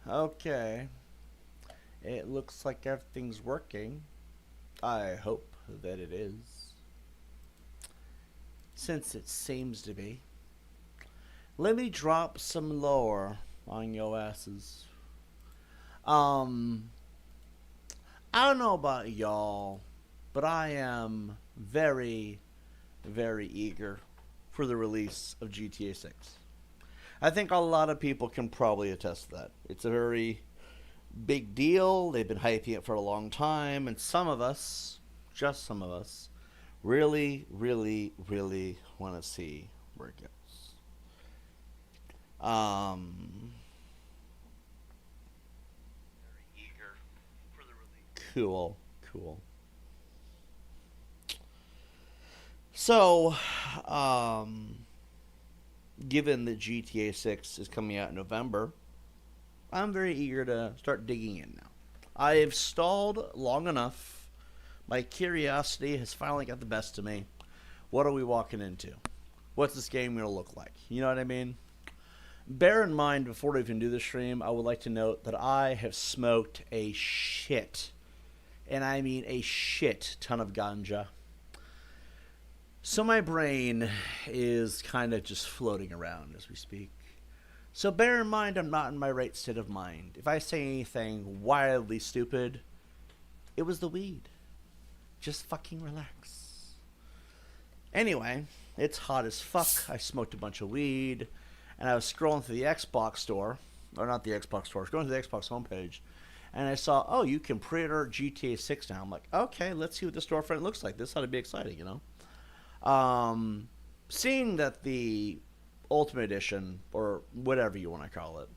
Okay. It looks like everything's working. I hope that it is. Since it seems to be. Let me drop some lore on your asses. I don't know about y'all, but I am very, very eager for the release of GTA 6. I think a lot of people can probably attest to that. It's a very big deal. They've been hyping it for a long time, and some of us, just some of us, really, really, really want to see where it goes. Very eager for the release. Cool, cool. So, given that GTA 6 is coming out in November, I'm very eager to start digging in now. I've stalled long enough. My curiosity has finally got the best of me. What are we walking into? What's this game going to look like? You know what I mean? Bear in mind, before we even do the stream, I would like to note that I have smoked a shit, and I mean a shit ton of ganja. So my brain is kind of just floating around as we speak. So bear in mind I'm not in my right state of mind. If I say anything wildly stupid, it was the weed. Just fucking relax. Anyway, it's hot as fuck. I smoked a bunch of weed, and I was scrolling through the Xbox store, or not the Xbox store, I was going to the Xbox homepage, and I saw, oh, you can pre-order GTA 6 now. I'm like, okay, let's see what the storefront looks like. This ought to be exciting, you know? Seeing that the Ultimate Edition, or whatever you want to call it,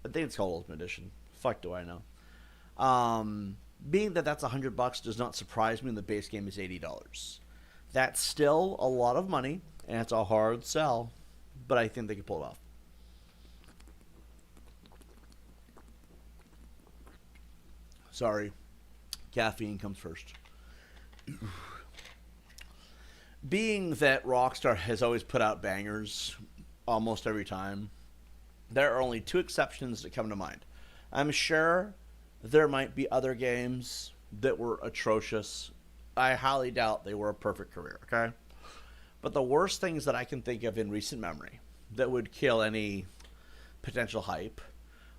I think it's called Ultimate Edition. Fuck do I know. Being that that's $100 does not surprise me, and the base game is $80. That's still a lot of money, and it's a hard sell, but I think they can pull it off. Sorry, caffeine comes first. Being that Rockstar has always put out bangers almost every time, there are only two exceptions that come to mind. I'm sure there might be other games that were atrocious. I highly doubt they were a perfect career, okay? But the worst things that I can think of in recent memory that would kill any potential hype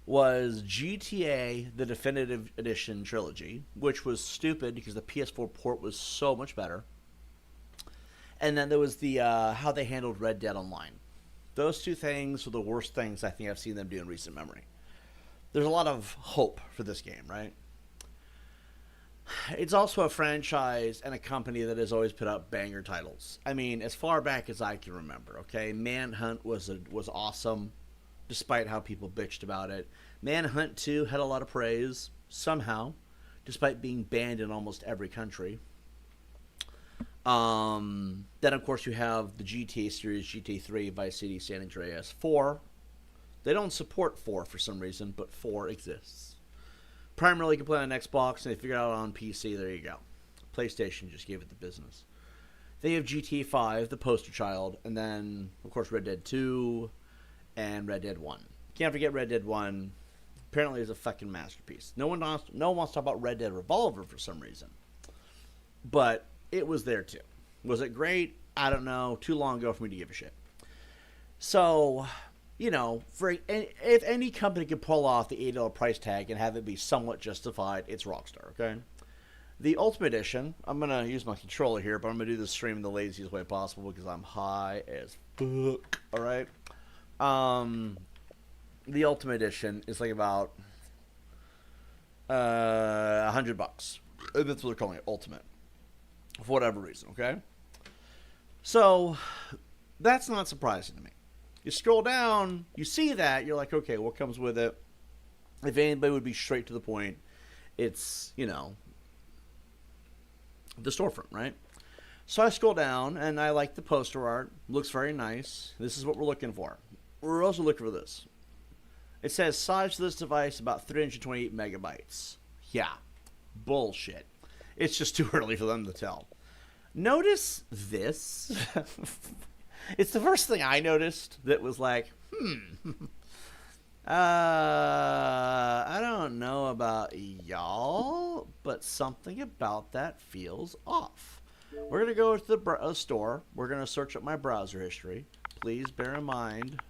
was GTA, the Definitive Edition trilogy, which was stupid because the PS4 port was so much better. And then there was the how they handled Red Dead Online. Those two things were the worst things I think I've seen them do in recent memory. There's a lot of hope for this game, right? It's also a franchise and a company that has always put out banger titles. I mean, as far back as I can remember, okay? Manhunt was awesome, despite how people bitched about it. Manhunt 2 had a lot of praise, somehow, despite being banned in almost every country. Then, of course, you have the GTA series, GTA 3, Vice City, San Andreas. 4, they don't support 4 for some reason, but 4 exists. Primarily, you can play on Xbox, and they figured it out on PC. There you go. PlayStation just gave it the business. Then you have GTA 5, the poster child, and then, of course, Red Dead 2 and Red Dead 1. Can't forget Red Dead 1. Apparently, is a fucking masterpiece. No one wants to talk about Red Dead Revolver for some reason. But it was there, too. Was it great? I don't know. Too long ago for me to give a shit. So, you know, if any company could pull off the $8 price tag and have it be somewhat justified, it's Rockstar, okay? The Ultimate Edition, I'm going to use my controller here, but I'm going to do this stream in the laziest way possible because I'm high as fuck, alright? The Ultimate Edition is like about $100. That's what they're calling it, Ultimate. For whatever reason, okay? So, that's not surprising to me. You scroll down, you see that, you're like, okay, what comes with it? If anybody would be straight to the point, it's, you know, the storefront, right? So I scroll down, and I like the poster art. Looks very nice. This is what we're looking for. We're also looking for this. It says, size of this device, about 328 megabytes. Yeah, bullshit. It's just too early for them to tell. Notice this. It's the first thing I noticed that was like, I don't know about y'all, but something about that feels off. We're going to go to the store. We're going to search up my browser history. Please bear in mind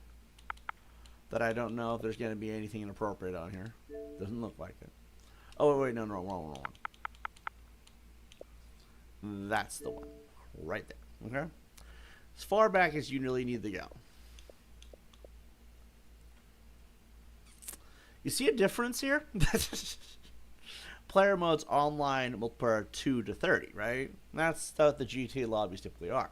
that I don't know if there's going to be anything inappropriate on here. Doesn't look like it. Oh, wait, no, wrong one. That's the one. Right there. Okay? As far back as you really need to go. You see a difference here? Player modes online multiplayer 2 to 30, right? That's what the GTA lobbies typically are.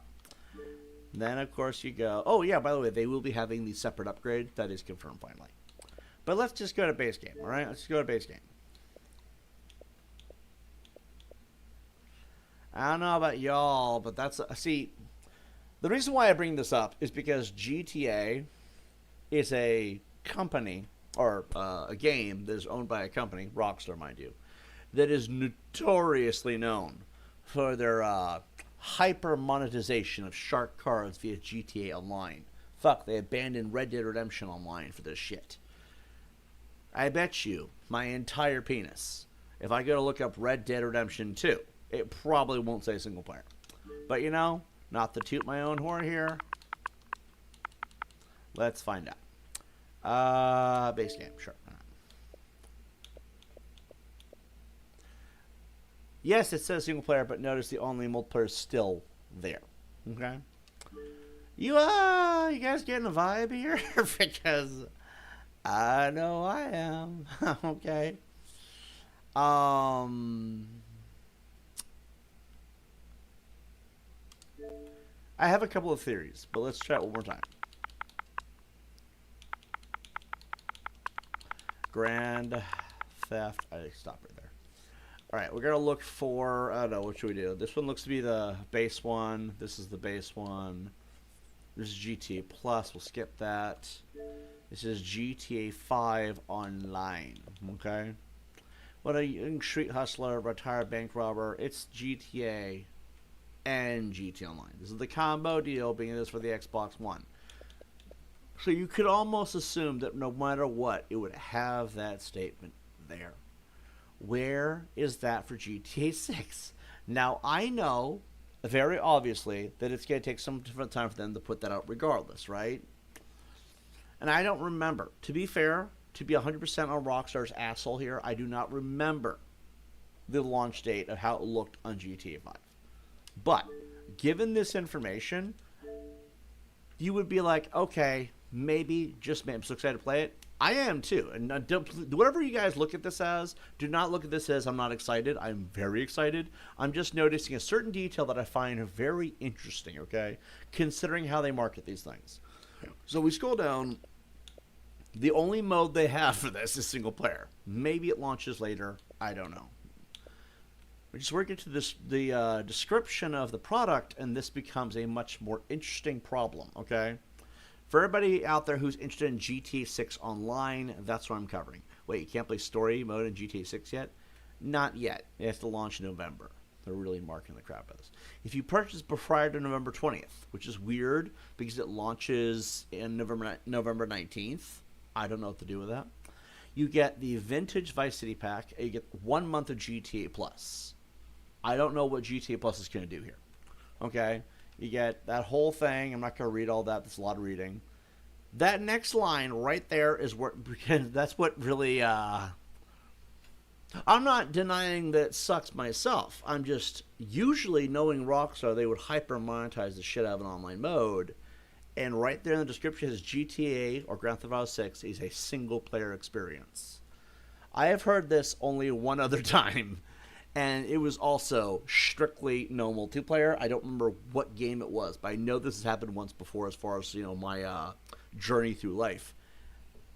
Then, of course, you go... Oh, yeah, by the way, they will be having the separate upgrade. That is confirmed finally. But let's just go to base game, all right? Let's just go to base game. I don't know about y'all, but that's... See, the reason why I bring this up is because GTA is a company... or a game that is owned by a company, Rockstar, mind you, that is notoriously known for their hyper monetization of shark cards via GTA Online. Fuck, they abandoned Red Dead Redemption Online for this shit. I bet you my entire penis, if I go to look up Red Dead Redemption 2, it probably won't say single player. But you know, not to toot my own horn here, let's find out. Base game, sure. Yes, it says single player, but notice the only multiplayer is still there. Okay? You guys getting a vibe here? Because I know I am. Okay. I have a couple of theories, but let's try it one more time. Grand Theft. I stop right there. All right, we're gonna look for. I don't know. What should we do? This one looks to be the base one. This is the base one. This is GTA Plus. We'll skip that. This is GTA 5 Online. Okay. What a young street hustler, retired bank robber. It's GTA and GTA Online. This is the combo deal, being this for the Xbox One. So you could almost assume that no matter what, it would have that statement there. Where is that for GTA 6? Now, I know, very obviously, that it's going to take some different time for them to put that out regardless, right? And I don't remember. To be fair, to be 100% on Rockstar's asshole here, I do not remember the launch date of how it looked on GTA 5. But, given this information, you would be like, okay, maybe, just maybe, I'm so excited to play it. I am too. And whatever you guys look at this as, do not look at this as I'm not excited. I'm very excited. I'm just noticing a certain detail that I find very interesting, okay? Considering how they market these things. So we scroll down. The only mode they have for this is single player. Maybe it launches later. I don't know. We just work into this, the description of the product, and this becomes a much more interesting problem, okay? For everybody out there who's interested in GTA 6 Online, that's what I'm covering. Wait, you can't play story mode in GTA 6 yet? Not yet. It has to launch in November. They're really marking the crap out of this. If you purchase prior to November 20th, which is weird because it launches in November 19th, I don't know what to do with that. You get the Vintage Vice City pack, and you get 1 month of GTA Plus. I don't know what GTA Plus is going to do here. Okay? You get that whole thing. I'm not going to read all that. That's a lot of reading. That next line right there is where, because that's what really, I'm not denying that it sucks myself. I'm just, usually knowing Rockstar, they would hyper monetize the shit out of an online mode. And right there in the description is GTA or Grand Theft Auto 6 is a single player experience. I have heard this only one other time. And it was also strictly no multiplayer. I don't remember what game it was, but I know this has happened once before as far as, you know, my journey through life.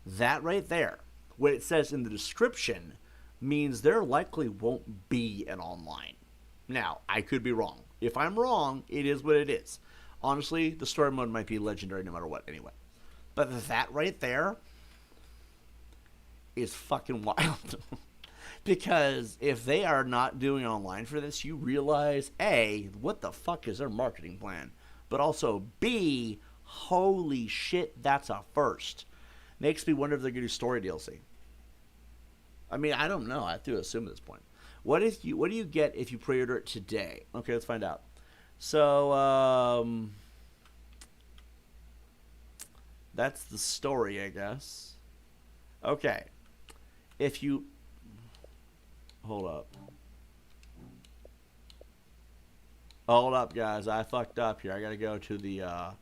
That right there, what it says in the description, means there likely won't be an online. Now, I could be wrong. If I'm wrong, it is what it is. Honestly, the story mode might be legendary no matter what anyway. But that right there is fucking wild. Because if they are not doing online for this, you realize, A, what the fuck is their marketing plan? But also, B, holy shit, that's a first. Makes me wonder if they're going to do story DLC. I mean, I don't know. I have to assume at this point. What do you get if you pre-order it today? Okay, let's find out. So, that's the story, I guess. Okay. If you... Hold up. Hold up, guys. I fucked up here. I gotta go to the,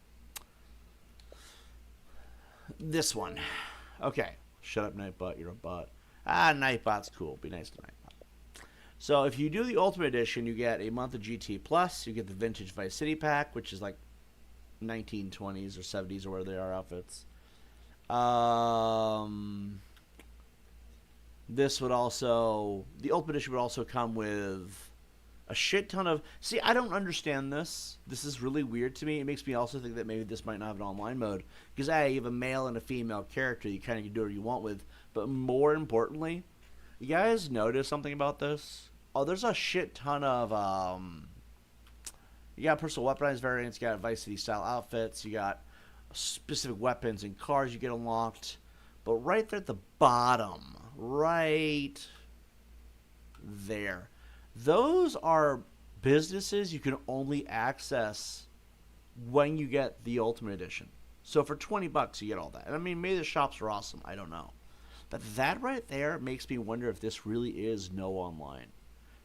this one. Okay. Shut up, Nightbot. You're a bot. Ah, Nightbot's cool. Be nice to Nightbot. So, if you do the Ultimate Edition, you get a month of GT Plus. You get the Vintage Vice City Pack, which is like 1920s or 70s or where they are outfits. This would also... The Ultimate Edition would also come with a shit ton of... See, I don't understand this. This is really weird to me. It makes me also think that maybe this might not have an online mode. Because, you have a male and a female character. You kind of can do whatever you want with. But more importantly, you guys notice something about this? Oh, there's a shit ton of... You got personal weaponized variants. You got Vice City style outfits. You got specific weapons and cars you get unlocked. But right there at the bottom... Right there. Those are businesses you can only access when you get the Ultimate Edition. So for $20 you get all that. And I mean, maybe the shops are awesome. I don't know. But that right there makes me wonder if this really is no online.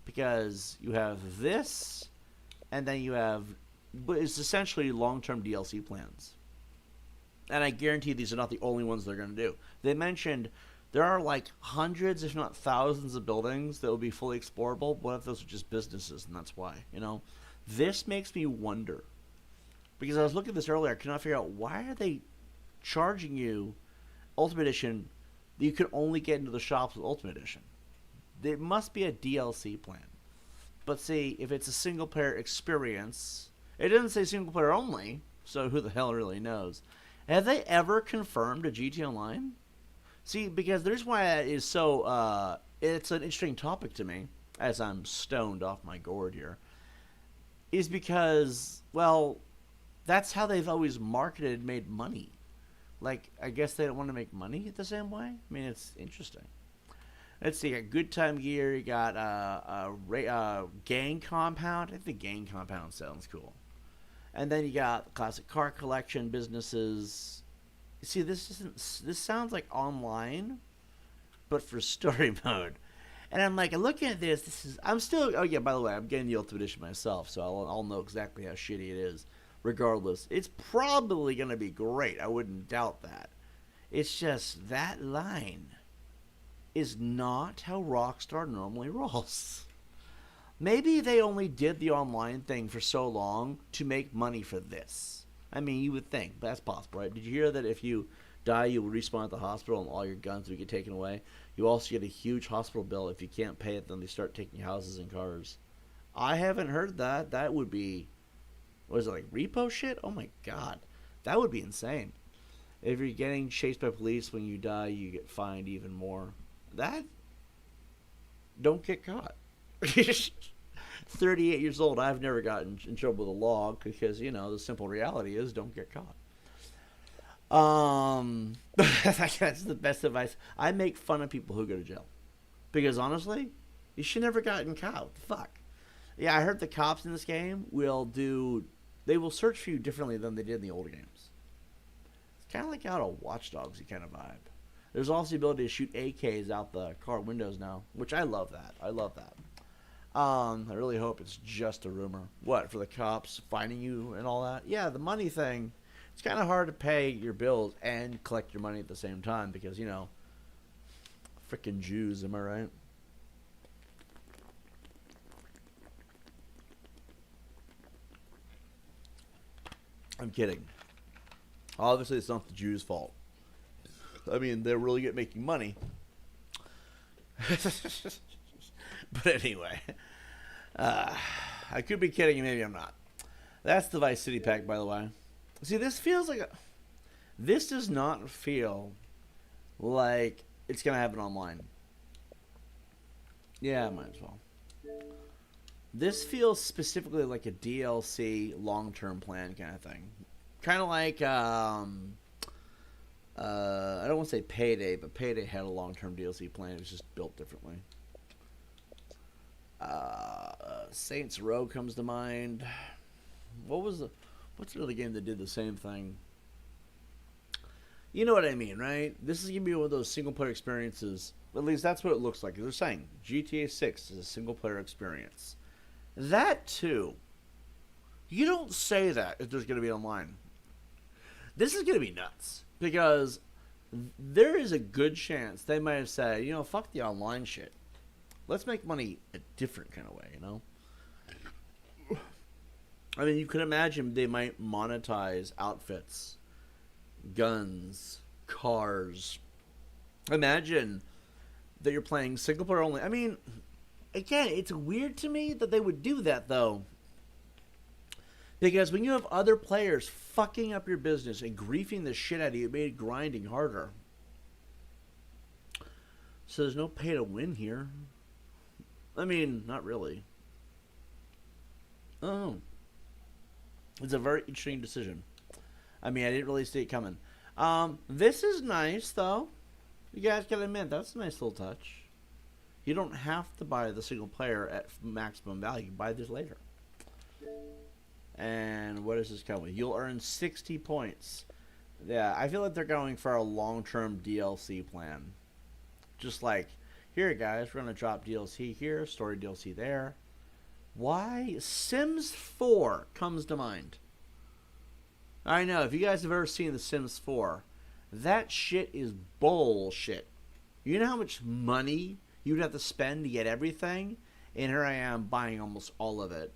Because you have this, and then you have... But it's essentially long-term DLC plans. And I guarantee these are not the only ones they're going to do. They mentioned... There are like hundreds, if not thousands, of buildings that will be fully explorable. What if those are just businesses, and that's why, you know? This makes me wonder. Because I was looking at this earlier, I could not figure out why are they charging you Ultimate Edition that you can only get into the shops with Ultimate Edition? There must be a DLC plan. But see, if it's a single-player experience, it doesn't say single-player only, so who the hell really knows? Have they ever confirmed a GT Online? See, because the reason why that is so, it's an interesting topic to me, as I'm stoned off my gourd here, is because, well, that's how they've always marketed and made money. Like, I guess they don't want to make money the same way? I mean, it's interesting. Let's see, you got Good Time Gear, you got Gang Compound. I think the Gang Compound sounds cool. And then you got Classic Car Collection businesses... See, this sounds like online, but for story mode. And I'm like, looking at this, I'm still, oh yeah, by the way, I'm getting the Ultimate Edition myself, so I'll know exactly how shitty it is. Regardless, it's probably going to be great. I wouldn't doubt that. It's just, that line is not how Rockstar normally rolls. Maybe they only did the online thing for so long to make money for this. I mean, you would think, but that's possible, right? Did you hear that if you die, you will respawn at the hospital and all your guns will get taken away? You also get a huge hospital bill. If you can't pay it, then they start taking houses and cars. I haven't heard that. That would be, what is it, like repo shit? Oh my god. That would be insane. If you're getting chased by police when you die, you get fined even more. That, don't get caught. 38 years old, I've never gotten in trouble with the law because, you know, the simple reality is don't get caught. That's the best advice. I make fun of people who go to jail. Because honestly, you should never gotten caught. Fuck. Yeah, I heard the cops in this game they will search for you differently than they did in the older games. It's kind of like out of Watch Dogs kind of vibe. There's also the ability to shoot AKs out the car windows now, which I love that. I love that. I really hope it's just a rumor. What, for the cops finding you and all that? Yeah, the money thing. It's kind of hard to pay your bills and collect your money at the same time because, you know, frickin' Jews, am I right? I'm kidding. Obviously, it's not the Jews' fault. I mean, they're really good at making money. But anyway, I could be kidding, maybe I'm not. That's the Vice City pack, by the way. See, this feels like this does not feel like it's going to happen online. Yeah, might as well. This feels specifically like a DLC long-term plan kind of thing. Kind of like, I don't don't want to say Payday, but Payday had a long-term DLC plan. It was just built differently. Saints Row comes to mind. What's another game that did the same thing? You know what I mean, right? This is going to be one of those single-player experiences. At least that's what it looks like. They're saying GTA 6 is a single-player experience. That, too. You don't say that if there's going to be online. This is going to be nuts. Because there is a good chance they might have said, you know, fuck the online shit. Let's make money a different kind of way, you know? I mean, you could imagine they might monetize outfits, guns, cars. Imagine that you're playing single player only. I mean, again, it's weird to me that they would do that, though. Because when you have other players fucking up your business and griefing the shit out of you, it made grinding harder. So there's no pay to win here. I mean, not really. Oh. It's a very interesting decision. I mean, I didn't really see it coming. This is nice, though. You guys gotta admit, that's a nice little touch. You don't have to buy the single player at maximum value. Buy this later. And what does this come with? You'll earn 60 points. Yeah, I feel like they're going for a long-term DLC plan. Just like, here, guys, we're going to drop DLC here, story DLC there. Why? Sims 4 comes to mind. I know, if you guys have ever seen The Sims 4, that shit is bullshit. You know how much money you'd have to spend to get everything? And here I am buying almost all of it.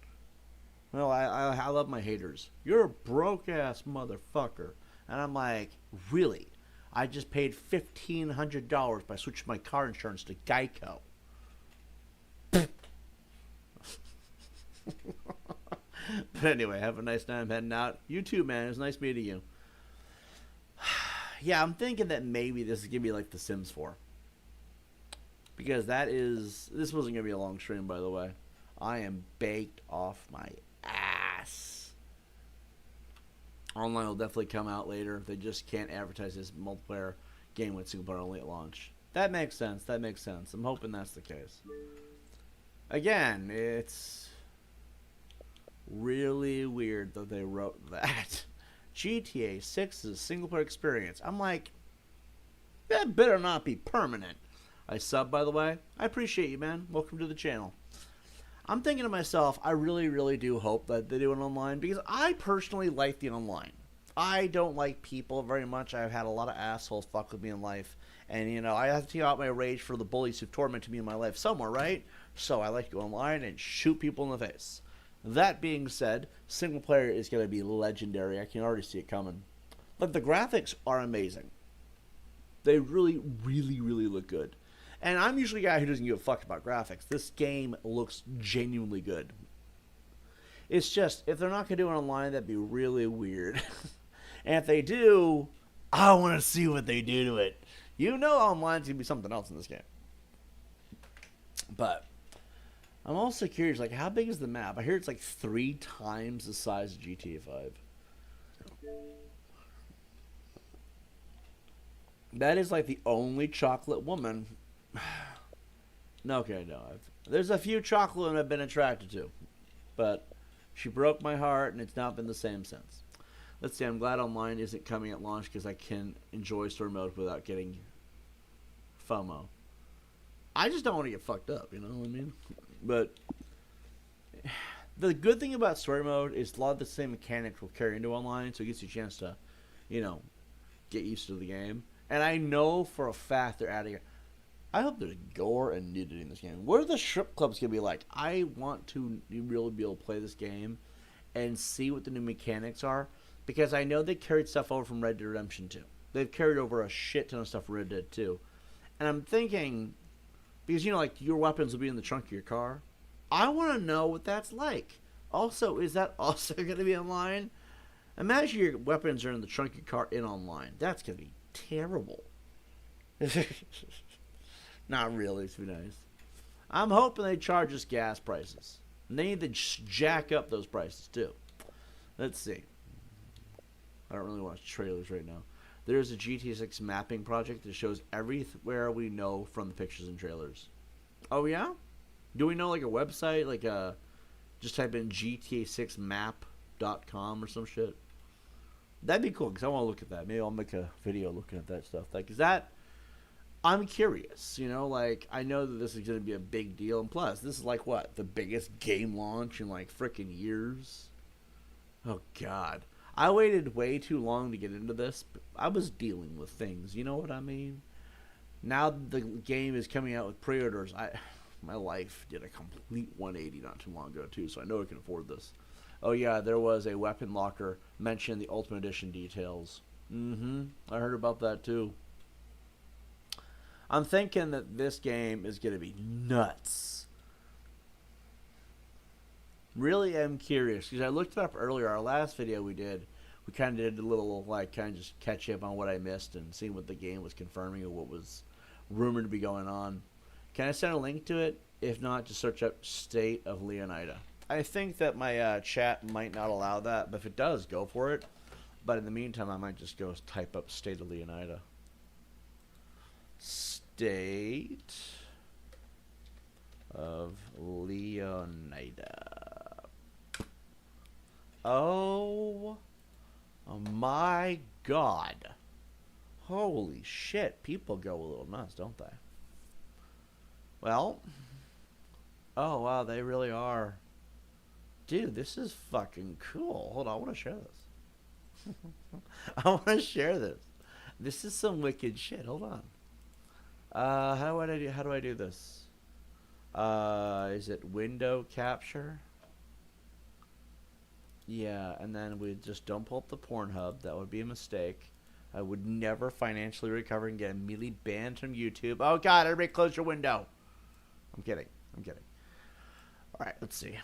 Well, I love my haters. You're a broke-ass motherfucker. And I'm like, really? I just paid $1,500 by switching my car insurance to Geico. But anyway, have a nice night. I'm heading out. You too, man. It was nice meeting you. Yeah, I'm thinking that maybe this is going to be like The Sims 4. Because this wasn't going to be a long stream, by the way. I am baked off my ass. Online will definitely come out later. They just can't advertise this multiplayer game with single player only at launch. That makes sense. That makes sense. I'm hoping that's the case. Again, it's really weird that they wrote that. GTA 6 is a single player experience. I'm like, that better not be permanent. I sub, by the way. I appreciate you, man. Welcome to the channel. I'm thinking to myself, I really, really do hope that they do it online, because I personally like the online. I don't like people very much. I've had a lot of assholes fuck with me in life. And, you know, I have to take out my rage for the bullies who've tormented me in my life somewhere, right? So I like to go online and shoot people in the face. That being said, single player is going to be legendary. I can already see it coming. But the graphics are amazing. They really, really, really look good. And I'm usually a guy who doesn't give a fuck about graphics. This game looks genuinely good. It's just, if they're not going to do it online, that'd be really weird. And if they do, I want to see what they do to it. You know online's going to be something else in this game. But I'm also curious, like, how big is the map? I hear it's like 3 times the size of GTA 5. That is like the only chocolate woman. No, okay, no. There's a few chocolate women I've been attracted to. But she broke my heart, and it's not been the same since. Let's see, I'm glad online isn't coming at launch because I can enjoy story mode without getting FOMO. I just don't want to get fucked up, you know what I mean? But the good thing about story mode is a lot of the same mechanics will carry into online, so it gives you a chance to, you know, get used to the game. And I know for a fact they're adding it. I hope there's gore and nudity in this game. What are the strip clubs going to be like? I want to really be able to play this game and see what the new mechanics are, because I know they carried stuff over from Red Dead Redemption 2. They've carried over a shit ton of stuff from Red Dead 2. And I'm thinking, because, you know, like, your weapons will be in the trunk of your car. I want to know what that's like. Also, is that also going to be online? Imagine your weapons are in the trunk of your car in online. That's going to be terrible. Not really, to be nice. I'm hoping they charge us gas prices. And they need to jack up those prices, too. Let's see. I don't really watch trailers right now. there's a GTA 6 mapping project that shows everywhere we know from the pictures and trailers. Oh yeah? Do we know like a website, like a just type in GTA6map.com or some shit? That'd be cool because I want to look at that. Maybe I'll make a video looking at that stuff. Like, is that? I'm curious. You know, like I know that this is going to be a big deal, and plus, this is like what, the biggest game launch in like freaking years. Oh God, I waited way too long to get into this. But I was dealing with things. You know what I mean? Now the game is coming out with pre-orders. My life did a complete 180 not too long ago too, so I know I can afford this. Oh yeah, there was a weapon locker mentioned in the Ultimate Edition details. I heard about that too. I'm thinking that this game is going to be nuts. Really am curious because I looked it up earlier. Our last video we did, we kind of did a little like kind of just catch up on what I missed and seeing what the game was confirming or what was rumored to be going on. Can I send a link to it? If not, just search up State of Leonida. I think that my chat might not allow that, but if it does, go for it. But in the meantime, I might just go type up State of Leonida. State of Leonida. Oh my God. Holy shit. People go a little nuts, don't they? Well. Oh, wow, they really are. Dude, this is fucking cool. Hold on, I want to share this. I want to share this. This is some wicked shit. Hold on. How do I do this? Is it window capture? Yeah, and then we just don't pull up the Pornhub. That would be a mistake. I would never financially recover and get immediately banned from YouTube. Oh God, everybody close your window. I'm kidding. All right, let's see.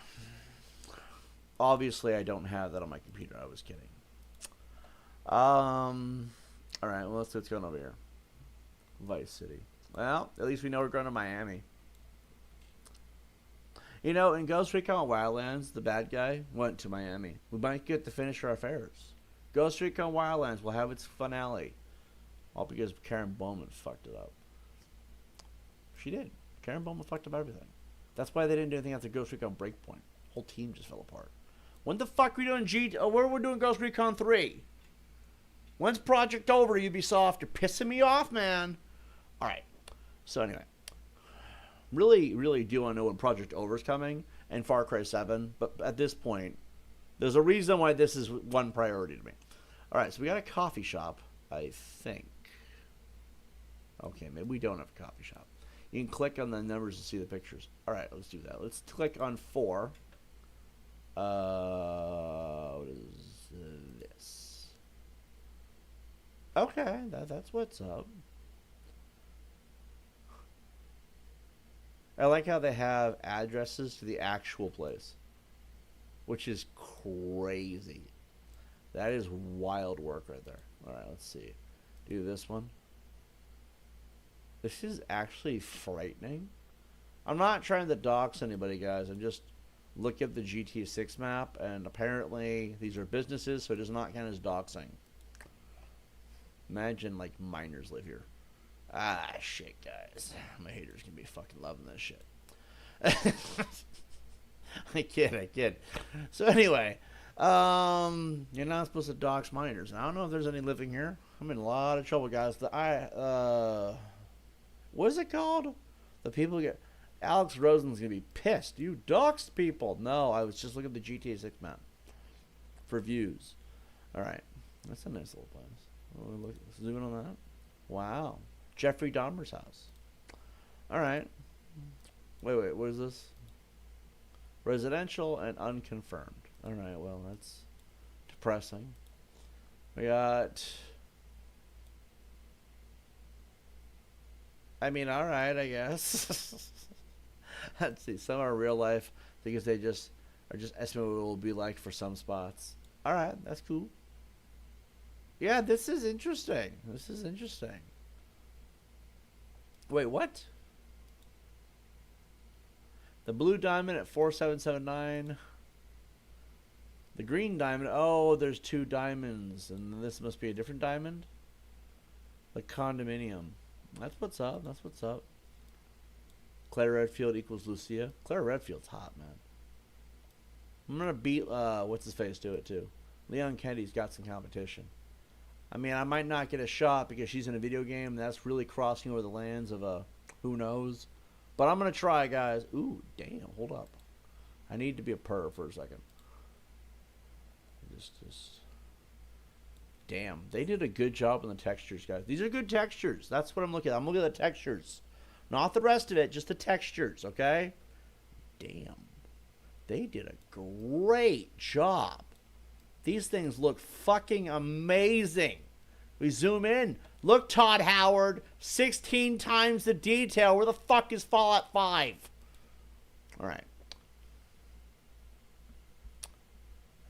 Obviously, I don't have that on my computer. I was kidding. All right, well, let's see what's going over here. Vice City. Well, at least we know we're going to Miami. You know, in Ghost Recon Wildlands, the bad guy went to Miami. We might get to finish our affairs. Ghost Recon Wildlands will have its finale. All because Karen Bowman fucked it up. She did. Karen Bowman fucked up everything. That's why they didn't do anything after Ghost Recon Breakpoint. Whole team just fell apart. When the fuck are we doing where we're doing Ghost Recon 3? When's Project over, Ubisoft? You're pissing me off, man. Alright. So anyway. Really do want to know when Project Over is coming and Far Cry 7. But at this point, there's a reason why this is one priority to me. Alright, so we got a coffee shop, I think. Okay, maybe we don't have a coffee shop. You can click on the numbers to see the pictures. Alright, let's do that. Let's click on 4. What is this? Okay, that's what's up. I like how they have addresses to the actual place, which is crazy. That is wild work right there. Alright, let's see. Do this one. This is actually frightening. I'm not trying to dox anybody, guys. I'm just looking at the GTA 6 map, and apparently these are businesses, so it does not count as doxing. Imagine, like, minors live here. Ah, shit, guys. My haters can be fucking loving this shit. I kid. So anyway, you're not supposed to dox minors. I don't know if there's any living here. I'm in a lot of trouble, guys. What is it called? The people get... Alex Rosen's going to be pissed. You doxed people. No, I was just looking at the GTA 6 map for views. Alright. That's a nice little place. Look, zoom in on that. Wow. Jeffrey Dahmer's house. Alright. Wait. What is this? Residential and unconfirmed. Alright, well, that's depressing. We got... I mean, alright, I guess. Let's see. Some are real life because they just are just estimating what it will be like for some spots. Alright, that's cool. Yeah, this is interesting. Wait, what? The blue diamond at 4779. The green diamond. Oh, there's two diamonds. And this must be a different diamond? The condominium. That's what's up. That's what's up. Claire Redfield equals Lucia. Claire Redfield's hot, man. I'm gonna beat what's his face to it too. Leon Kennedy's got some competition. I mean, I might not get a shot because she's in a video game. And that's really crossing over the lands of who knows. But I'm gonna try, guys. Ooh, damn! Hold up. I need to be a purr for a second. Just. Damn, they did a good job on the textures, guys. These are good textures. That's what I'm looking at. I'm looking at the textures. Not the rest of it, just the textures, okay? Damn. They did a great job. These things look fucking amazing. We zoom in. Look, Todd Howard. 16 times the detail. Where the fuck is Fallout 5? All right.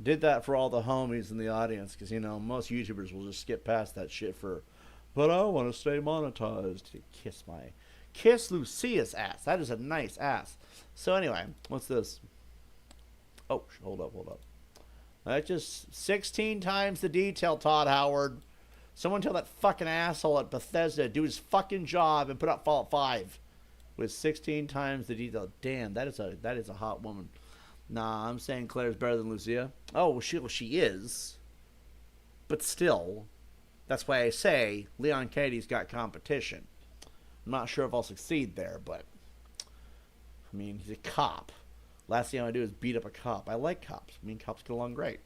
Did that for all the homies in the audience because, you know, most YouTubers will just skip past that shit for, but I want to stay monetized. Kiss Lucia's ass. That is a nice ass. So anyway, what's this? Oh, hold up. That's just 16 times the detail, Todd Howard. Someone tell that fucking asshole at Bethesda to do his fucking job and put up Fallout 5 with 16 times the detail. Damn, that is a hot woman. Nah, I'm saying Claire's better than Lucia. Oh, well, she is. But still, that's why I say Leon Kennedy's got competition. I'm not sure if I'll succeed there, but I mean, he's a cop. Last thing I want to do is beat up a cop. I like cops. Me and cops get along great.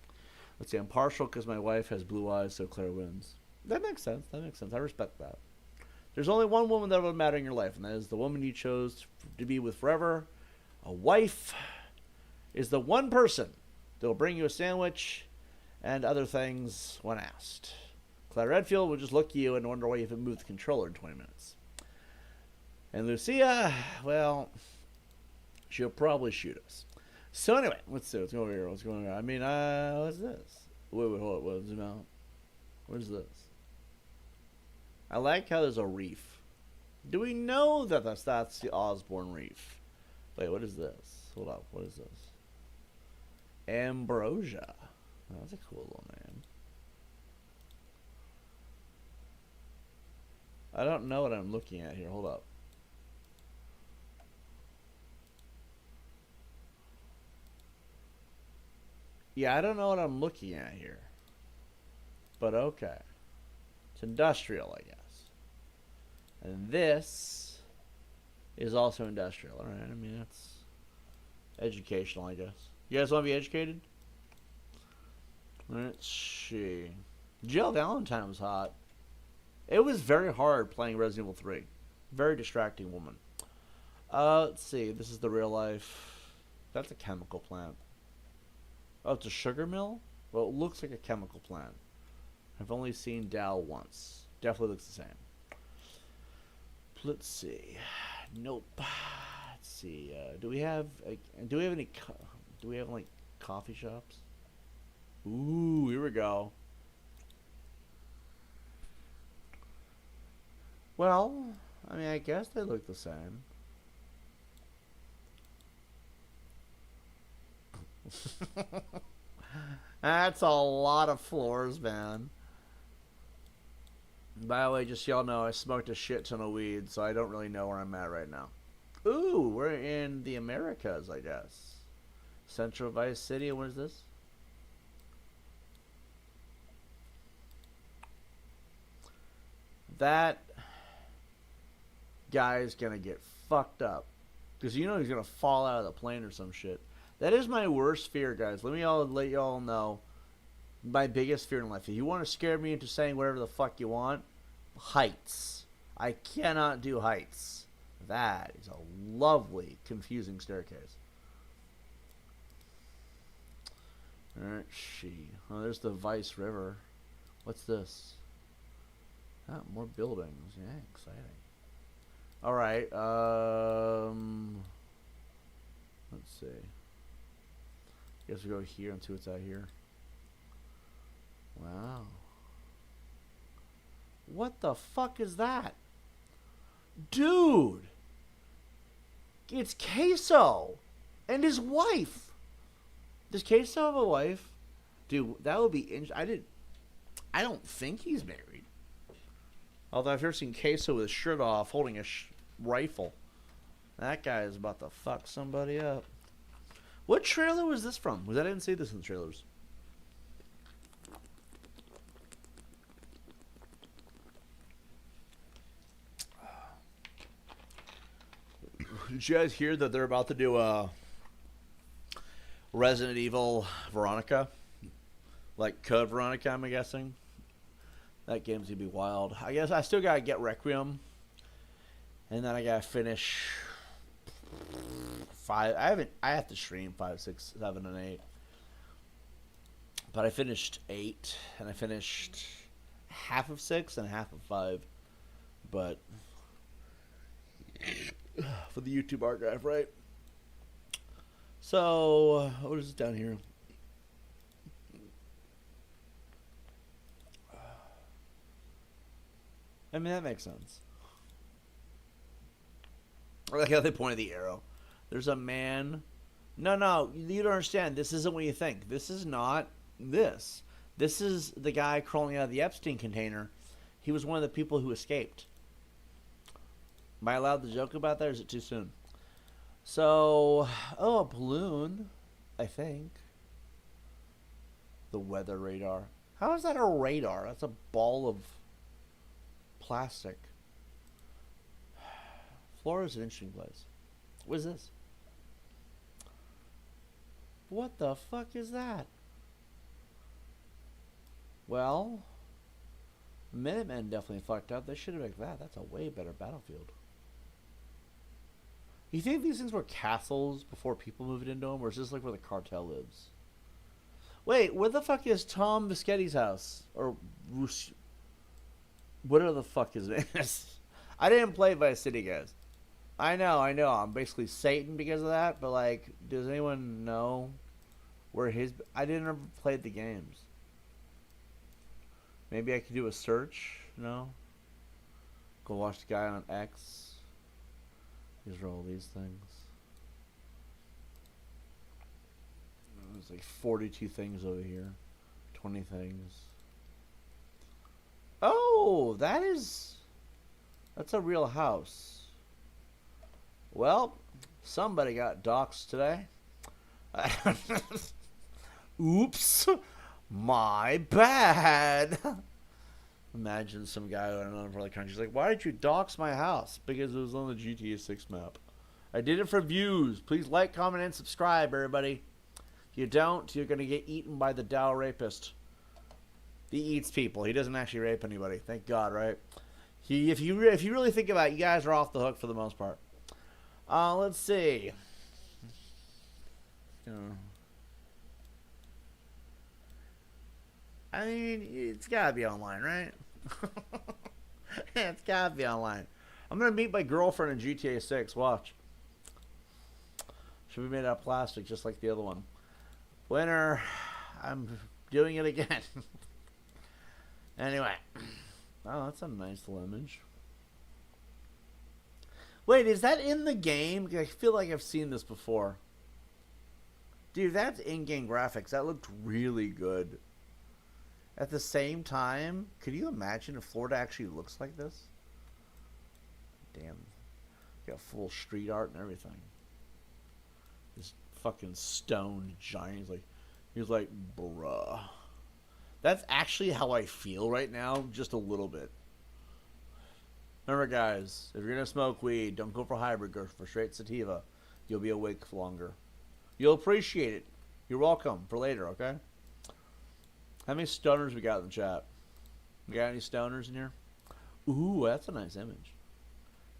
Let's see, I'm partial because my wife has blue eyes, so Claire wins. That makes sense. I respect that. There's only one woman that will matter in your life, and that is the woman you chose to be with forever. A wife is the one person that will bring you a sandwich and other things when asked. Claire Redfield will just look at you and wonder why you haven't moved the controller in 20 minutes. And Lucia, well, she'll probably shoot us. So anyway, let's see. What's going on here? What's going on? I mean, what's this? Wait, hold on. Zoom out. What is this? I like how there's a reef. Do we know that that's the Osborne Reef? Wait, what is this? Hold up. What is this? Ambrosia. Oh, that's a cool little name. I don't know what I'm looking at here. Hold up. Yeah, I don't know what I'm looking at here. But okay. It's industrial, I guess. And this is also industrial. All right, I mean, that's educational, I guess. You guys want to be educated? Let's see. Jill Valentine was hot. It was very hard playing Resident Evil 3. Very distracting woman. Let's see. This is the real life. That's a chemical plant. Oh, it's a sugar mill? Well, it looks like a chemical plant. I've only seen Dow once. Definitely looks the same. Let's see. Nope. Let's see. Do we have like coffee shops? Ooh, here we go. Well, I mean, I guess they look the same. That's a lot of floors, man. By the way, just so y'all know, I smoked a shit ton of weed, so I don't really know where I'm at right now. Ooh, we're in the Americas, I guess. Central Vice City, what is this? That guy's gonna get fucked up. Because you know he's gonna fall out of the plane or some shit. That is my worst fear, guys. Let y'all know my biggest fear in life. If you want to scare me into saying whatever the fuck you want, heights. I cannot do heights. That is a lovely, confusing staircase. Alright, oh, there's the Vice River. What's this? Ah, more buildings. Yeah, exciting. Alright, let's see. Guess we go here and see what's out here. Wow. What the fuck is that? Dude! It's Queso! And his wife! Does Queso have a wife? Dude, that would be I don't think he's married. Although I've never seen Queso with his shirt off holding a rifle. That guy is about to fuck somebody up. What trailer was this from? I didn't see this in the trailers. Did you guys hear that they're about to do a Resident Evil Veronica? Like Code Veronica, I'm guessing. That game's gonna be wild. I guess I still gotta get Requiem. And then I gotta finish 5. I have to stream 5, 6, 7, and 8. But I finished 8, and I finished half of 6 and half of 5. But for the YouTube archive, right? So what is this down here? I mean, that makes sense. I like how they pointed the arrow. There's a man. No, you don't understand. This isn't what you think. This is not this. This is the guy crawling out of the Epstein container. He was one of the people who escaped. Am I allowed to joke about that, or is it too soon? So, a balloon, I think. The weather radar. How is that a radar? That's a ball of plastic. Florida's an interesting place. What is this? What the fuck is that? Well, Minutemen definitely fucked up. They should have made that. That's a way better battlefield. You think these things were castles before people moved into them, or is this like where the cartel lives? Wait, where the fuck is Tom Biscetti's house? Or whatever the fuck his name is. I didn't play Vice City, guys. I know. I'm basically Satan because of that, but like, does anyone know where his... I didn't ever play the games. Maybe I could do a search, no? Go watch the guy on X. These are all these things. There's like 42 things over here. 20 things. Oh, that's a real house. Well, somebody got doxxed today. Oops. My bad. Imagine some guy in another part of the country. He's like, why did you dox my house? Because it was on the GTA 6 map. I did it for views. Please like, comment, and subscribe, everybody. If you don't, you're going to get eaten by the Dow rapist. He eats people. He doesn't actually rape anybody. Thank God, right? If you really think about it, you guys are off the hook for the most part. Let's see. I mean, it's gotta be online, right? It's gotta be online. I'm gonna meet my girlfriend in GTA 6. Watch. Should be made out of plastic, just like the other one. Winner. I'm doing it again. Anyway. Oh, that's a nice little image. Wait, is that in the game? I feel like I've seen this before. Dude, that's in-game graphics. That looked really good. At the same time, could you imagine if Florida actually looks like this? Damn. Got full street art and everything. This fucking stoned giant. He's like, bruh. That's actually how I feel right now, just a little bit. Remember, guys, if you're going to smoke weed, don't go for hybrid, go for straight sativa. You'll be awake longer. You'll appreciate it. You're welcome for later, okay? How many stoners we got in the chat? We got any stoners in here? Ooh, that's a nice image.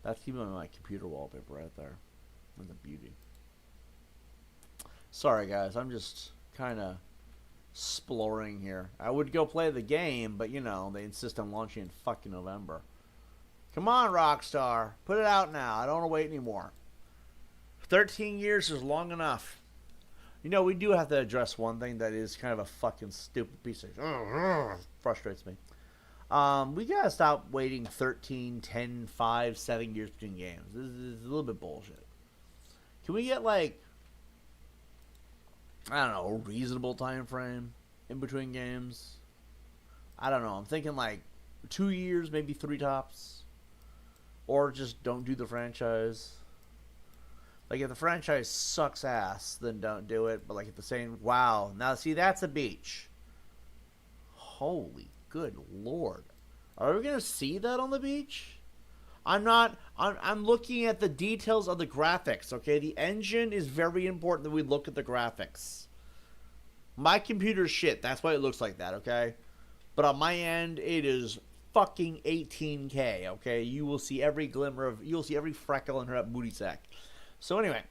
That's even my computer wallpaper right there. That's a beauty. Sorry, guys. I'm just kind of exploring here. I would go play the game, but, you know, they insist on launching in fucking November. Come on, Rockstar. Put it out now. I don't want to wait anymore. 13 years is long enough. You know, we do have to address one thing that is kind of a fucking stupid piece of... frustrates me. We gotta stop waiting 13, 10, 5, 7 years between games. This is a little bit bullshit. Can we get, like... I don't know, a reasonable time frame in between games? I don't know. I'm thinking, like, 2 years, maybe 3 tops. Or just don't do the franchise. Like, if the franchise sucks ass, then don't do it. But, like, if they're saying, wow, now see, that's a beach. Holy good lord. Are we going to see that on the beach? I'm looking at the details of the graphics, okay? The engine is very important that we look at the graphics. My computer's shit, that's why it looks like that, okay? But on my end, it is fucking 18K, okay? You will see every glimmer of, you'll see every freckle in her booty sack. So anyway,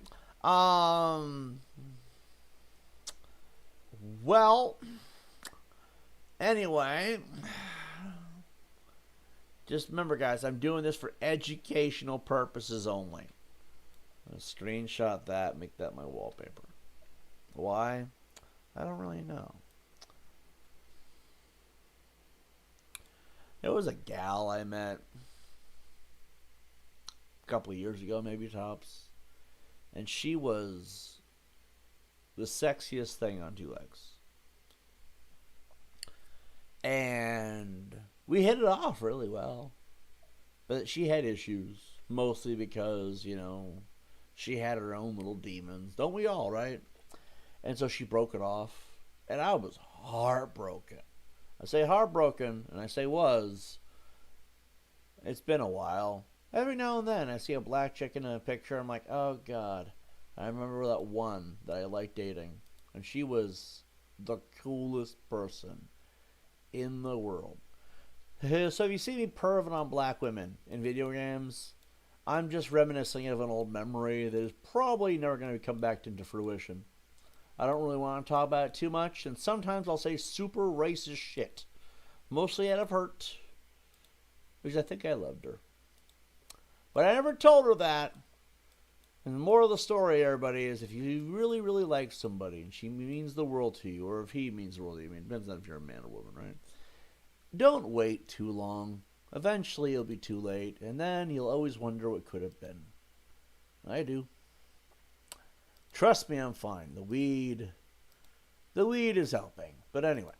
well, anyway, just remember, guys, I'm doing this for educational purposes only. I'm going to screenshot that, make that my wallpaper. Why? I don't really know. It was a gal I met a couple of years ago, maybe tops. And she was the sexiest thing on 2 legs. And we hit it off really well. But she had issues. Mostly because, you know, she had her own little demons. Don't we all, right? And so she broke it off. And I was heartbroken. I say heartbroken, and I say was. It's been a while. Every now and then I see a black chick in a picture. I'm like, oh God. I remember that one that I liked dating. And she was the coolest person in the world. So if you see me perving on black women in video games, I'm just reminiscing of an old memory that is probably never going to come back into fruition. I don't really want to talk about it too much, and sometimes I'll say super racist shit. Mostly out of hurt. Because I think I loved her. But I never told her that. And the moral of the story, everybody, is if you really, really like somebody, and she means the world to you, or if he means the world to you, I mean, it depends on if you're a man or woman, right? Don't wait too long. Eventually it'll be too late, and then you'll always wonder what could have been. I do. Trust me, I'm fine. The weed is helping. But anyway.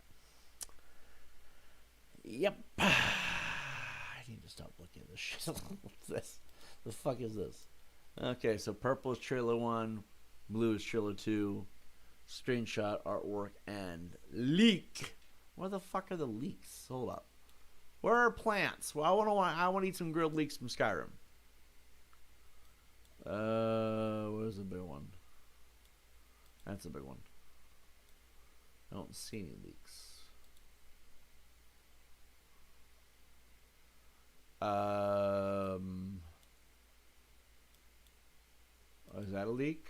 Yep. I need to stop looking at this shit. What's this? The fuck is this? Okay, so purple is trailer 1, blue is trailer 2, screenshot, artwork, and leak. Where the fuck are the leaks? Hold up. Where are plants? Well, I want to eat some grilled leeks from Skyrim. Where's the big one? That's a big one. I don't see any leaks. Is that a leak?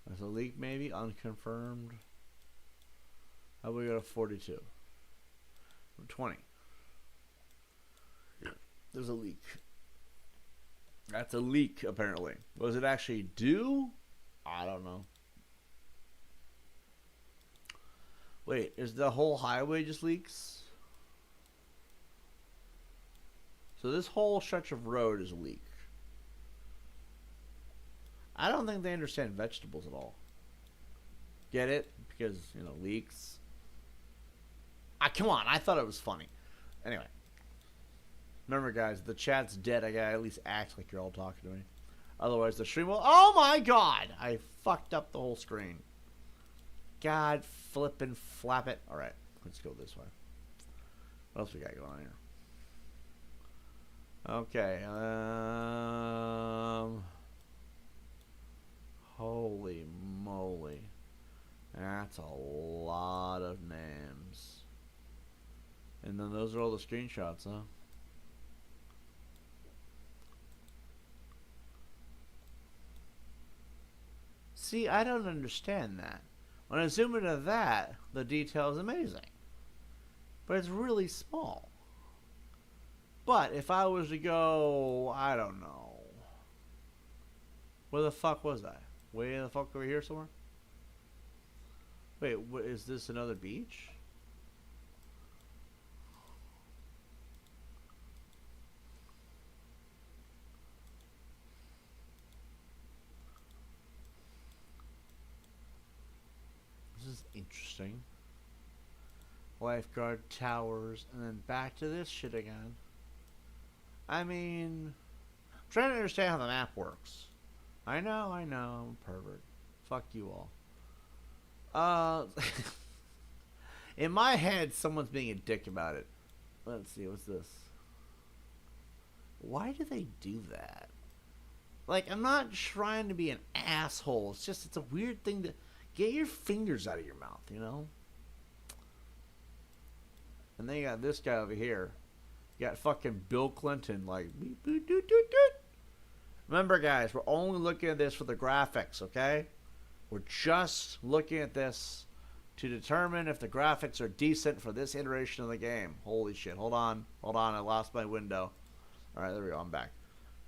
That's a leak, maybe unconfirmed. How about we go to 42? 20. There's a leak. That's a leak, apparently. What does it actually do? I don't know. Wait, is the whole highway just leaks? So this whole stretch of road is a leak. I don't think they understand vegetables at all. Get it? Because, you know, leaks. Come on, I thought it was funny. Anyway. Remember, guys, the chat's dead. I gotta at least act like you're all talking to me. Otherwise, the stream will... Oh, my God! I fucked up the whole screen. God, flip and flap it. All right, let's go this way. What else we got going on here? Okay. Holy moly. That's a lot of names. And then those are all the screenshots, huh? See, I don't understand that. When I zoom into that, the detail is amazing. But it's really small. But if I was to go, I don't know. Where the fuck was I? Way the fuck over here somewhere? Wait, what, is this another beach? This is interesting. lifeguard towers, and then back to this shit again. I mean, I'm trying to understand how the map works. I know, I'm a pervert. Fuck you all. In my head, someone's being a dick about it. Let's see, what's this? Why do they do that? Like, I'm not trying to be an asshole. It's just, it's a weird thing to get your fingers out of your mouth, you know? And then you got this guy over here. You got fucking Bill Clinton, like, beep, boop, doot, doot, doot. Remember, guys, we're only looking at this for the graphics, okay? We're just looking at this to determine if the graphics are decent for this iteration of the game. Holy shit. Hold on, I lost my window. Alright, there we go, I'm back.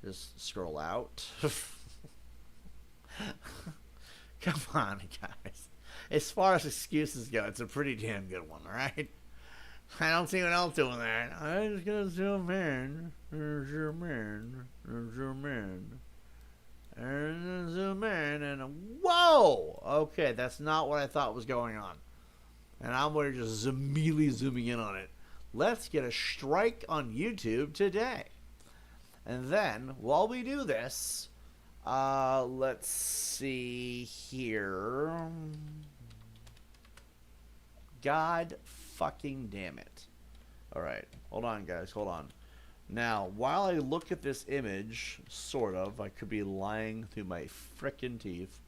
Just scroll out. Come on, guys. As far as excuses go, it's a pretty damn good one, alright? I don't see anyone else doing that. I just gotta zoom in. Zoom in. Zoom in. And zoom in. And whoa! Okay, that's not what I thought was going on. And I'm going to just immediately zooming in on it. Let's get a strike on YouTube today. And then, while we do this, let's see here. God fucking damn it. Alright, hold on, guys, hold on. Now, while I look at this image, sort of, I could be lying through my frickin' teeth.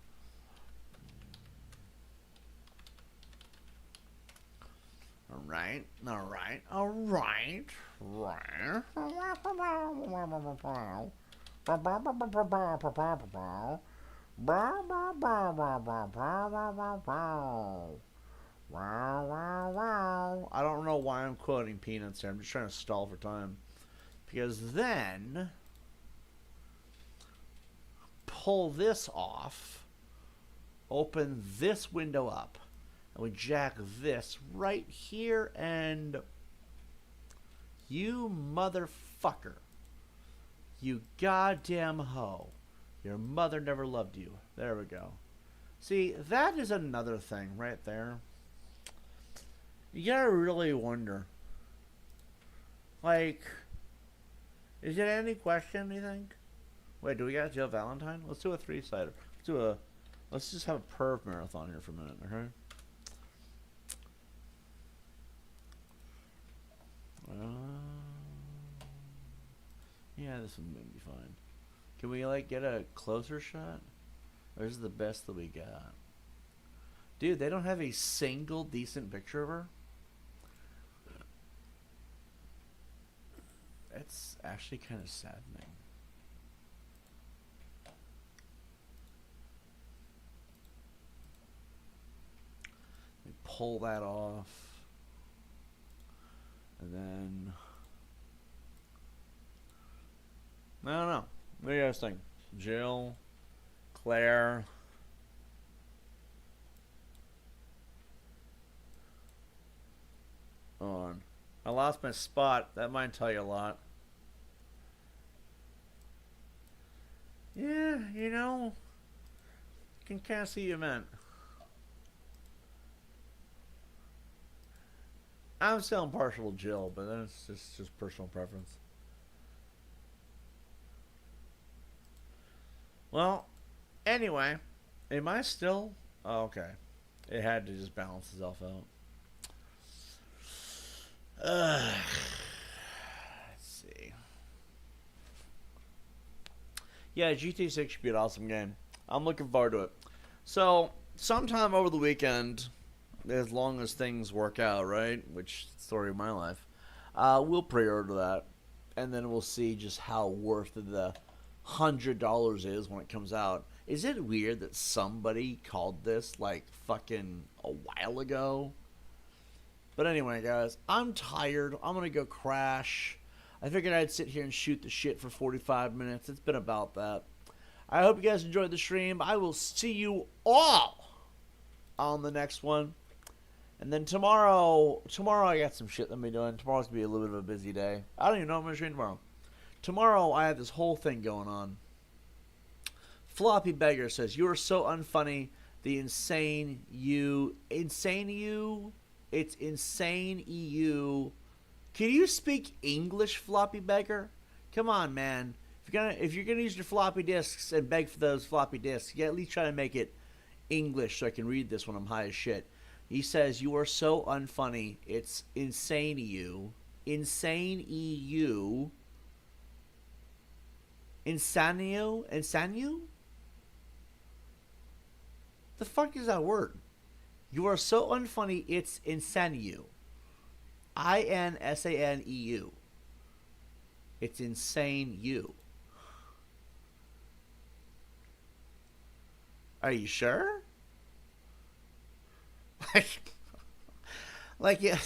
Alright, alright, alright, right. I don't know why I'm quoting Peanuts here. I'm just trying to stall for time. Because then, pull this off, open this window up, and we jack this right here, and you motherfucker, you goddamn hoe, your mother never loved you. There we go. See, that is another thing right there. You gotta really wonder, like, is it any question, you think? Wait, do we got Jill Valentine? Let's do a 3-sider. Let's just have a perv marathon here for a minute, okay? Yeah, this would maybe be fine. Can we, like, get a closer shot? Or is it the best that we got? Dude, they don't have a single decent picture of her? That's actually kind of saddening. We pull that off. And then, I don't know. What do you guys think? Jill, Claire. Hold on. I lost my spot. That might tell you a lot. Yeah, you know, I can kind of see you meant. I'm still impartial to Jill, but that's just personal preference. Well, anyway, am I still? Oh, okay. It had to just balance itself out. Let's see. Yeah, GTA 6 should be an awesome game. I'm looking forward to it. So, sometime over the weekend, as long as things work out, right? Which is the story of my life. We'll pre-order that, and then we'll see just how worth the $100 is when it comes out. Is it weird that somebody called this like fucking a while ago? But anyway, guys, I'm tired. I'm gonna go crash. I figured I'd sit here and shoot the shit for 45 minutes. It's been about that. I hope you guys enjoyed the stream. I will see you all on the next one. And then tomorrow I got some shit that I'm doing. Tomorrow's going to be a little bit of a busy day. I don't even know what I'm going to stream tomorrow. Tomorrow I have this whole thing going on. Floppy Beggar says, "You are so unfunny. The insane you It's insane EU. Can you speak English, floppy beggar? Come on, man. If you're gonna use your floppy disks and beg for those floppy disks, you at least try to make it English so I can read this when I'm high as shit. He says, "You are so unfunny. It's insane EU. Insane EU. Insanio? Insanio? The fuck is that word? You are so unfunny, it's insaneu. INSANEU. It's insane you. Are you sure? Like, yeah,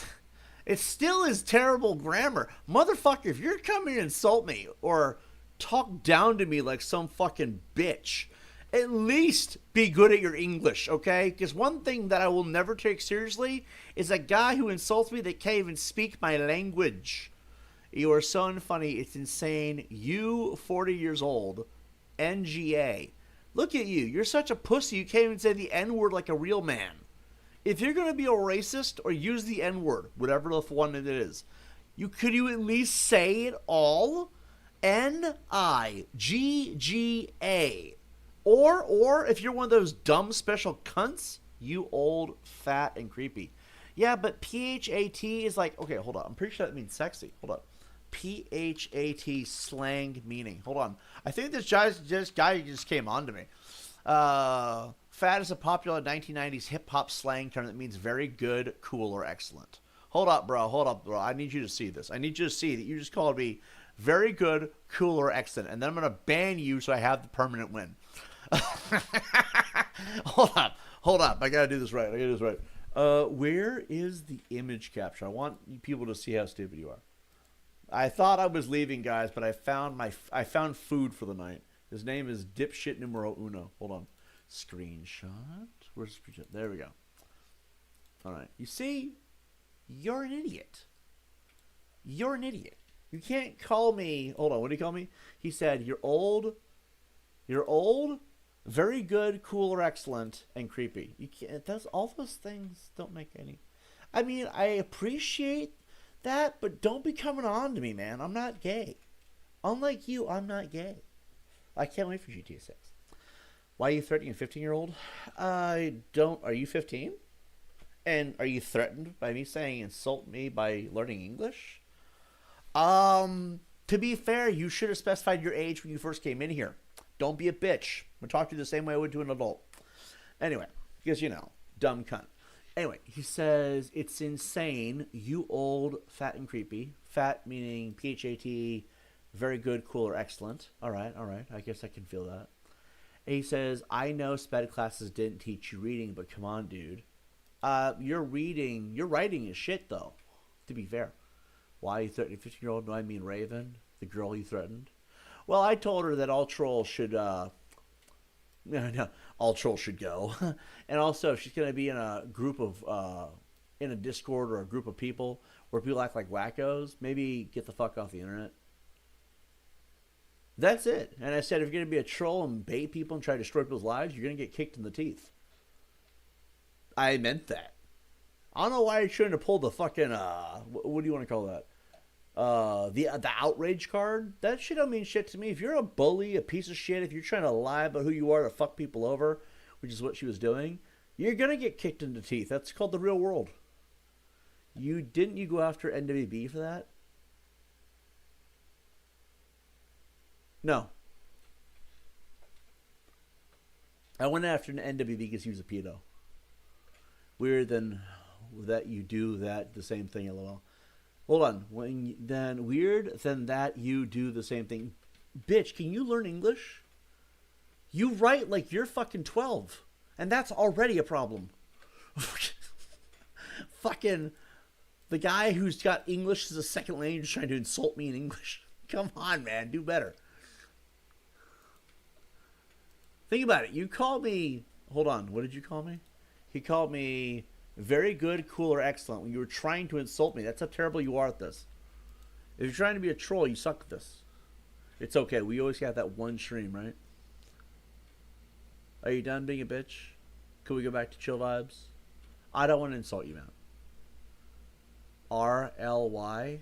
it still is terrible grammar. Motherfucker, if you're coming to insult me or talk down to me like some fucking bitch, at least be good at your English, okay? Because one thing that I will never take seriously is a guy who insults me that can't even speak my language. You are so unfunny, it's insane. You, 40 years old, NGA. Look at you. You're such a pussy, you can't even say the N-word like a real man. If you're going to be a racist or use the N-word, whatever the one it is, could you at least say it all? N-I-G-G-A. Or if you're one of those dumb special cunts, you old, fat, and creepy. Yeah, but P-H-A-T is like, okay, hold on. I'm pretty sure that means sexy. Hold on. P-H-A-T slang meaning. Hold on. I think this guy just came on to me. Fat is a popular 1990s hip-hop slang term that means very good, cool, or excellent. Hold up, bro. Hold up, bro. I need you to see this. I need you to see that you just called me very good, cool, or excellent. And then I'm going to ban you so I have the permanent win. Hold up. I got to do this right. Where is the image capture? I want people to see how stupid you are. I thought I was leaving, guys, but I found food for the night. His name is dipshit numero uno. Hold on. Screenshot. Where's the screenshot? There we go. All right. You see, you're an idiot. You're an idiot. You can't call me. Hold on. What did he call me? He said, "You're old. You're old. Very good, cool, or excellent, and creepy." You can't. All those things don't make any. I mean, I appreciate that, but don't be coming on to me, man. I'm not gay. Unlike you, I'm not gay. I can't wait for GTA 6. Why are you threatening a 15-year-old? I don't. Are you 15? And are you threatened by me saying insult me by learning English? To be fair, you should have specified your age when you first came in here. Don't be a bitch. I'm going to talk to you the same way I would to an adult. Anyway, because, dumb cunt. Anyway, he says, it's insane, you old, fat, and creepy. Fat meaning P-H-A-T, very good, cool, or excellent. All right. I guess I can feel that. And he says, I know SPED classes didn't teach you reading, but come on, dude. Your writing is shit, though, to be fair. Why are you threatening a 15-year-old? No, I mean Raven, the girl you threatened. Well, I told her that all trolls should, all trolls should go. And also, if she's going to be in a group of, in a Discord or a group of people where people act like wackos, maybe get the fuck off the internet. That's it. And I said, if you're going to be a troll and bait people and try to destroy people's lives, you're going to get kicked in the teeth. I meant that. I don't know why I shouldn't have pulled the fucking, what do you want to call that? The outrage card. That shit don't mean shit to me. If you're a bully, a piece of shit, if you're trying to lie about who you are to fuck people over, which is what she was doing, you're gonna get kicked in the teeth. That's called the real world. You go after NWB for that? No. I went after an NWB because he was a pedo. Weird than that you do that the same thing, lol. Hold on. Weird than that you do the same thing. Bitch, can you learn English? You write like you're fucking 12. And that's already a problem. Fucking the guy who's got English as a second language trying to insult me in English. Come on, man. Do better. Think about it. You called me... Hold on. What did you call me? He called me very good, cool, or excellent when you were trying to insult me. That's how terrible you are at this. If you're trying to be a troll, you suck at this. It's okay. We always got that one stream, right? Are you done being a bitch? Can we go back to chill vibes? I don't want to insult you, man. RLY?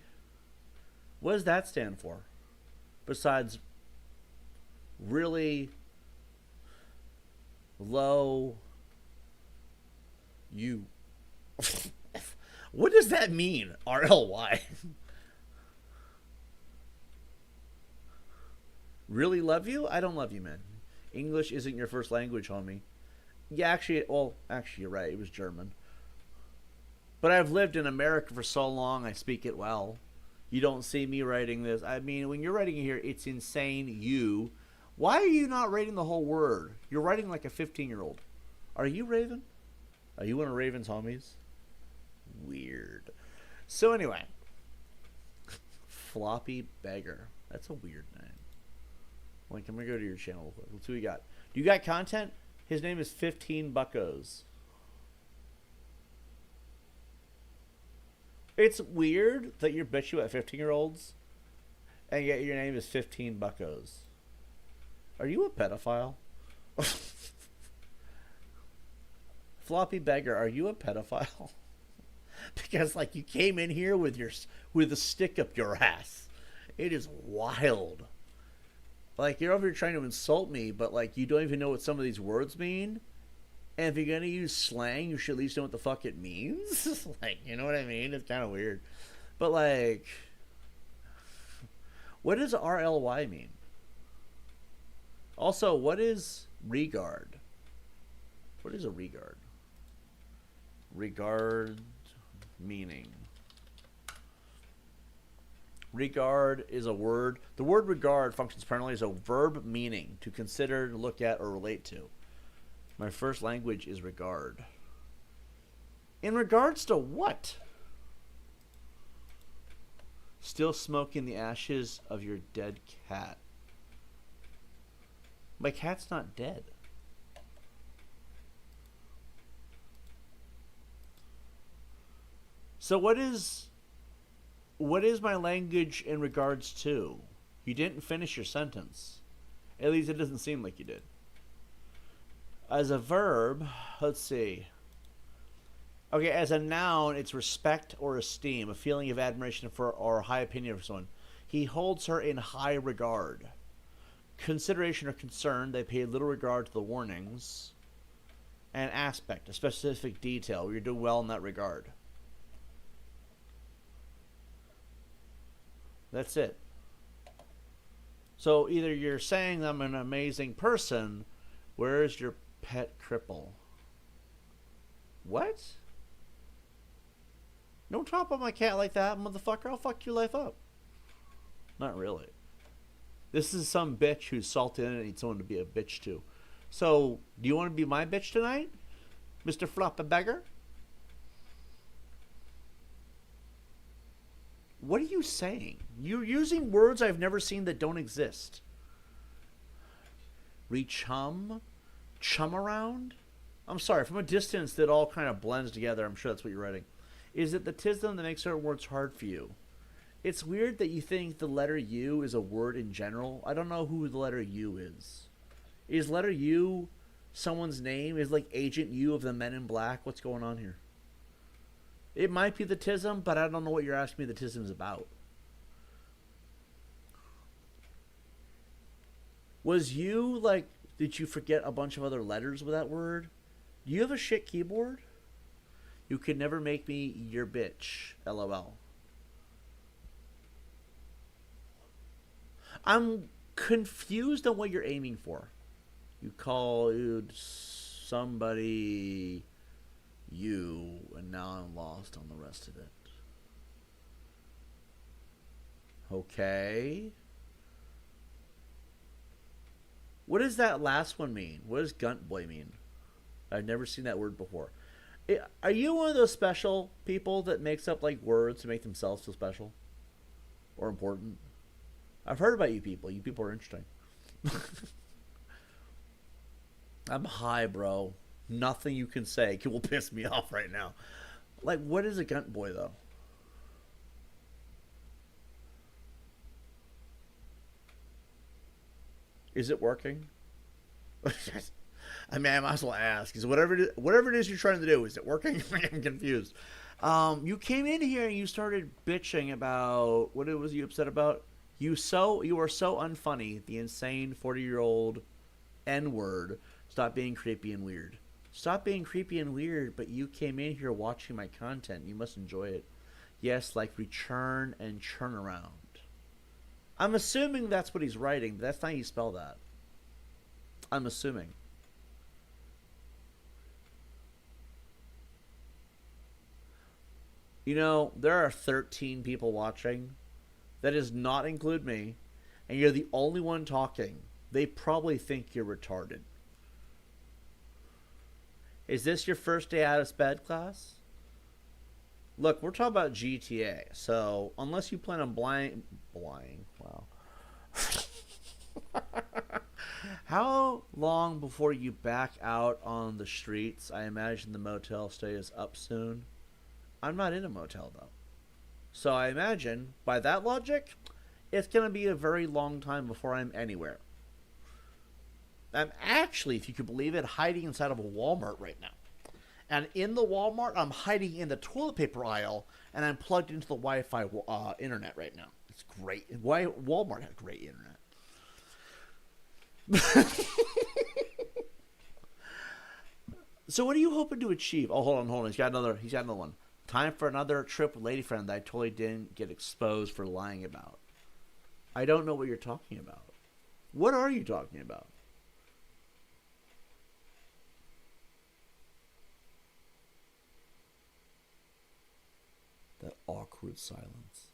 What does that stand for? Besides really low you. What does that mean? RLY. Really love you? I don't love you, man. English isn't your first language, homie. Yeah, actually, you're right. It was German. But I've lived in America for so long, I speak it well. You don't see me writing this. I mean, when you're writing it here, it's insane. You. Why are you not writing the whole word? You're writing like a 15-year-old. Are you Raven? Are you one of Raven's homies? Weird. So anyway. Floppy Beggar. That's a weird name. Like, I'm going to go to your channel real quick. Let's see what you got. Do you got content? His name is 15 Buckos. It's weird that you're bitching about 15-year-olds, and yet your name is 15 Buckos. Are you a pedophile? Floppy Beggar, are you a pedophile? Because, like, you came in here with a stick up your ass. It is wild. Like, you're over here trying to insult me, but, like, you don't even know what some of these words mean. And if you're going to use slang, you should at least know what the fuck it means. Like, you know what I mean? It's kind of weird. But, like, what does RLY mean? Also, what is regard? What is a regard? Regard meaning. Regard is a word. The word regard functions primarily as a verb meaning to consider, look at, or relate to. My first language is regard. In regards to what? Still smoking the ashes of your dead cat. My cat's not dead. So what is my language in regards to? You didn't finish your sentence. At least it doesn't seem like you did. As a verb, let's see. Okay, as a noun, it's respect or esteem, a feeling of admiration for or high opinion of someone. He holds her in high regard. Consideration or concern, they pay little regard to the warnings. And aspect, a specific detail. You're doing well in that regard. That's it. So either you're saying I'm an amazing person, where's your pet cripple? What? Don't talk about my cat like that, motherfucker. I'll fuck your life up. Not really. This is some bitch who's salty and needs someone to be a bitch to. So, do you want to be my bitch tonight? Mr. Floppy Beggar? What are you saying? You're using words I've never seen that don't exist. Rechum? Chum around? I'm sorry, from a distance that all kind of blends together. I'm sure that's what you're writing. Is it the tism that makes certain words hard for you? It's weird that you think the letter U is a word in general. I don't know who the letter U is. Is letter U someone's name? Is like Agent U of the Men in Black? What's going on here? It might be the tism, but I don't know what you're asking me the tism is about. Was you, like, did you forget a bunch of other letters with that word? Do you have a shit keyboard? You could never make me your bitch. LOL. I'm confused on what you're aiming for. You called somebody you, and now I'm lost on the rest of it. Okay. What does that last one mean? What does Gunt Boy mean? I've never seen that word before. Are you one of those special people that makes up like words to make themselves feel special or important? I've heard about you people. You people are interesting. I'm high, bro. Nothing you can say will piss me off right now. Like, what is a Gunt Boy, though? Is it working? I mean, I might as well ask. Is whatever it is you're trying to do, is it working? I'm confused. You came in here and you started bitching about what it was you upset about. You are so unfunny. The insane 40-year-old N word. Stop being creepy and weird. Stop being creepy and weird. But you came in here watching my content. You must enjoy it. Yes, like return and churn around. I'm assuming that's what he's writing, but that's not how you spell that. I'm assuming. You know, there are 13 people watching. That does not include me. And you're the only one talking. They probably think you're retarded. Is this your first day out of SPED class? Look, we're talking about GTA. So, unless you plan on blind... Wow. How long before you back out on the streets? I imagine the motel stay is up soon. I'm not in a motel, though. So I imagine, by that logic, it's going to be a very long time before I'm anywhere. I'm actually, if you could believe it, hiding inside of a Walmart right now. And in the Walmart, I'm hiding in the toilet paper aisle, and I'm plugged into the Wi-Fi internet right now. It's great. Why Walmart had great internet. So what are you hoping to achieve? Oh, hold on. He's got another one. Time for another trip with lady friend that I totally didn't get exposed for lying about. I don't know what you're talking about. What are you talking about? That awkward silence.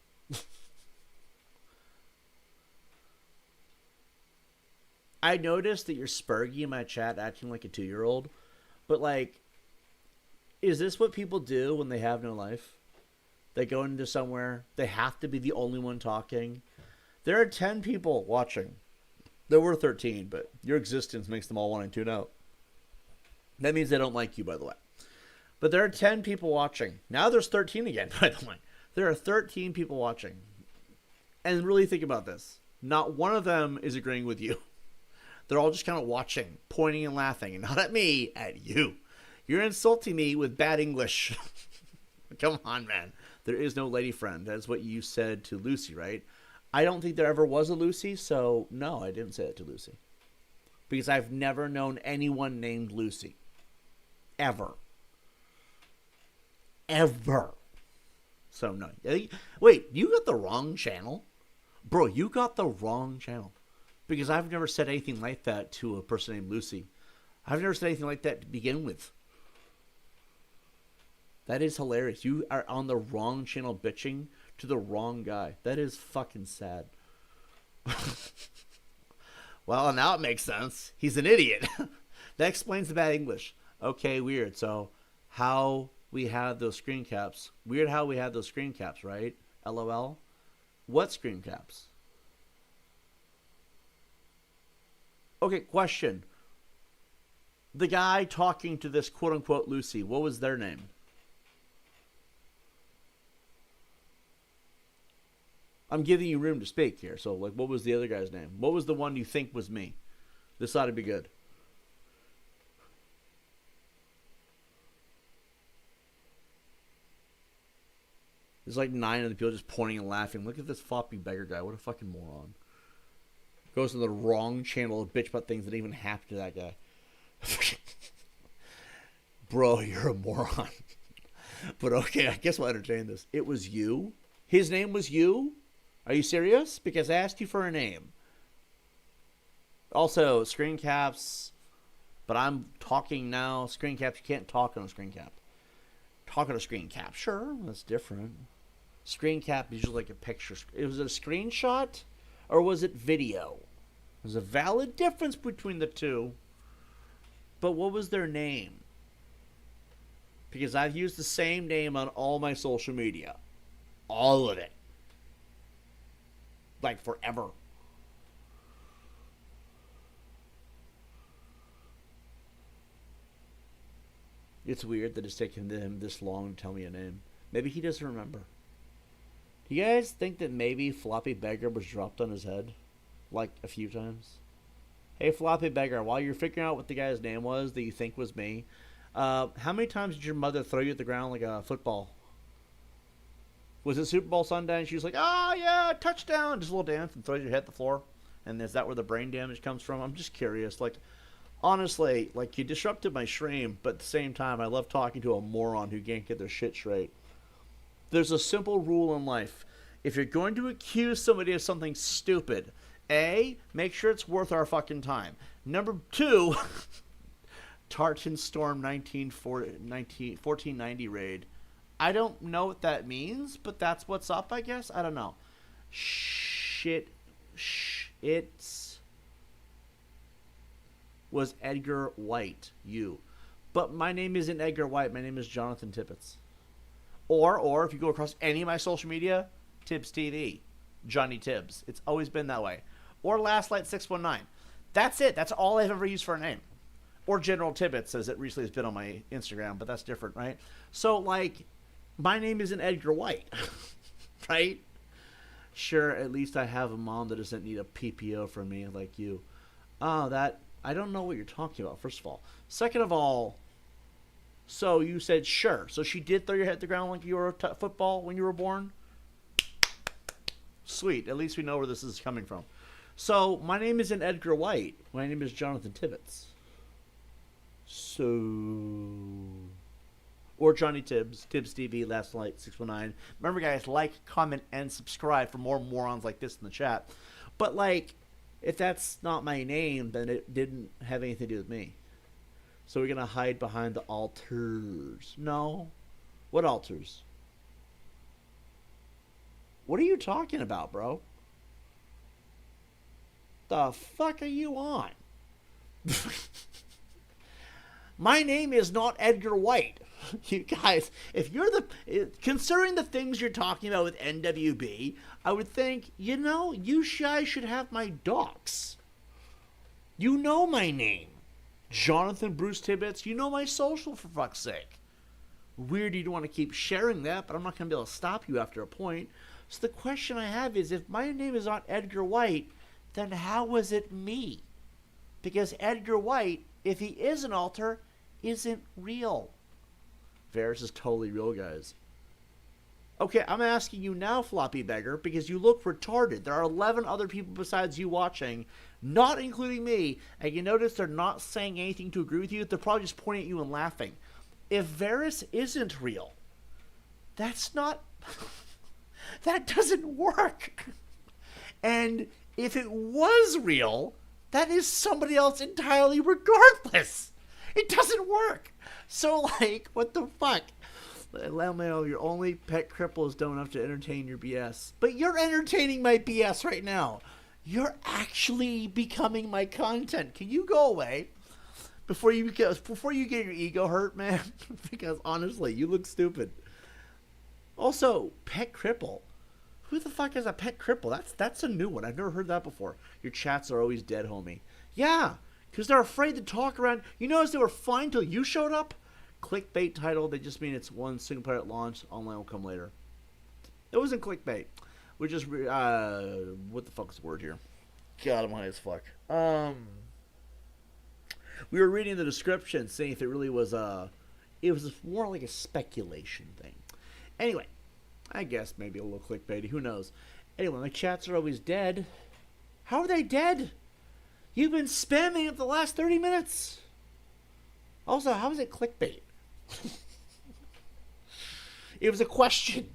I noticed that you're spurgy in my chat acting like a 2-year-old, but like, is this what people do when they have no life? They go into somewhere, they have to be the only one talking. There are 10 people watching. There were 13, but your existence makes them all want to tune out. That means they don't like you, by the way. But there are 10 people watching. Now there's 13 again, by the way. There are 13 people watching. And really think about this. Not one of them is agreeing with you. They're all just kind of watching, pointing and laughing. And not at me, at you. You're insulting me with bad English. Come on, man. There is no lady friend. That's what you said to Lucy, right? I don't think there ever was a Lucy, so no, I didn't say it to Lucy. Because I've never known anyone named Lucy. Ever. Ever. So, no. Wait, you got the wrong channel? Bro, you got the wrong channel. Because I've never said anything like that to a person named Lucy. I've never said anything like that to begin with. That is hilarious. You are on the wrong channel bitching to the wrong guy. That is fucking sad. Well, now it makes sense. He's an idiot. That explains the bad English. Okay, weird. So, how we had those screen caps. Weird how we had those screen caps, right? LOL. What screen caps? Okay, question. The guy talking to this quote-unquote Lucy, what was their name? I'm giving you room to speak here. So, like, what was the other guy's name? What was the one you think was me? This ought to be good. There's like 9 of the people just pointing and laughing. Look at this floppy beggar guy. What a fucking moron. Goes to the wrong channel to bitch about things that didn't even happen to that guy. Bro, you're a moron. But okay, I guess we'll entertain this. It was you? His name was you? Are you serious? Because I asked you for a name. Also, screen caps. But I'm talking now. Screen caps, you can't talk on a screen cap. Talk on a screen cap. Sure, that's different. Screen cap is usually like a picture. It was a screenshot? Or was it video? There's a valid difference between the two. But what was their name? Because I've used the same name on all my social media. All of it. Like forever. It's weird that it's taken him this long to tell me a name. Maybe he doesn't remember. Do you guys think that maybe Floppy Beggar was dropped on his head? Like a few times? Hey, Floppy Beggar, while you're figuring out what the guy's name was that you think was me, how many times did your mother throw you at the ground like a football? Was it Super Bowl Sunday? And she was like, "Oh yeah, touchdown!" Just a little dance and throws your head at the floor. And is that where the brain damage comes from? I'm just curious. Like, honestly, like you disrupted my stream, but at the same time, I love talking to a moron who can't get their shit straight. There's a simple rule in life: if you're going to accuse somebody of something stupid, A, make sure it's worth our fucking time. Number 2, Tartan Storm 1490 raid. I don't know what that means, but that's what's up, I guess. I don't know. It's was Edgar White, you. But my name isn't Edgar White. My name is Jonathan Tibbetts. Or if you go across any of my social media, TiBBzTV, Johnny Tibbs. It's always been that way. Or LastLight619. That's it. That's all I've ever used for a name. Or General Tibbetts, as it recently has been on my Instagram, but that's different, right? So, like, my name isn't Edgar White, right? Sure, at least I have a mom that doesn't need a PPO from me like you. Oh, that, I don't know what you're talking about, first of all. Second of all, so you said sure. So she did throw your head at the ground like you were a football when you were born? Sweet, at least we know where this is coming from. So, my name isn't Edgar White. My name is Jonathan Tibbetts. So, or Johnny Tibbs, TiBBzTV, LastLight619. Remember, guys, like, comment, and subscribe for more morons like this in the chat. But, like, if that's not my name, then it didn't have anything to do with me. So we're going to hide behind the altars. No. What altars? What are you talking about, bro? The fuck are you on? My name is not Edgar White. You guys, if you're considering the things you're talking about with NWB, I would think, you know, you guys should have my docs. You know my name. Jonathan Bruce Tibbetts. You know my social, for fuck's sake. Weird you don't want to keep sharing that, but I'm not going to be able to stop you after a point. So the question I have is, if my name is not Edgar White, then how was it me? Because Edgar White, if he is an alter, isn't real. Varys is totally real, guys. Okay, I'm asking you now, Floppy Beggar, because you look retarded. There are 11 other people besides you watching, not including me, and you notice they're not saying anything to agree with you. They're probably just pointing at you and laughing. If Varys isn't real, that's not... that doesn't work. And if it was real, that is somebody else entirely regardless. It doesn't work. So, like, what the fuck? LMAO, your only pet cripple is dumb enough to entertain your BS. But you're entertaining my BS right now. You're actually becoming my content. Can you go away? Before you get your ego hurt, man? Because, honestly, you look stupid. Also, pet cripple. Who the fuck is a pet cripple? That's a new one. I've never heard that before. Your chats are always dead, homie. Yeah, because they're afraid to talk around. You notice they were fine till you showed up? Clickbait title, they just mean it's one single player at launch. Online will come later. It wasn't clickbait. We just, what the fuck is the word here? God, I'm high as fuck. We were reading the description, saying if it really was it was more like a speculation thing. Anyway, I guess maybe a little clickbaity. Who knows? Anyway, my chats are always dead. How are they dead? You've been spamming it the last 30 minutes. Also, how is it clickbait? It was a question.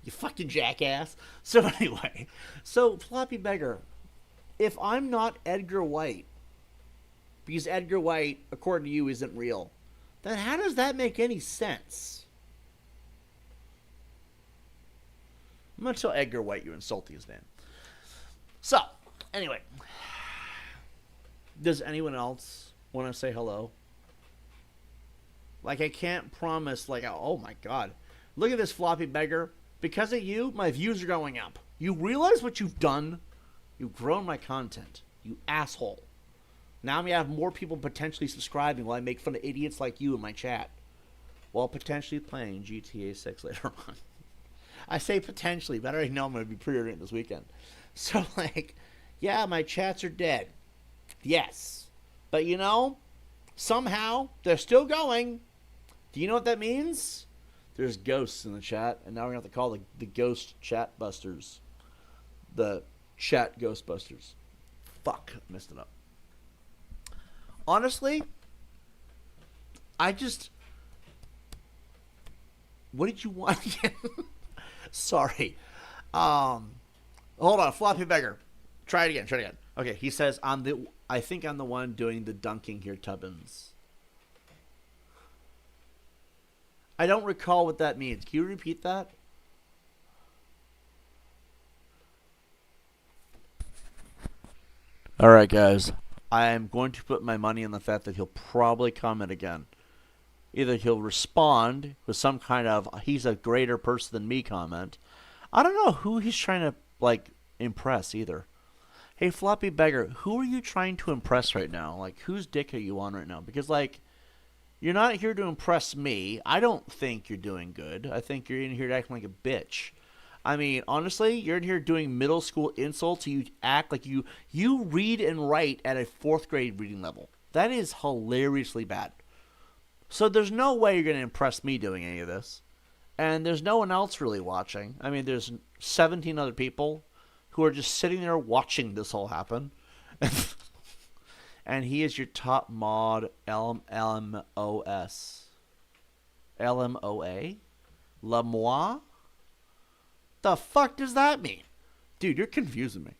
You fucking jackass. So anyway, so Floppy Beggar, if I'm not Edgar White, because Edgar White, according to you, isn't real, then how does that make any sense? I'm going to tell Edgar White you're insulting his name. So, anyway. Does anyone else want to say hello? Like, I can't promise, like, oh my god. Look at this, Floppy Beggar. Because of you, my views are going up. You realize what you've done? You've grown my content. You asshole. Now I'm going to have more people potentially subscribing while I make fun of idiots like you in my chat. While potentially playing GTA 6 later on. I say potentially, but I already know I'm going to be pre-ordering it this weekend. So, like, yeah, my chats are dead. Yes. But, you know, somehow, they're still going. Do you know what that means? There's ghosts in the chat, and now we're going to have to call the ghost chat busters. The chat ghostbusters. Fuck, messed it up. Honestly, I just... What did you want again? Sorry. Hold on, Floppy Beggar. Try it again. Okay, he says, I think I'm the one doing the dunking here, Tubbins. I don't recall what that means. Can you repeat that? Alright, guys. I'm going to put my money on the fact that he'll probably comment again. Either he'll respond with some kind of, he's a greater person than me comment. I don't know who he's trying to, like, impress either. Hey, Floppy Beggar, who are you trying to impress right now? Like, whose dick are you on right now? Because, like, you're not here to impress me. I don't think you're doing good. I think you're in here acting like a bitch. I mean, honestly, you're in here doing middle school insults. You act like you read and write at a 4th grade reading level. That is hilariously bad. So there's no way you're going to impress me doing any of this. And there's no one else really watching. I mean, there's 17 other people who are just sitting there watching this all happen. And he is your top mod, LMOS. LMOA? Lamois? The fuck does that mean? Dude, you're confusing me.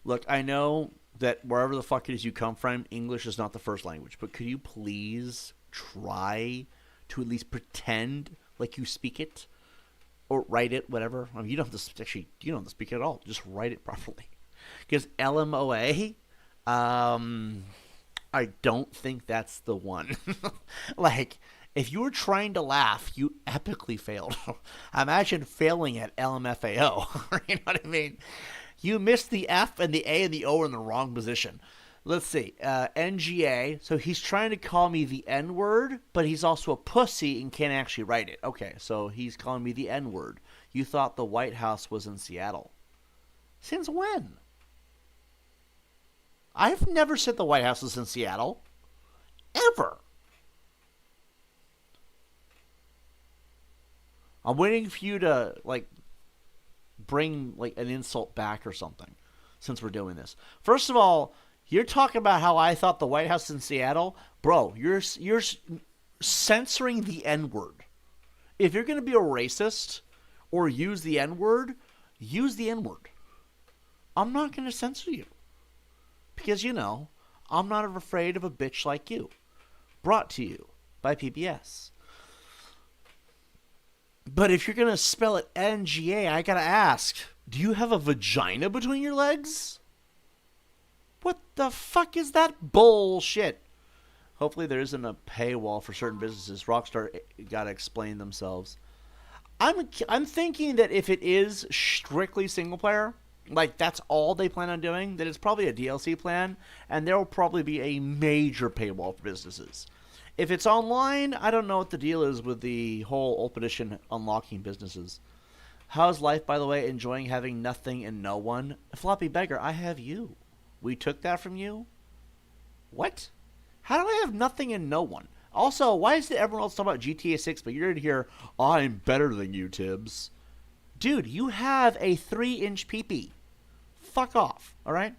Look, I know that wherever the fuck it is you come from, English is not the first language. But could you please try to at least pretend like you speak it? Or write it, whatever. I mean, you don't have to actually. You don't have to speak it at all. Just write it properly. Because LMOA, I don't think that's the one. Like, if you were trying to laugh, you epically failed. Imagine failing at LMFAO. You know what I mean? You missed the F and the A and the O are in the wrong position. Let's see. NGA. So he's trying to call me the N-word, but he's also a pussy and can't actually write it. Okay, so he's calling me the N-word. You thought the White House was in Seattle. Since when? I've never said the White House was in Seattle. Ever. I'm waiting for you to, like, bring, like, an insult back or something since we're doing this. First of all, you're talking about how I thought the White House in Seattle. Bro, you're censoring the N-word. If you're going to be a racist or use the N-word, use the N-word. I'm not going to censor you. Because, you know, I'm not afraid of a bitch like you. Brought to you by PBS. But if you're going to spell it NGA, I got to ask, do you have a vagina between your legs? What the fuck is that bullshit? Hopefully there isn't a paywall for certain businesses. Rockstar got to explain themselves. I'm thinking that if it is strictly single player, like that's all they plan on doing, that it's probably a DLC plan, and there will probably be a major paywall for businesses. If it's online, I don't know what the deal is with the whole Ultimate Edition unlocking businesses. How's life, by the way? Enjoying having nothing and no one? Floppy Beggar, I have you. We took that from you? What? How do I have nothing and no one? Also, why is everyone else talking about GTA 6, but you're in here, I'm better than you, Tibbs? Dude, you have a 3-inch peepee. Fuck off, alright?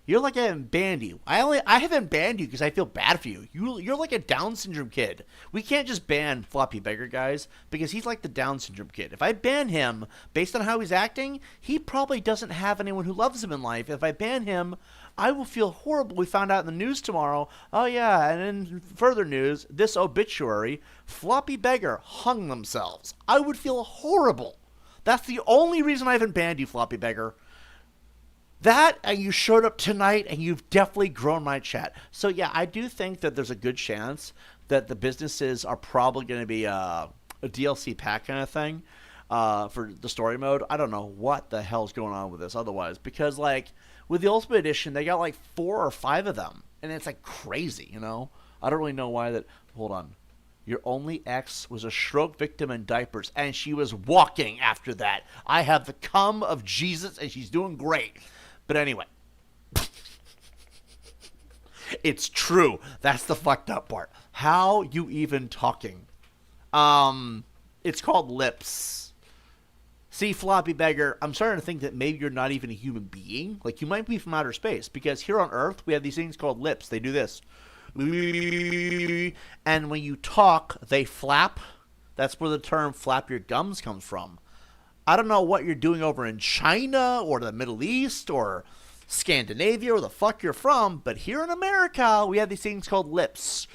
You're like I haven't banned you. I haven't banned you because I feel bad for you. You're like a Down syndrome kid. We can't just ban Floppy Beggar, guys, because he's like the Down syndrome kid. If I ban him based on how he's acting, he probably doesn't have anyone who loves him in life. If I ban him, I will feel horrible. We found out in the news tomorrow. Oh yeah, and in further news, this obituary, Floppy Beggar hung themselves. I would feel horrible. That's the only reason I haven't banned you, Floppy Beggar. That, and you showed up tonight, and you've definitely grown my chat. So, yeah, I do think that there's a good chance that the businesses are probably going to be a DLC pack kind of thing for the story mode. I don't know what the hell's going on with this otherwise. Because, like, with the Ultimate Edition, they got, like, 4 or 5 of them. And it's, like, crazy, you know? I don't really know why that... Hold on. Your only ex was a stroke victim in diapers, and she was walking after that. I have the cum of Jesus, and she's doing great. But anyway, it's true. That's the fucked up part. How you even talking? It's called lips. See, Floppy Beggar, I'm starting to think that maybe you're not even a human being. Like, you might be from outer space, because here on Earth, we have these things called lips. They do this. And when you talk, they flap. That's where the term flap your gums comes from. I don't know what you're doing over in China or the Middle East or Scandinavia or the fuck you're from, but here in America, we have these things called lips.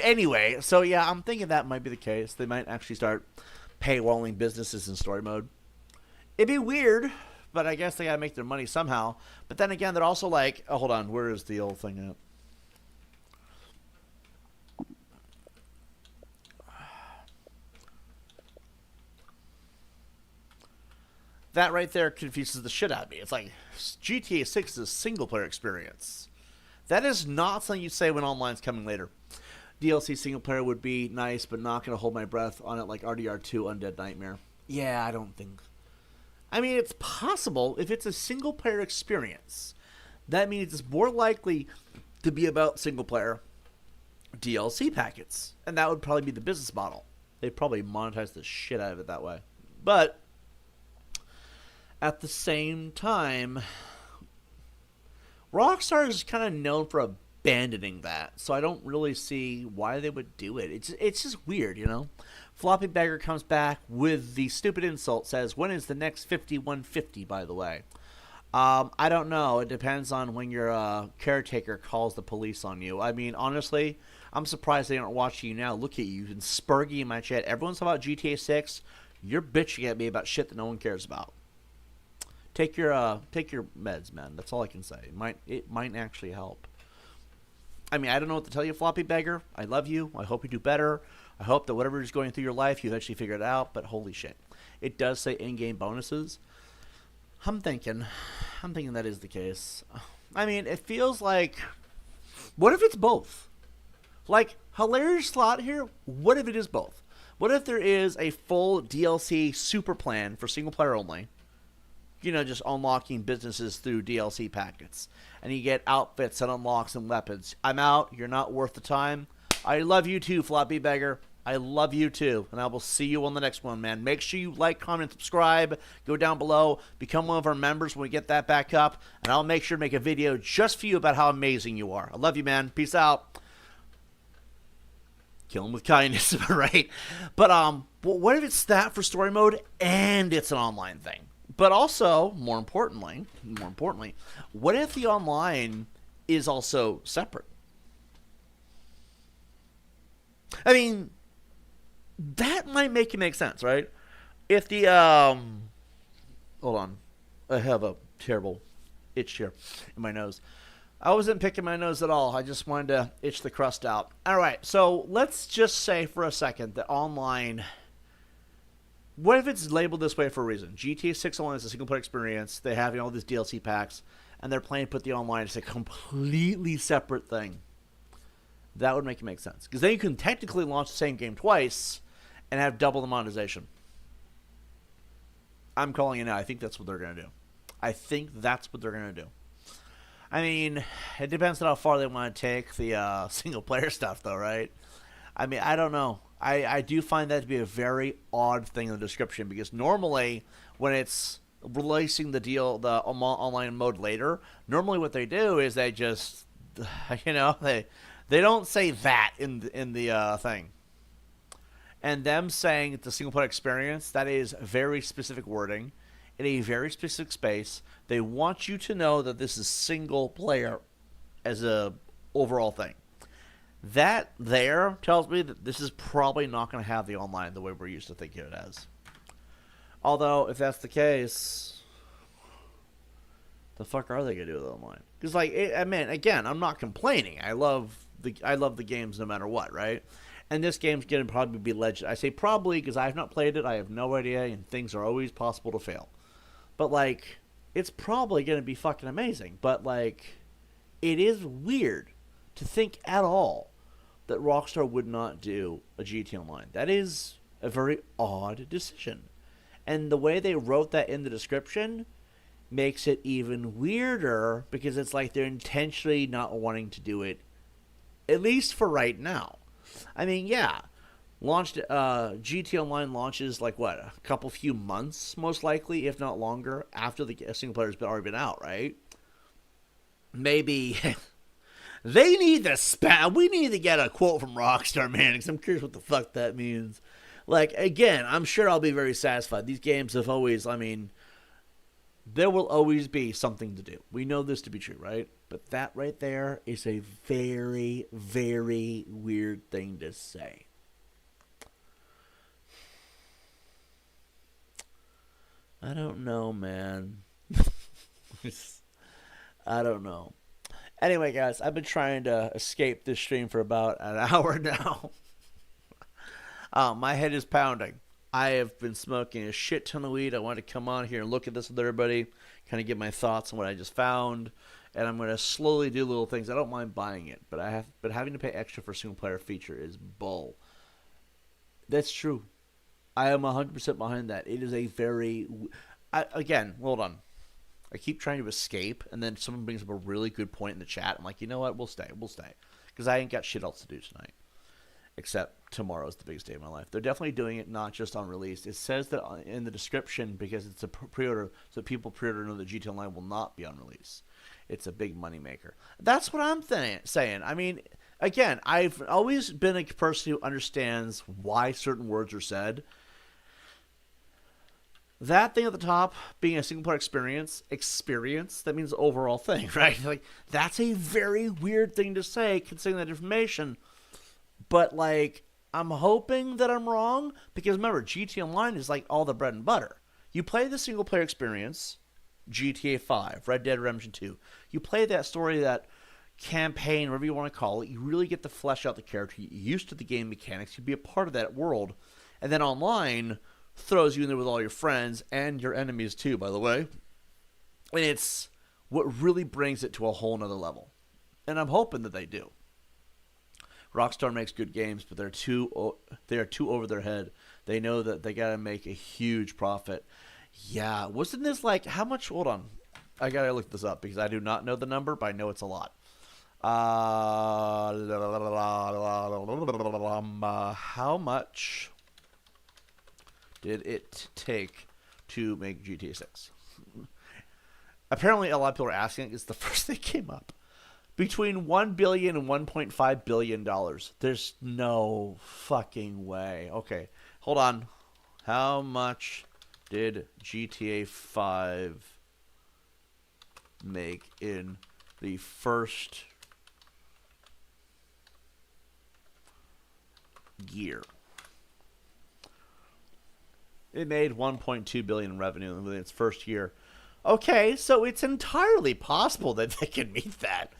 Anyway, so yeah, I'm thinking that might be the case. They might actually start paywalling businesses in story mode. It'd be weird, but I guess they gotta make their money somehow. But then again, they're also like, oh, hold on, where is the old thing at? That right there confuses the shit out of me. It's like, GTA 6 is a single-player experience. That is not something you say when online's coming later. DLC single-player would be nice, but not going to hold my breath on it like RDR2 Undead Nightmare. Yeah, I don't think. I mean, it's possible if it's a single-player experience. That means it's more likely to be about single-player DLC packets. And that would probably be the business model. They'd probably monetize the shit out of it that way. But at the same time, Rockstar is kind of known for abandoning that, so I don't really see why they would do it. It's just weird, you know? Floppy Beggar comes back with the stupid insult, says, when is the next 5150, by the way? I don't know. It depends on when your caretaker calls the police on you. I mean, honestly, I'm surprised they aren't watching you now. Look at you, and Spurgy in my chat. Everyone's talking about GTA 6. You're bitching at me about shit that no one cares about. Take your meds, man. That's all I can say. It might actually help. I mean, I don't know what to tell you, Floppy Beggar. I love you. I hope you do better. I hope that whatever is going through your life, you eventually figure it out. But holy shit, it does say in-game bonuses. I'm thinking that is the case. I mean, it feels like, what if it's both? Like, hilarious thought here. What if it is both? What if there is a full DLC super plan for single player only? You know, just unlocking businesses through DLC packets. And you get outfits and unlocks and weapons. I'm out. You're not worth the time. I love you too, Floppy Beggar. I love you too. And I will see you on the next one, man. Make sure you like, comment, subscribe. Go down below. Become one of our members when we get that back up. And I'll make sure to make a video just for you about how amazing you are. I love you, man. Peace out. Kill him with kindness, right? But what if it's that for story mode and it's an online thing? But also, more importantly, what if the online is also separate? I mean, that might make it make sense, right? If the, hold on. I have a terrible itch here in my nose. I wasn't picking my nose at all. I just wanted to itch the crust out. All right, so let's just say for a second that online, what if it's labeled this way for a reason? GTA 6 Online is a single-player experience. They have all these DLC packs, and they're planning to put the online as a completely separate thing. That would make it make sense. Because then you can technically launch the same game twice and have double the monetization. I'm calling it now. I think that's what they're going to do. I think that's what they're going to do. I mean, it depends on how far they want to take the single-player stuff, though, right? I mean, I don't know. I do find that to be a very odd thing in the description, because normally when it's releasing the online mode later, normally what they do is they just, you know, they don't say that in the thing. And them saying it's a single player experience, that is very specific wording in a very specific space. They want you to know that this is single player as a overall thing. That there tells me that this is probably not going to have the online the way we're used to thinking it as. Although, if that's the case, the fuck are they going to do with it online? Because, like, I mean, again, I'm not complaining. I love the games no matter what, right? And this game's going to probably be legend. I say probably because I have not played it. I have no idea, and things are always possible to fail. But, like, it's probably going to be fucking amazing. But, like, it is weird to think at all that Rockstar would not do a GT Online. That is a very odd decision. And the way they wrote that in the description makes it even weirder, because it's like they're intentionally not wanting to do it at least for right now. I mean, yeah, launched GT Online launches like what, a couple few months most likely, if not longer, after the single player's already been out, right? Maybe they need to we need to get a quote from Rockstar, man, because I'm curious what the fuck that means. Like, again, I'm sure I'll be very satisfied. These games have always, I mean, there will always be something to do. We know this to be true, right? But that right there is a very, very weird thing to say. I don't know, man. I don't know. Anyway, guys, I've been trying to escape this stream for about an hour now. My head is pounding. I have been smoking a shit ton of weed. I wanted to come on here and look at this with everybody, kind of get my thoughts on what I just found, and I'm going to slowly do little things. I don't mind buying it, but having to pay extra for a single player feature is bull. That's true. I am 100% behind that. It is a very... again, hold on. I keep trying to escape, and then someone brings up a really good point in the chat. I'm like, you know what? We'll stay. Because I ain't got shit else to do tonight. Except tomorrow's the biggest day of my life. They're definitely doing it not just on release. It says that in the description, because it's a pre-order, so that people pre-order know that GT Online will not be on release. It's a big moneymaker. That's what I'm saying. I mean, again, I've always been a person who understands why certain words are said. That thing at the top being a single player experience, that means the overall thing, right? Like, that's a very weird thing to say, considering that information. But, like, I'm hoping that I'm wrong, because remember, GT Online is like all the bread and butter. You play the single player experience, GTA 5, Red Dead Redemption 2. You play that story, that campaign, whatever you want to call it. You really get to flesh out the character. You're used to the game mechanics. You be a part of that world. And then online throws you in there with all your friends and your enemies too, by the way. And it's what really brings it to a whole nother level. And I'm hoping that they do. Rockstar makes good games, but they are too over their head. They know that they got to make a huge profit. Yeah, wasn't this like, how much? Hold on. I got to look this up because I do not know the number, but I know it's a lot. How much did it take to make GTA 6? Apparently, a lot of people are asking. It's the first thing that came up. Between $1 billion and $1.5 billion. There's no fucking way. Okay, hold on. How much did GTA 5 make in the first year? It made $1.2 billion in revenue within its first year. Okay, so it's entirely possible that they can meet that.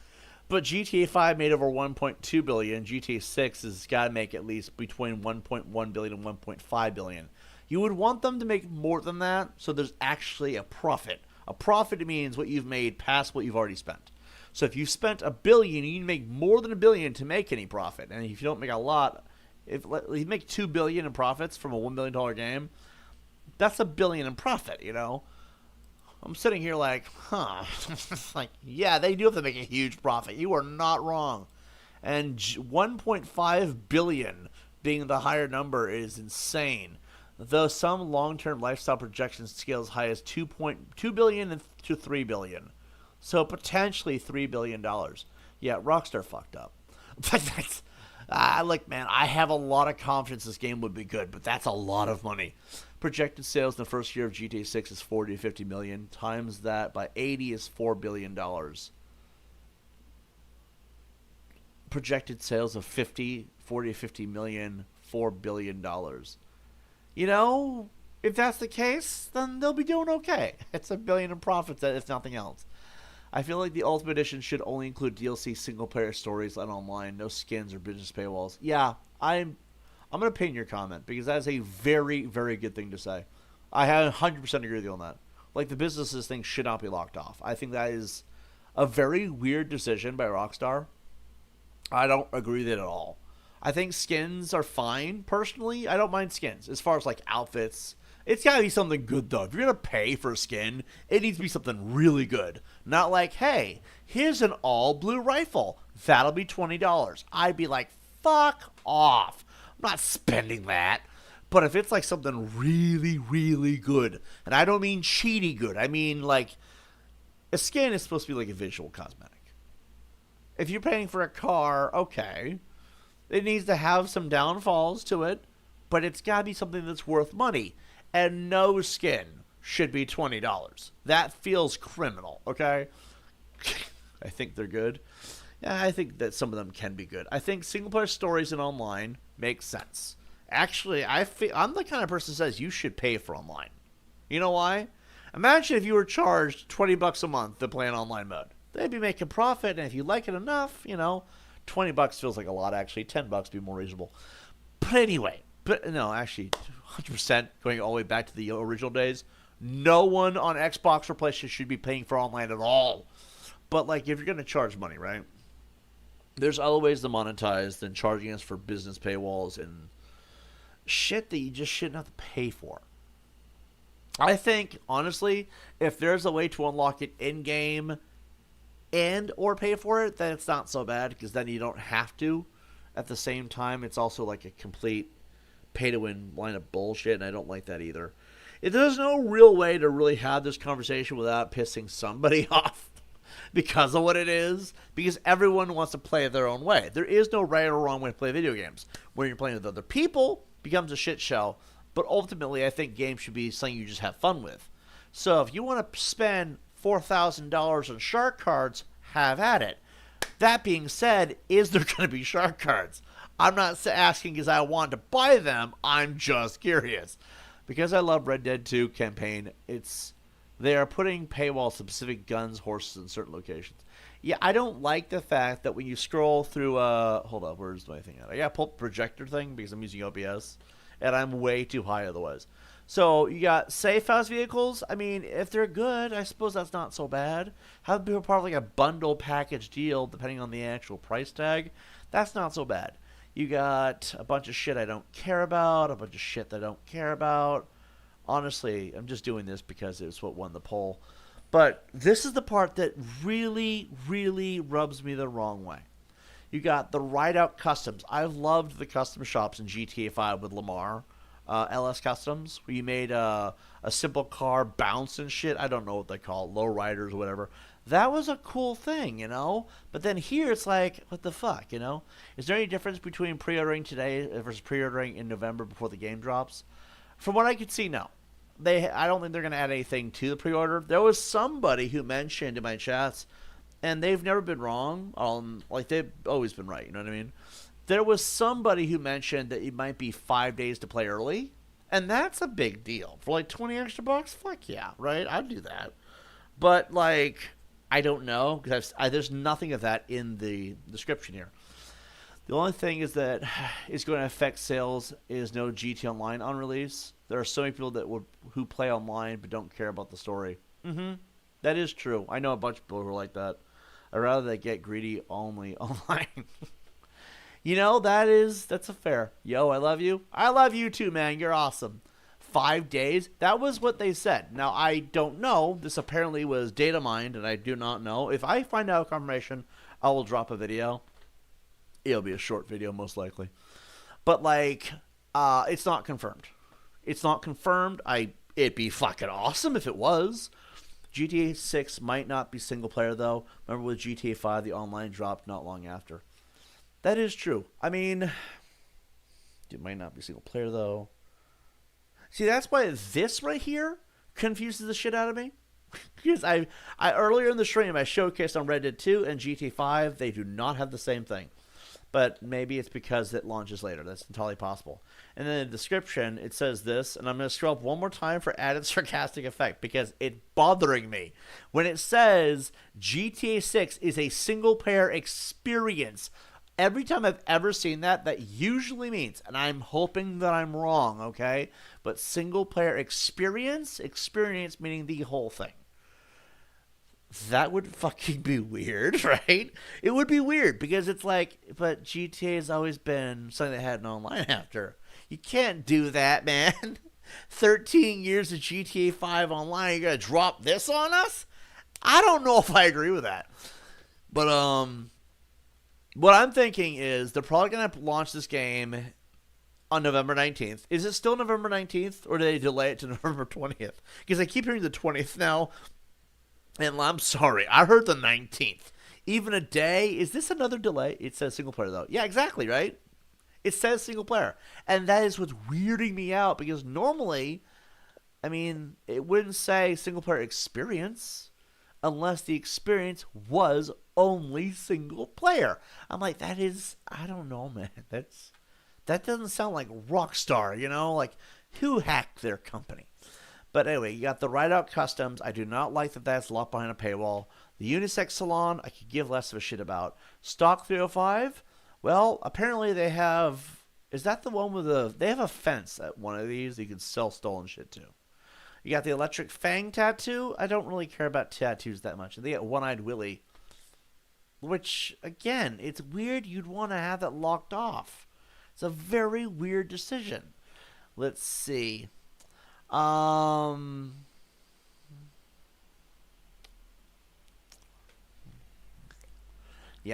But GTA 5 made over $1.2 billion. GTA 6 has got to make at least between $1.1 billion and $1.5 billion. You would want them to make more than that, so there's actually a profit. A profit means what you've made past what you've already spent. So if you spent $1 billion, you need to make more than $1 billion to make any profit. And if you don't make a lot, if you make $2 billion in profits from a $1 billion game, that's $1 billion in profit, you know? I'm sitting here like, huh. Like, yeah, they do have to make a huge profit. You are not wrong. And $1.5 billion being the higher number is insane. Though some long-term lifestyle projections scale as high as $2 billion to $3 billion. So potentially $3 billion. Yeah, Rockstar fucked up. But that's... look, man, I have a lot of confidence this game would be good, but that's a lot of money. Projected sales in the first year of GTA 6 is 40 to 50 million. Times that by 80 is $4 billion. Projected sales of 40 to 50 million, $4 billion. You know, if that's the case, then they'll be doing okay. It's $1 billion in profits, if nothing else. I feel like the Ultimate Edition should only include DLC, single-player stories, and online, no skins or business paywalls. Yeah, I'm going to pin your comment, because that is a very, very good thing to say. I 100% agree with you on that. Like, the businesses thing should not be locked off. I think that is a very weird decision by Rockstar. I don't agree with it at all. I think skins are fine, personally. I don't mind skins, as far as, like, outfits It's got to be something good, though. If you're going to pay for a skin, it needs to be something really good. Not like, hey, here's an all-blue rifle. That'll be $20. I'd be like, fuck off. I'm not spending that. But if it's like something really, really good, and I don't mean cheaty good, I mean like a skin is supposed to be like a visual cosmetic. If you're paying for a car, okay, it needs to have some downfalls to it, but it's got to be something that's worth money. And no skin should be $20. That feels criminal, okay? I think they're good. Yeah, I think that some of them can be good. I think single-player stories and online make sense. Actually, I'm the kind of person that says you should pay for online. You know why? Imagine if you were charged $20 a month to play an online mode. They'd be making profit, and if you like it enough, you know, $20 feels like a lot, actually. $10 would be more reasonable. But anyway, no, actually, 100% going all the way back to the original days, no one on Xbox or PlayStation should be paying for online at all. But, like, if you're going to charge money, right, there's other ways to monetize than charging us for business paywalls and shit that you just shouldn't have to pay for. I think, honestly, if there's a way to unlock it in-game and or pay for it, then it's not so bad, because then you don't have to. At the same time, it's also like a complete pay-to-win line of bullshit, and I don't like that either. There's no real way to really have this conversation without pissing somebody off because of what it is, because everyone wants to play it their own way. There is no right or wrong way to play video games. When you're playing with other people, it becomes a shit show, but ultimately I think games should be something you just have fun with. So if you want to spend $4,000 on shark cards, have at it. That being said, is there going to be shark cards? I'm not asking because I want to buy them. I'm just curious. Because I love Red Dead 2 campaign, they are putting paywall specific guns, horses in certain locations. Yeah, I don't like the fact that when you scroll through, hold up, where's my thing at? I got to pull up the projector thing because I'm using OBS, and I'm way too high otherwise. So you got safe house vehicles. I mean, if they're good, I suppose that's not so bad. Have them be part of like a bundle package deal, depending on the actual price tag. That's not so bad. You got a bunch of shit I don't care about, a bunch of shit that I don't care about. Honestly, I'm just doing this because it's what won the poll. But this is the part that really, really rubs me the wrong way. You got the Rideout Customs. I've loved the custom shops in GTA 5 with Lamar. LS Customs, where you made a simple car bounce and shit. I don't know what they call it, low riders or whatever. That was a cool thing, you know? But then here it's like, what the fuck, you know? Is there any difference between pre-ordering today versus pre-ordering in November before the game drops? From what I could see, no. I don't think they're going to add anything to the pre-order. There was somebody who mentioned in my chats, and they've never been wrong. Like, they've always been right, you know what I mean? There was somebody who mentioned that it might be 5 days to play early, and that's a big deal. For like 20 extra bucks? Fuck yeah, right? I'd do that. But, like, I don't know, because there's nothing of that in the description here. The only thing is that is going to affect sales is no GT Online on release. There are so many people who play online but don't care about the story. That is true. I know a bunch of people who are like that. I'd rather they get greedy only online. You know, that's a fair. Yo, I love you. I love you too, man. You're awesome. 5 days? That was what they said. Now, I don't know. This apparently was data mined, and I do not know. If I find out confirmation, I will drop a video. It'll be a short video, most likely. But, like, it's not confirmed. It's not confirmed. It'd be fucking awesome if it was. GTA 6 might not be single player, though. Remember with GTA 5, the online dropped not long after. That is true. I mean, it might not be single player, though. See, that's why this right here confuses the shit out of me. Because I earlier in the stream, I showcased on Red Dead 2 and GTA 5, they do not have the same thing. But maybe it's because it launches later. That's entirely possible. And then in the description, it says this, and I'm going to scroll up one more time for added sarcastic effect because it's bothering me. When it says GTA 6 is a single-player experience, every time I've ever seen that, that usually means, and I'm hoping that I'm wrong, okay? But single-player experience meaning the whole thing. That would fucking be weird, right? It would be weird because it's like, but GTA has always been something that had an online after. You can't do that, man. 13 years of GTA 5 online, you're going to drop this on us? I don't know if I agree with that. But what I'm thinking is they're probably going to launch this game on November 19th. Is it still November 19th, or do they delay it to November 20th? Because I keep hearing the 20th now, and I'm sorry, I heard the 19th. Even a day? Is this another delay? It says single player, though. Yeah, exactly, right? It says single player. And that is what's weirding me out, because normally, I mean, it wouldn't say single player experience unless the experience was only single player. I'm like, that is, I don't know, man. That doesn't sound like Rockstar, you know? Like, who hacked their company? But anyway, you got the Rideout Customs. I do not like that that's locked behind a paywall. The Unisex Salon, I could give less of a shit about. Stock 305, well, apparently they have... Is that the one with the... They have a fence at one of these you can sell stolen shit to. You got the Electric Fang tattoo. I don't really care about tattoos that much. They got One-Eyed Willie. Which, again, it's weird you'd want to have that locked off. It's a very weird decision. Let's see. Yeah,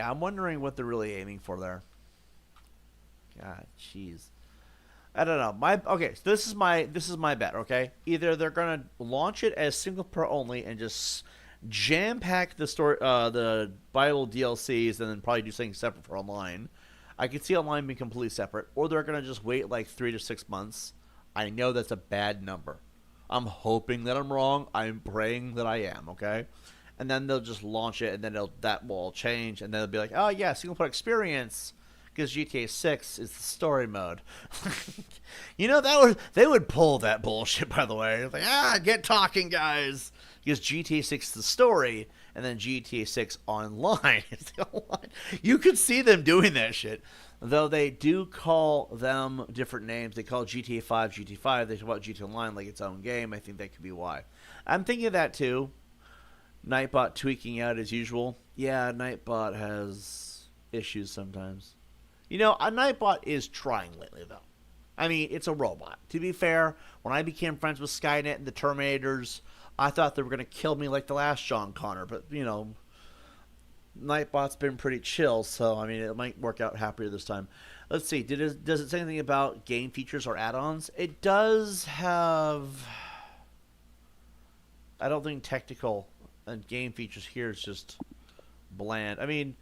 I'm wondering what they're really aiming for there. God, jeez. I don't know. Okay, so this is my bet, okay? Either they're gonna launch it as single player only and just jam pack the story the Bible DLCs and then probably do something separate for online. I could see online being completely separate, or they're gonna just wait like 3 to 6 months. I know that's a bad number. I'm hoping that I'm wrong. I'm praying that I am, okay? And then they'll just launch it, and then that will all change, and then they'll be like, oh yeah, single player experience, because GTA 6 is the story mode. You know, they would pull that bullshit, by the way. It's like, get talking, guys. Because GTA 6 is the story, and then GTA 6 online is the online. You could see them doing that shit. Though they do call them different names. They call GTA 5 GTA 5. They talk about GTA Online like its own game. I think that could be why. I'm thinking of that too. Nightbot tweaking out as usual. Yeah, Nightbot has issues sometimes. You know, a Nightbot is trying lately, though. I mean, it's a robot. To be fair, when I became friends with Skynet and the Terminators, I thought they were going to kill me like the last John Connor. But, you know, Nightbot's been pretty chill, so, I mean, it might work out happier this time. Let's see. Does it say anything about game features or add-ons? It does have... I don't think technical and game features here is just bland. I mean,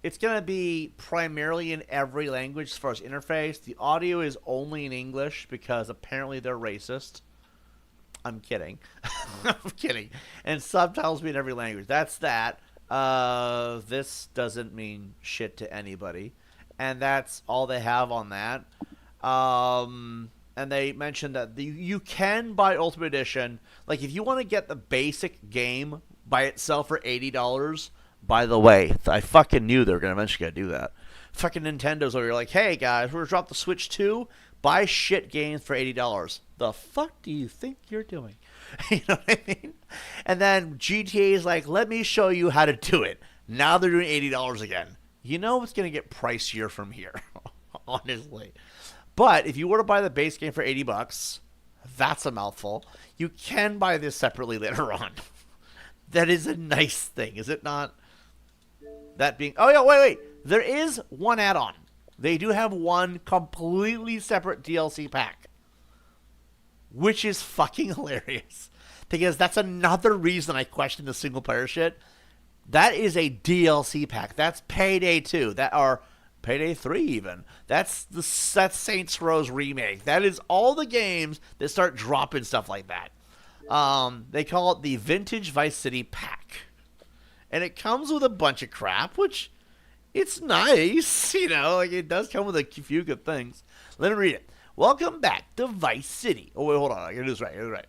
it's going to be primarily in every language as far as interface. The audio is only in English because apparently they're racist. I'm kidding. I'm kidding. And subtitles be in every language. That's that. This doesn't mean shit to anybody. And that's all they have on that. And they mentioned that you can buy Ultimate Edition. Like, if you want to get the basic game by itself for $80, by the way, I fucking knew they were going to eventually do that. Fucking Nintendo's over here like, hey, guys, we're going to drop the Switch 2. Buy shit games for $80. The fuck do you think you're doing? You know what I mean? And then GTA is like, let me show you how to do it. Now they're doing $80 again. You know it's going to get pricier from here, honestly. But if you were to buy the base game for $80, that's a mouthful. You can buy this separately later on. That is a nice thing, is it not? That being... Oh, yeah, wait. There is one add-on. They do have one completely separate DLC pack. Which is fucking hilarious. Because that's another reason I question the single-player shit. That is a DLC pack. That's Payday 2. Or Payday 3 even. That's Saints Row's remake. That is all the games that start dropping stuff like that. They call it the Vintage Vice City Pack. And it comes with a bunch of crap, which it's nice. You know, like it does come with a few good things. Let me read it. Welcome back to Vice City. Oh, wait, hold on. I got this right.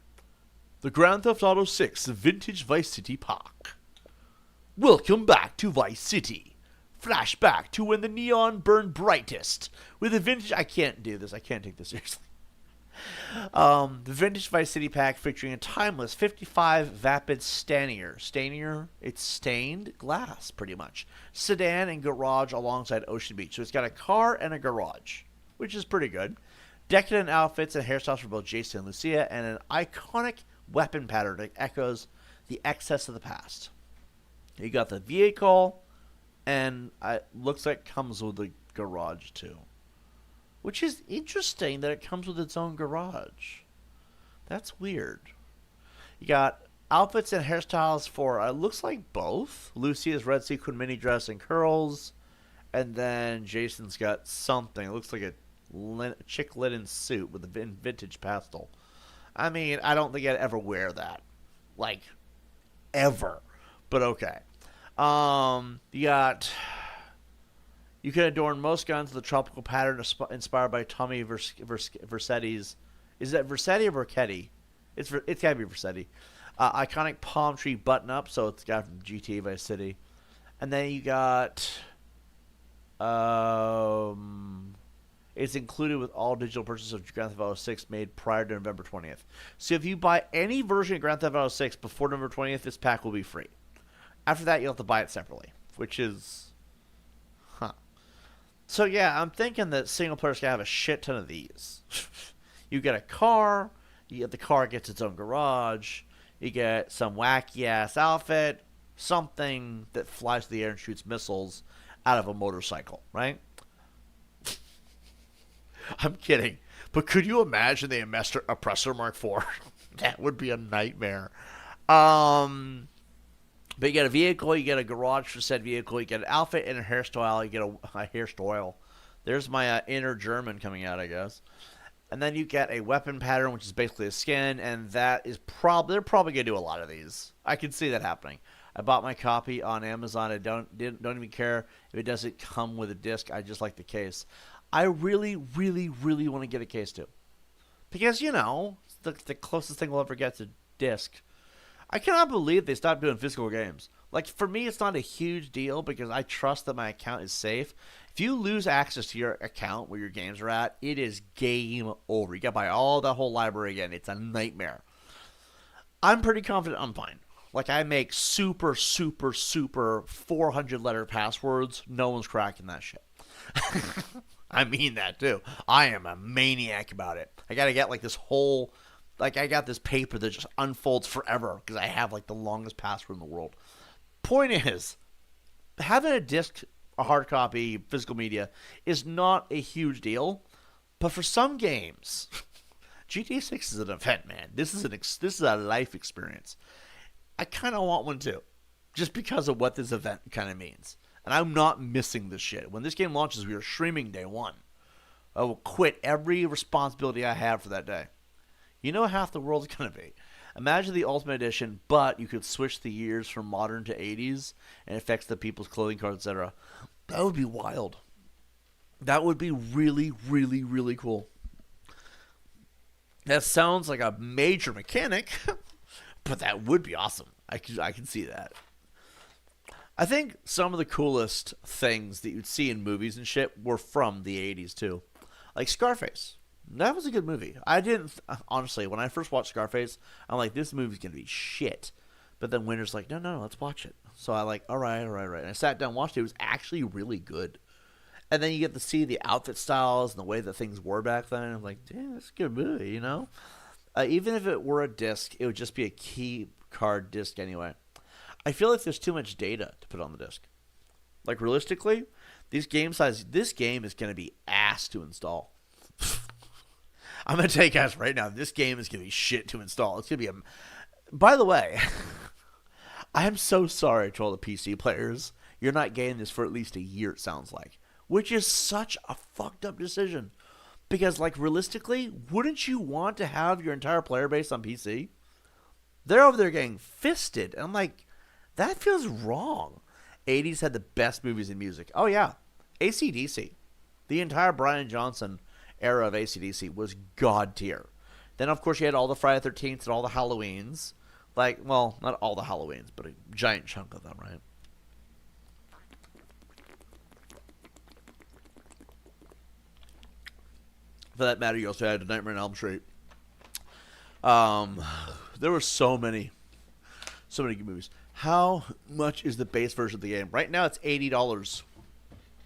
The Grand Theft Auto 6 Vintage Vice City Pack. Welcome back to Vice City. Flashback to when the neon burned brightest. With a vintage... I can't do this. I can't take this seriously. The Vintage Vice City Pack featuring a timeless 55 Vapid Stanier. Stanier? It's stained glass, pretty much. Sedan and garage alongside Ocean Beach. So it's got a car and a garage, which is pretty good. Decadent outfits and hairstyles for both Jason and Lucia, and an iconic weapon pattern that echoes the excess of the past. You got the vehicle, and it looks like it comes with a garage too. Which is interesting that it comes with its own garage. That's weird. You got outfits and hairstyles for, looks like both. Lucia's red sequin mini dress and curls. And then Jason's got something. It looks like a chick linen suit with a vintage pastel. I mean, I don't think I'd ever wear that. Like, ever. But okay. You can adorn most guns with a tropical pattern inspired by Tommy Vercetti's. Is that Vercetti or Vercetti? It's gotta be Vercetti. Iconic palm tree button up, so it's got from GTA Vice City. And then you got it's included with all digital purchases of Grand Theft Auto 6 made prior to November 20th. So if you buy any version of Grand Theft Auto 6 before November 20th, this pack will be free. After that, you'll have to buy it separately, which is... Huh. So yeah, I'm thinking that single players can have a shit ton of these. You get a car, the car gets its own garage, you get some wacky-ass outfit, something that flies through the air and shoots missiles out of a motorcycle, right? I'm kidding. But could you imagine the Oppressor Mark IV? That would be a nightmare. But you get a vehicle, you get a garage for said vehicle, you get an outfit and a hairstyle, you get a hairstyle. There's my inner German coming out, I guess. And then you get a weapon pattern, which is basically a skin, and that is they're probably going to do a lot of these. I can see that happening. I bought my copy on Amazon. I don't even care if it doesn't come with a disc. I just like the case. I really, really, really want to get a case too. Because, you know, it's the closest thing we'll ever get to disc. I cannot believe they stopped doing physical games. Like, for me, it's not a huge deal because I trust that my account is safe. If you lose access to your account where your games are at, it is game over. You got to buy all that whole library again. It's a nightmare. I'm pretty confident I'm fine. Like, I make super, super, super 400-letter passwords. No one's cracking that shit. I mean that, too. I am a maniac about it. I got to get, like, this whole... Like, I got this paper that just unfolds forever because I have, like, the longest password in the world. Point is, having a disc, a hard copy, physical media is not a huge deal. But for some games, GTA 6 is an event, man. This is a life experience. I kind of want one, too. Just because of what this event kind of means. And I'm not missing this shit. When this game launches, we are streaming day one. I will quit every responsibility I have for that day. You know how half the world's going to be. Imagine the Ultimate Edition, but you could switch the years from modern to 80s and affects the people's clothing cards, etc. That would be wild. That would be really, really, really cool. That sounds like a major mechanic, but that would be awesome. I can see that. I think some of the coolest things that you'd see in movies and shit were from the 80s, too. Like Scarface. That was a good movie. I didn't, honestly, when I first watched Scarface, I'm like, this movie's going to be shit. But then Winter's like, no, let's watch it. So I like, all right. And I sat down and watched it. It was actually really good. And then you get to see the outfit styles and the way that things were back then. I'm like, damn, that's a good movie, you know? Even if it were a disc, it would just be a key card disc anyway. I feel like there's too much data to put on the disc. Like, realistically, this game is going to be ass to install. I'm going to tell you guys right now, this game is going to be shit to install. It's going to be By the way, I am so sorry to all the PC players. You're not getting this for at least a year, it sounds like. Which is such a fucked up decision. Because, like, realistically, wouldn't you want to have your entire player base on PC? They're over there getting fisted. And I'm like, that feels wrong. 80s had the best movies in music. Oh, yeah. AC/DC. The entire Brian Johnson era of AC/DC was god tier. Then, of course, you had all the Friday the 13th and all the Halloweens. Like, well, not all the Halloweens, but a giant chunk of them, right? For that matter, you also had Nightmare on Elm Street. There were so many good movies. How much is the base version of the game? Right now, it's $80,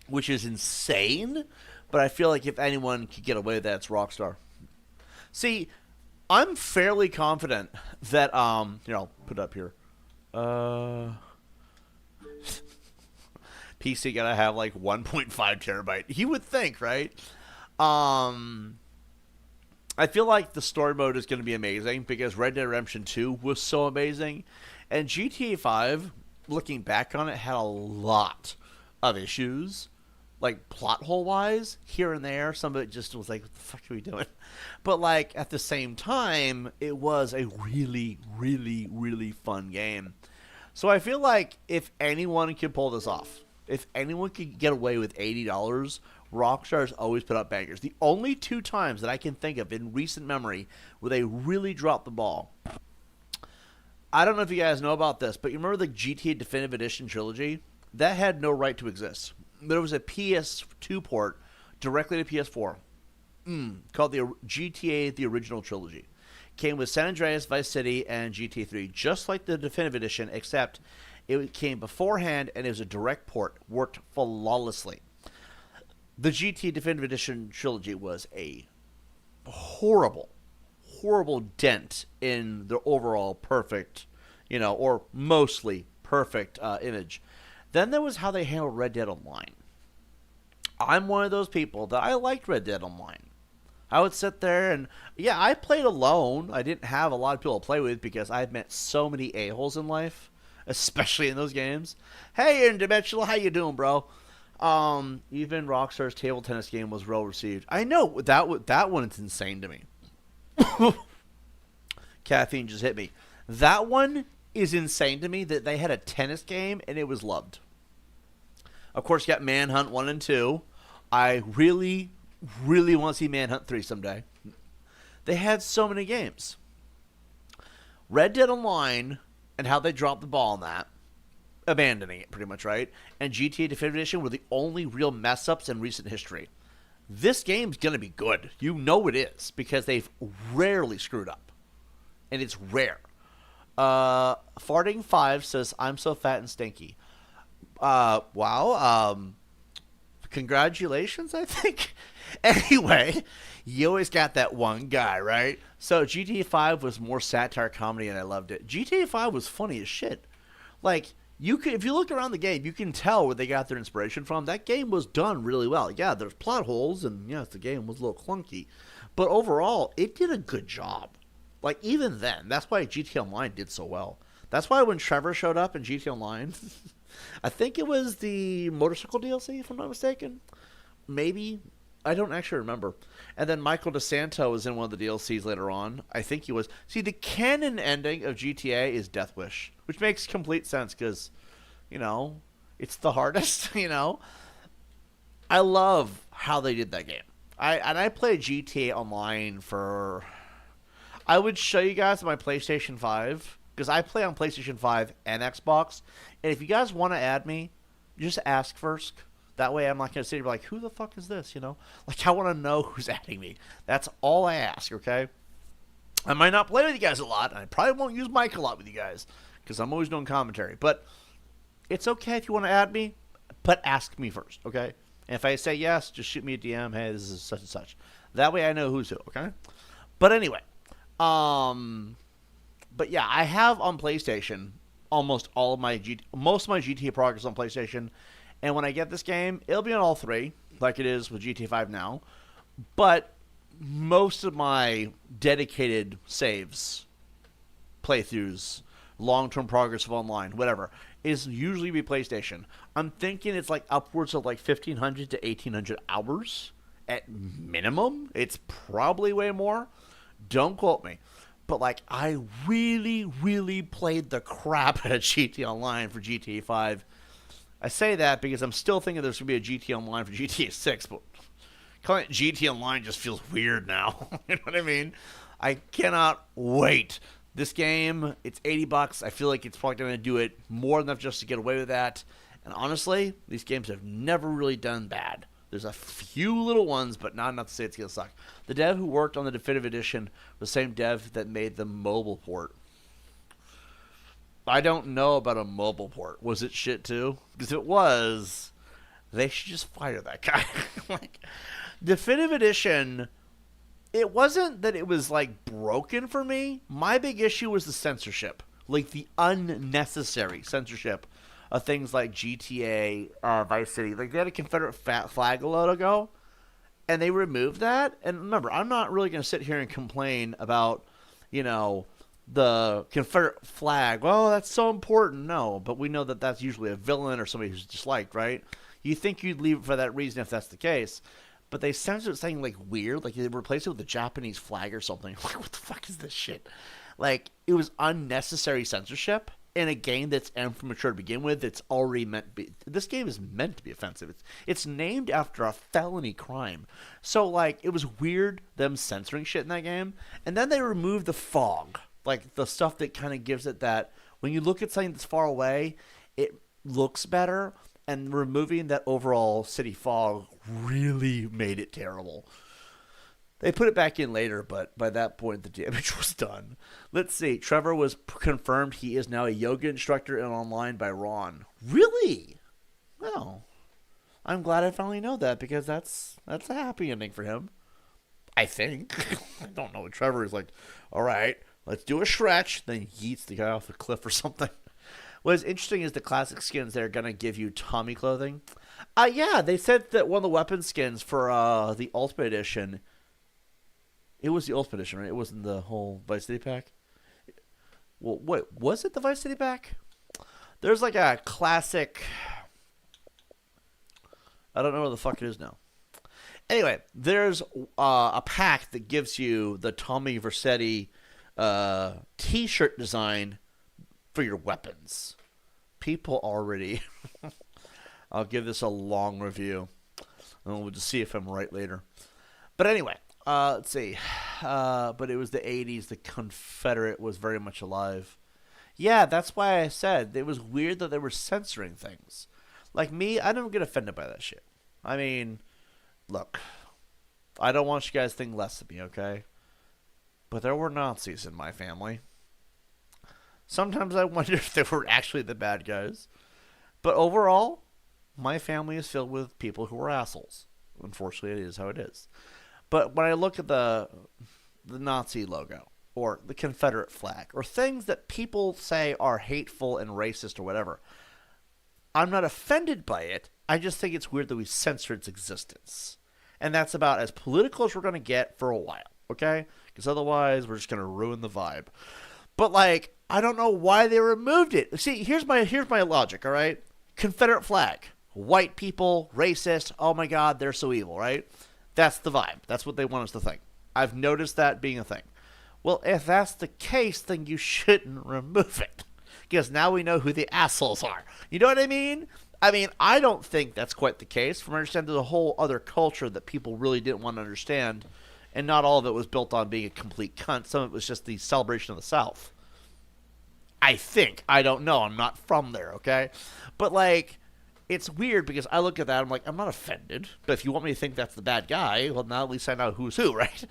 which is insane. but I feel like if anyone could get away with that, it's Rockstar. See, I'm fairly confident that here, I'll put it up here. PC gotta have like 1.5 terabyte. You would think, right? I feel like the story mode is going to be amazing because Red Dead Redemption 2 was so amazing. And GTA 5, looking back on it, had a lot of issues. Like, plot hole-wise, here and there. Some of it just was like, what the fuck are we doing? But, like, at the same time, it was a really, really, really fun game. So I feel like if anyone could pull this off, if anyone could get away with $80, Rockstar's always put up bangers. The only 2 times that I can think of in recent memory where they really dropped the ball. I don't know if you guys know about this, but you remember the GTA Definitive Edition trilogy? That had no right to exist. There was a PS2 port directly to PS4 called the GTA The Original Trilogy. Came with San Andreas, Vice City, and GTA 3, just like the Definitive Edition, except it came beforehand and it was a direct port. Worked flawlessly. The GTA Definitive Edition trilogy was a horrible, horrible dent in the overall perfect, or mostly perfect image. Then there was how they handled Red Dead Online. I'm one of those people that I liked Red Dead Online. I would sit there and, yeah, I played alone. I didn't have a lot of people to play with because I've met so many a-holes in life, especially in those games. Hey, Interdimensional, how you doing, bro? Even Rockstar's table tennis game was well received. I know, that one is insane to me. Caffeine just hit me. That one is insane to me that they had a tennis game and it was loved. Of course, you got Manhunt 1 and 2. I really, really want to see Manhunt 3 someday. They had so many games. Red Dead Online and how they dropped the ball on that, abandoning it pretty much, right? And GTA Definitive Edition were the only real mess-ups in recent history. This game's going to be good. You know it is because they've rarely screwed up. And it's rare. Farting5 says, I'm so fat and stinky. Wow. Congratulations, I think. Anyway, you always got that one guy, right? So GTA 5 was more satire comedy and I loved it. GTA 5 was funny as shit. Like, if you look around the game, you can tell where they got their inspiration from. That game was done really well. Yeah, there's plot holes and yes, the game was a little clunky. But overall, it did a good job. Like, even then, that's why GTA Online did so well. That's why when Trevor showed up in GTA Online, I think it was the motorcycle DLC, if I'm not mistaken. Maybe. I don't actually remember. And then Michael DeSanto was in one of the DLCs later on. I think he was. See, the canon ending of GTA is Death Wish, which makes complete sense because, it's the hardest, I love how they did that game. I played GTA Online for... I would show you guys my PlayStation 5, because I play on PlayStation 5 and Xbox. And if you guys want to add me, just ask first. That way I'm not going to sit here like, who the fuck is this, Like, I want to know who's adding me. That's all I ask, okay? I might not play with you guys a lot, and I probably won't use Mike a lot with you guys, because I'm always doing commentary. But it's okay if you want to add me, but ask me first, okay? And if I say yes, just shoot me a DM, hey, this is such and such. That way I know who's who, okay? But anyway, but yeah, I have on PlayStation most of my GTA progress on PlayStation. And when I get this game, it'll be on all 3, like it is with GTA 5 now. But most of my dedicated saves, playthroughs, long-term progress of online, whatever, is usually be PlayStation. I'm thinking it's like upwards of like 1,500 to 1,800 hours at minimum. It's probably way more. Don't quote me. But like, I really, really played the crap out of GTA Online for GTA 5. I say that because I'm still thinking there's going to be a GTA Online for GTA 6, but calling it GTA Online just feels weird now. You know what I mean? I cannot wait. This game, it's $80. I feel like it's probably going to do it more than enough just to get away with that. And honestly, these games have never really done bad. There's a few little ones, but not enough to say it's going to suck. The dev who worked on the Definitive Edition was the same dev that made the mobile port. I don't know about a mobile port. Was it shit too? Because if it was, they should just fire that guy. Like, Definitive Edition, it wasn't that it was like broken for me. My big issue was the censorship, like the unnecessary censorship of things like GTA, Vice City. Like they had a Confederate flag logo, and they removed that. And remember, I'm not really going to sit here and complain about, the Confederate flag. Well, that's so important. No, but we know that that's usually a villain or somebody who's disliked, right? You think you'd leave it for that reason if that's the case. But they censored something like weird, like they replaced it with a Japanese flag or something. I'm like, what the fuck is this shit? Like, it was unnecessary censorship in a game that's mature to begin with. It's already meant to be. This game is meant to be offensive. It's named after a felony crime. So, like, it was weird them censoring shit in that game. And then they removed the fog, like the stuff that kind of gives it that when you look at something that's far away, it looks better. And removing that overall city fog really made it terrible. They put it back in later, but by that point, the damage was done. Let's see. Trevor was confirmed he is now a yoga instructor and online by Ron. Really? Well, I'm glad I finally know that because that's a happy ending for him. I think. I don't know. Trevor is like, all right, let's do a stretch. Then yeets the guy off the cliff or something. What's interesting is the classic skins, they're going to give you Tommy clothing. Yeah, they said that one of the weapon skins for the Ultimate Edition, it was the Ultimate Edition, right? It wasn't the whole Vice City pack? Well, wait, was it the Vice City pack? There's like a classic, I don't know where the fuck it is now. Anyway, there's a pack that gives you the Tommy Vercetti t-shirt design for your weapons. People already I'll give this a long review and we'll just see if I'm right later. But anyway, let's see. But it was the 80s. The Confederate was very much alive. Yeah, that's why I said it was weird that they were censoring things. Like me, I don't get offended by that shit. I mean, look, I don't want you guys to think less of me, okay? But there were Nazis in my family. Sometimes I wonder if they were actually the bad guys. But overall, my family is filled with people who are assholes. Unfortunately, it is how it is. But when I look at the Nazi logo or the Confederate flag or things that people say are hateful and racist or whatever, I'm not offended by it. I just think it's weird that we censor its existence. And that's about as political as we're going to get for a while, okay? Because otherwise, we're just going to ruin the vibe. But, like, I don't know why they removed it. See, here's my logic, all right? Confederate flag. White people, racist, oh my God, they're so evil, right? That's the vibe. That's what they want us to think. I've noticed that being a thing. Well, if that's the case, then you shouldn't remove it. Because now we know who the assholes are. You know what I mean? I mean, I don't think that's quite the case. From what I understand, there's a whole other culture that people really didn't want to understand. And not all of it was built on being a complete cunt. Some of it was just the celebration of the South. I think. I don't know. I'm not from there, okay? But, like, it's weird because I look at that, I'm like, I'm not offended. But if you want me to think that's the bad guy, well, now at least I know who's who, right?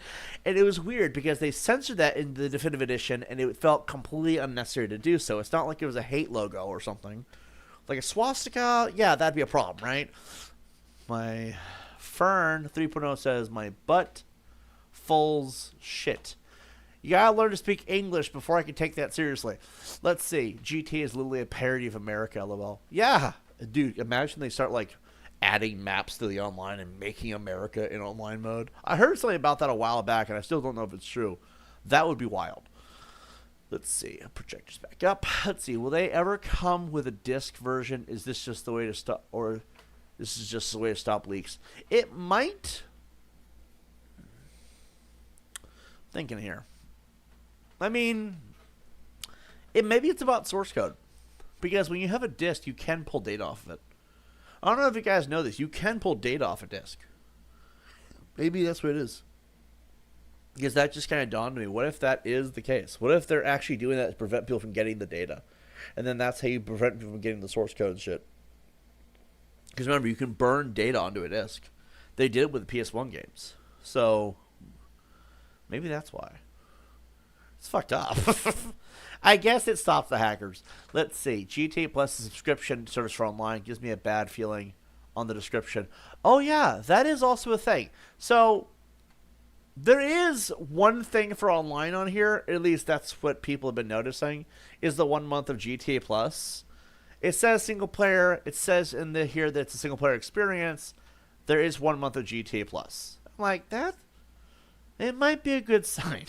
And it was weird because they censored that in the Definitive Edition, and it felt completely unnecessary to do so. It's not like it was a hate logo or something. Like a swastika, yeah, that'd be a problem, right? My Fern 3.0 says, my butt fulls shit. You gotta learn to speak English before I can take that seriously. Let's see. GT is literally a parody of America, lol. Yeah. Dude, imagine they start, like, adding maps to the online and making America in online mode. I heard something about that a while back, and I still don't know if it's true. That would be wild. Let's see. Projector's back up. Let's see. Will they ever come with a disc version? Is this just the way to stop, or this is just the way to stop leaks? It might. Thinking here. I mean, maybe it's about source code. Because when you have a disk, you can pull data off of it. I don't know if you guys know this. You can pull data off a disk. Maybe that's what it is. Because that just kind of dawned on me. What if that is the case? What if they're actually doing that to prevent people from getting the data? And then that's how you prevent people from getting the source code and shit. Because remember, you can burn data onto a disk. They did it with the PS1 games. So, maybe that's why. It's fucked up. I guess it stops the hackers. Let's see. GTA Plus, the subscription service for online, gives me a bad feeling on the description. Oh yeah, that is also a thing. So there is one thing for online on here, at least that's what people have been noticing, is the 1 month of GTA Plus. It says single player. It says in the here that it's a single player experience. There is 1 month of GTA Plus. I'm like, that, it might be a good sign.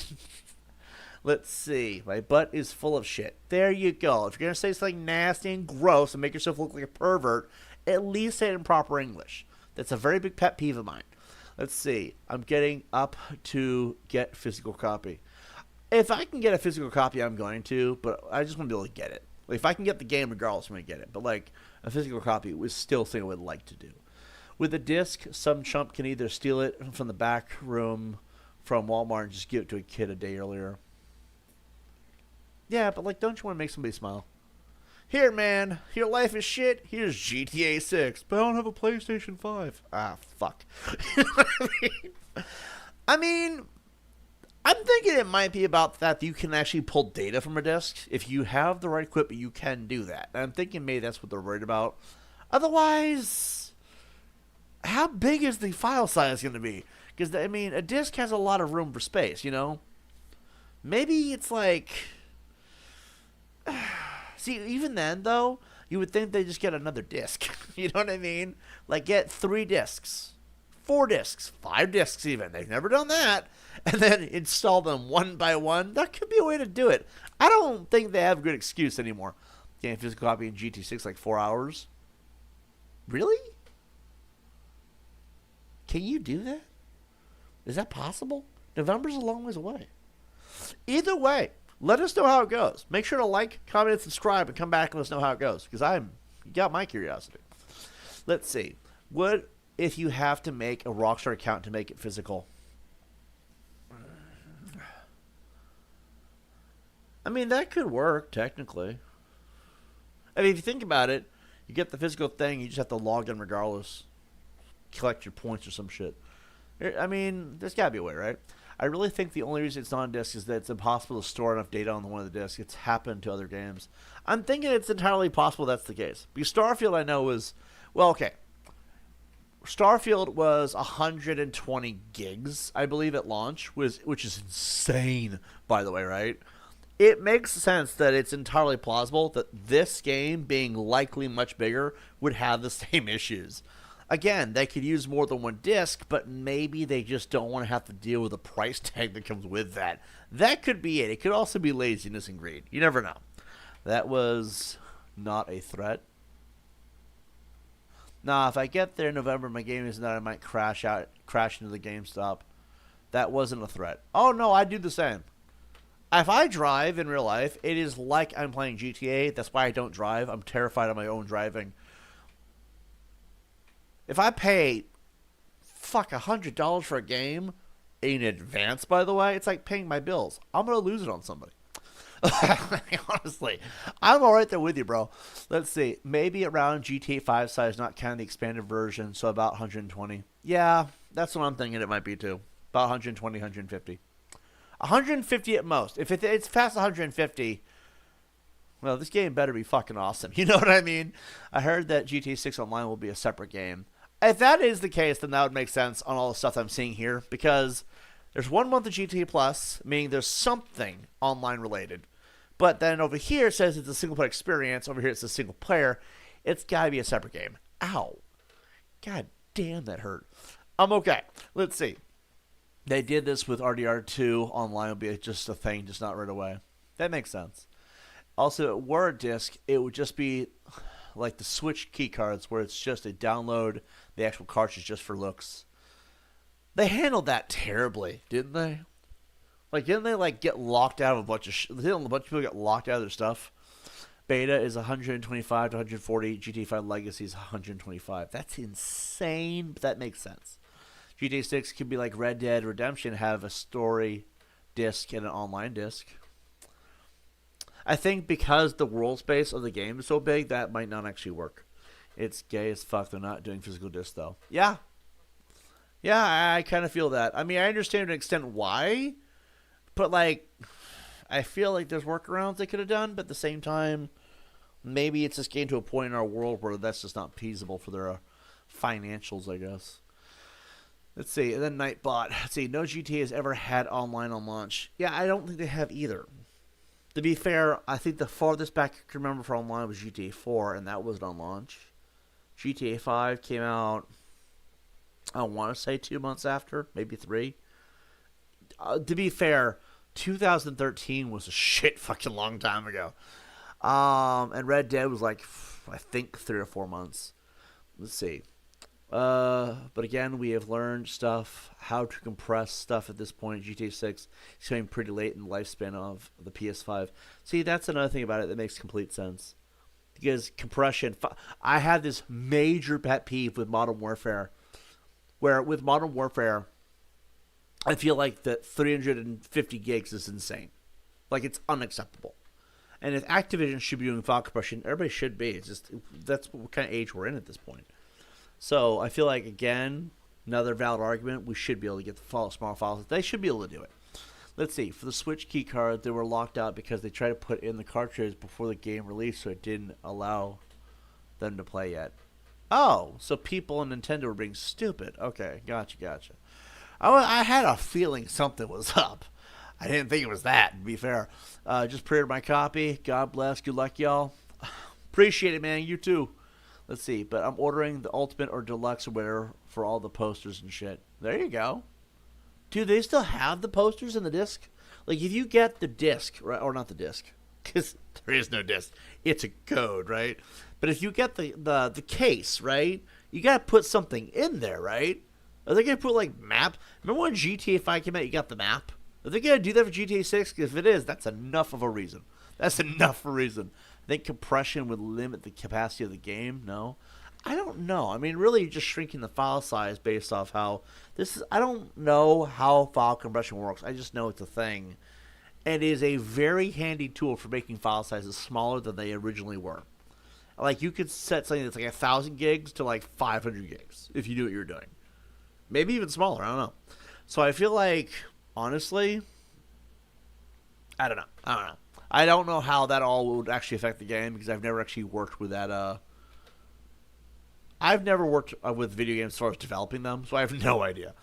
Let's see. My butt is full of shit. There you go. If you're going to say something nasty and gross and make yourself look like a pervert, at least say it in proper English. That's a very big pet peeve of mine. Let's see. I'm getting up to get physical copy. If I can get a physical copy, I'm going to, but I just want to be able to get it. Like, if I can get the game regardless, I'm going to get it. But, like, a physical copy was still something I would like to do. With a disc, some chump can either steal it from the back room from Walmart and just give it to a kid a day earlier. Yeah, but, like, don't you want to make somebody smile? Here, man, your life is shit. Here's GTA 6. But I don't have a PlayStation 5. Ah, fuck. You know what I mean, I'm thinking it might be about that you can actually pull data from a disc. If you have the right equipment, you can do that. And I'm thinking maybe that's what they're worried about. Otherwise, how big is the file size going to be? Because, I mean, a disc has a lot of room for space, you know? Maybe it's like... See, even then, though, you would think they just get another disc. You know what I mean? Like, get 3 discs, 4 discs, 5 discs even. They've never done that. And then install them one by one. That could be a way to do it. I don't think they have a good excuse anymore. Getting a physical copy in GT6 like 4 hours. Really? Can you do that? Is that possible? November's a long ways away. Either way, let us know how it goes. Make sure to like, comment, and subscribe, and come back and let us know how it goes. Because you got my curiosity. Let's see. What if you have to make a Rockstar account to make it physical? I mean, that could work, technically. I mean, if you think about it, you get the physical thing, you just have to log in regardless. Collect your points or some shit. I mean, there's got to be a way, right? I really think the only reason it's not on disc is that it's impossible to store enough data on one of the discs. It's happened to other games. I'm thinking it's entirely possible that's the case. Because Starfield, I know, was... Well, okay. Starfield was 120 gigs, I believe, at launch, which is insane, by the way, right? It makes sense that it's entirely plausible that this game, being likely much bigger, would have the same issues. Again, they could use more than one disc, but maybe they just don't want to have to deal with the price tag that comes with that. That could be it. It could also be laziness and greed. You never know. That was not a threat. Nah, if I get there in November, my game isn't that I might crash into the GameStop. That wasn't a threat. Oh, no, I do the same. If I drive in real life, it is like I'm playing GTA. That's why I don't drive. I'm terrified of my own driving. If I pay, $100 for a game in advance, by the way, it's like paying my bills. I'm going to lose it on somebody. Honestly, I'm all right there with you, bro. Let's see. Maybe around GTA 5 size, not counting the expanded version, so about 120. Yeah, that's what I'm thinking it might be, too. About 120, 150. 150 at most. If it's past 150... Well, this game better be fucking awesome. You know what I mean? I heard that GTA 6 Online will be a separate game. If that is the case, then that would make sense on all the stuff I'm seeing here. Because there's 1 month of GTA Plus, meaning there's something online related. But then over here it says it's a single player experience. Over here it says single player. It's got to be a separate game. Ow. God damn, that hurt. I'm okay. Let's see. They did this with RDR2. Online will be just a thing, just not right away. That makes sense. Also, if it were a disc, it would just be like the Switch keycards, where it's just a download, the actual cartridge just for looks. They handled that terribly, didn't they? Like, didn't they like get locked out of a bunch of didn't a bunch of people get locked out of their stuff? Beta is 125 to 140. GTA 5 Legacy is 125. That's insane, but that makes sense. GTA 6 could be like Red Dead Redemption, have a story disc and an online disc. I think because the world space of the game is so big, that might not actually work. It's gay as fuck. They're not doing physical discs, though. Yeah. Yeah, I kind of feel that. I mean, I understand to an extent why, but, like, I feel like there's workarounds they could have done, but at the same time, maybe it's just getting to a point in our world where that's just not feasible for financials, I guess. Let's see. And then Nightbot. Let's see. No GTA has ever had online on launch. Yeah, I don't think they have either. To be fair, I think the farthest back I can remember for online was GTA 4, and that wasn't on launch. GTA 5 came out, I want to say 2 months after, maybe 3. To be fair, 2013 was a shit fucking long time ago. And Red Dead was like, I think 3 or 4 months. Let's see. But again, we have learned stuff, how to compress stuff at this point. GTA 6 is coming pretty late in the lifespan of the PS5. See, that's another thing about it that makes complete sense. Because compression, I have this major pet peeve with Modern Warfare, where with Modern Warfare, I feel like the 350 gigs is insane. Like, it's unacceptable. And if Activision should be doing file compression, everybody should be. It's just, that's what kind of age we're in at this point. So I feel like, again, another valid argument, we should be able to get the small files. They should be able to do it. Let's see. For the Switch key card, they were locked out because they tried to put in the cartridge before the game released, so it didn't allow them to play yet. Oh, so people on Nintendo were being stupid. Okay, gotcha. I had a feeling something was up. I didn't think it was that, to be fair. Just pre-ordered my copy. God bless. Good luck, y'all. Appreciate it, man. You too. Let's see. But I'm ordering the Ultimate or Deluxe or whatever for all the posters and shit. There you go. Do they still have the posters in the disc? Like, if you get the disc, right, or not the disc, because there is no disc. It's a code, right? But if you get the case, right, you got to put something in there, right? Are they going to put, like, map? Remember when GTA 5 came out, you got the map? Are they going to do that for GTA 6? Because if it is, that's enough of a reason. That's enough of a reason. I think compression would limit the capacity of the game. No. I don't know. I mean, really, you're just shrinking the file size based off how this is. I don't know how file compression works. I just know it's a thing. And it is a very handy tool for making file sizes smaller than they originally were. Like, you could set something that's like 1,000 gigs to like 500 gigs if you knew what you were doing. Maybe even smaller. I don't know. So I feel like, honestly, I don't know. I don't know how that all would actually affect the game because I've never actually worked with that. I've never worked with video games as far as developing them, so I have no idea.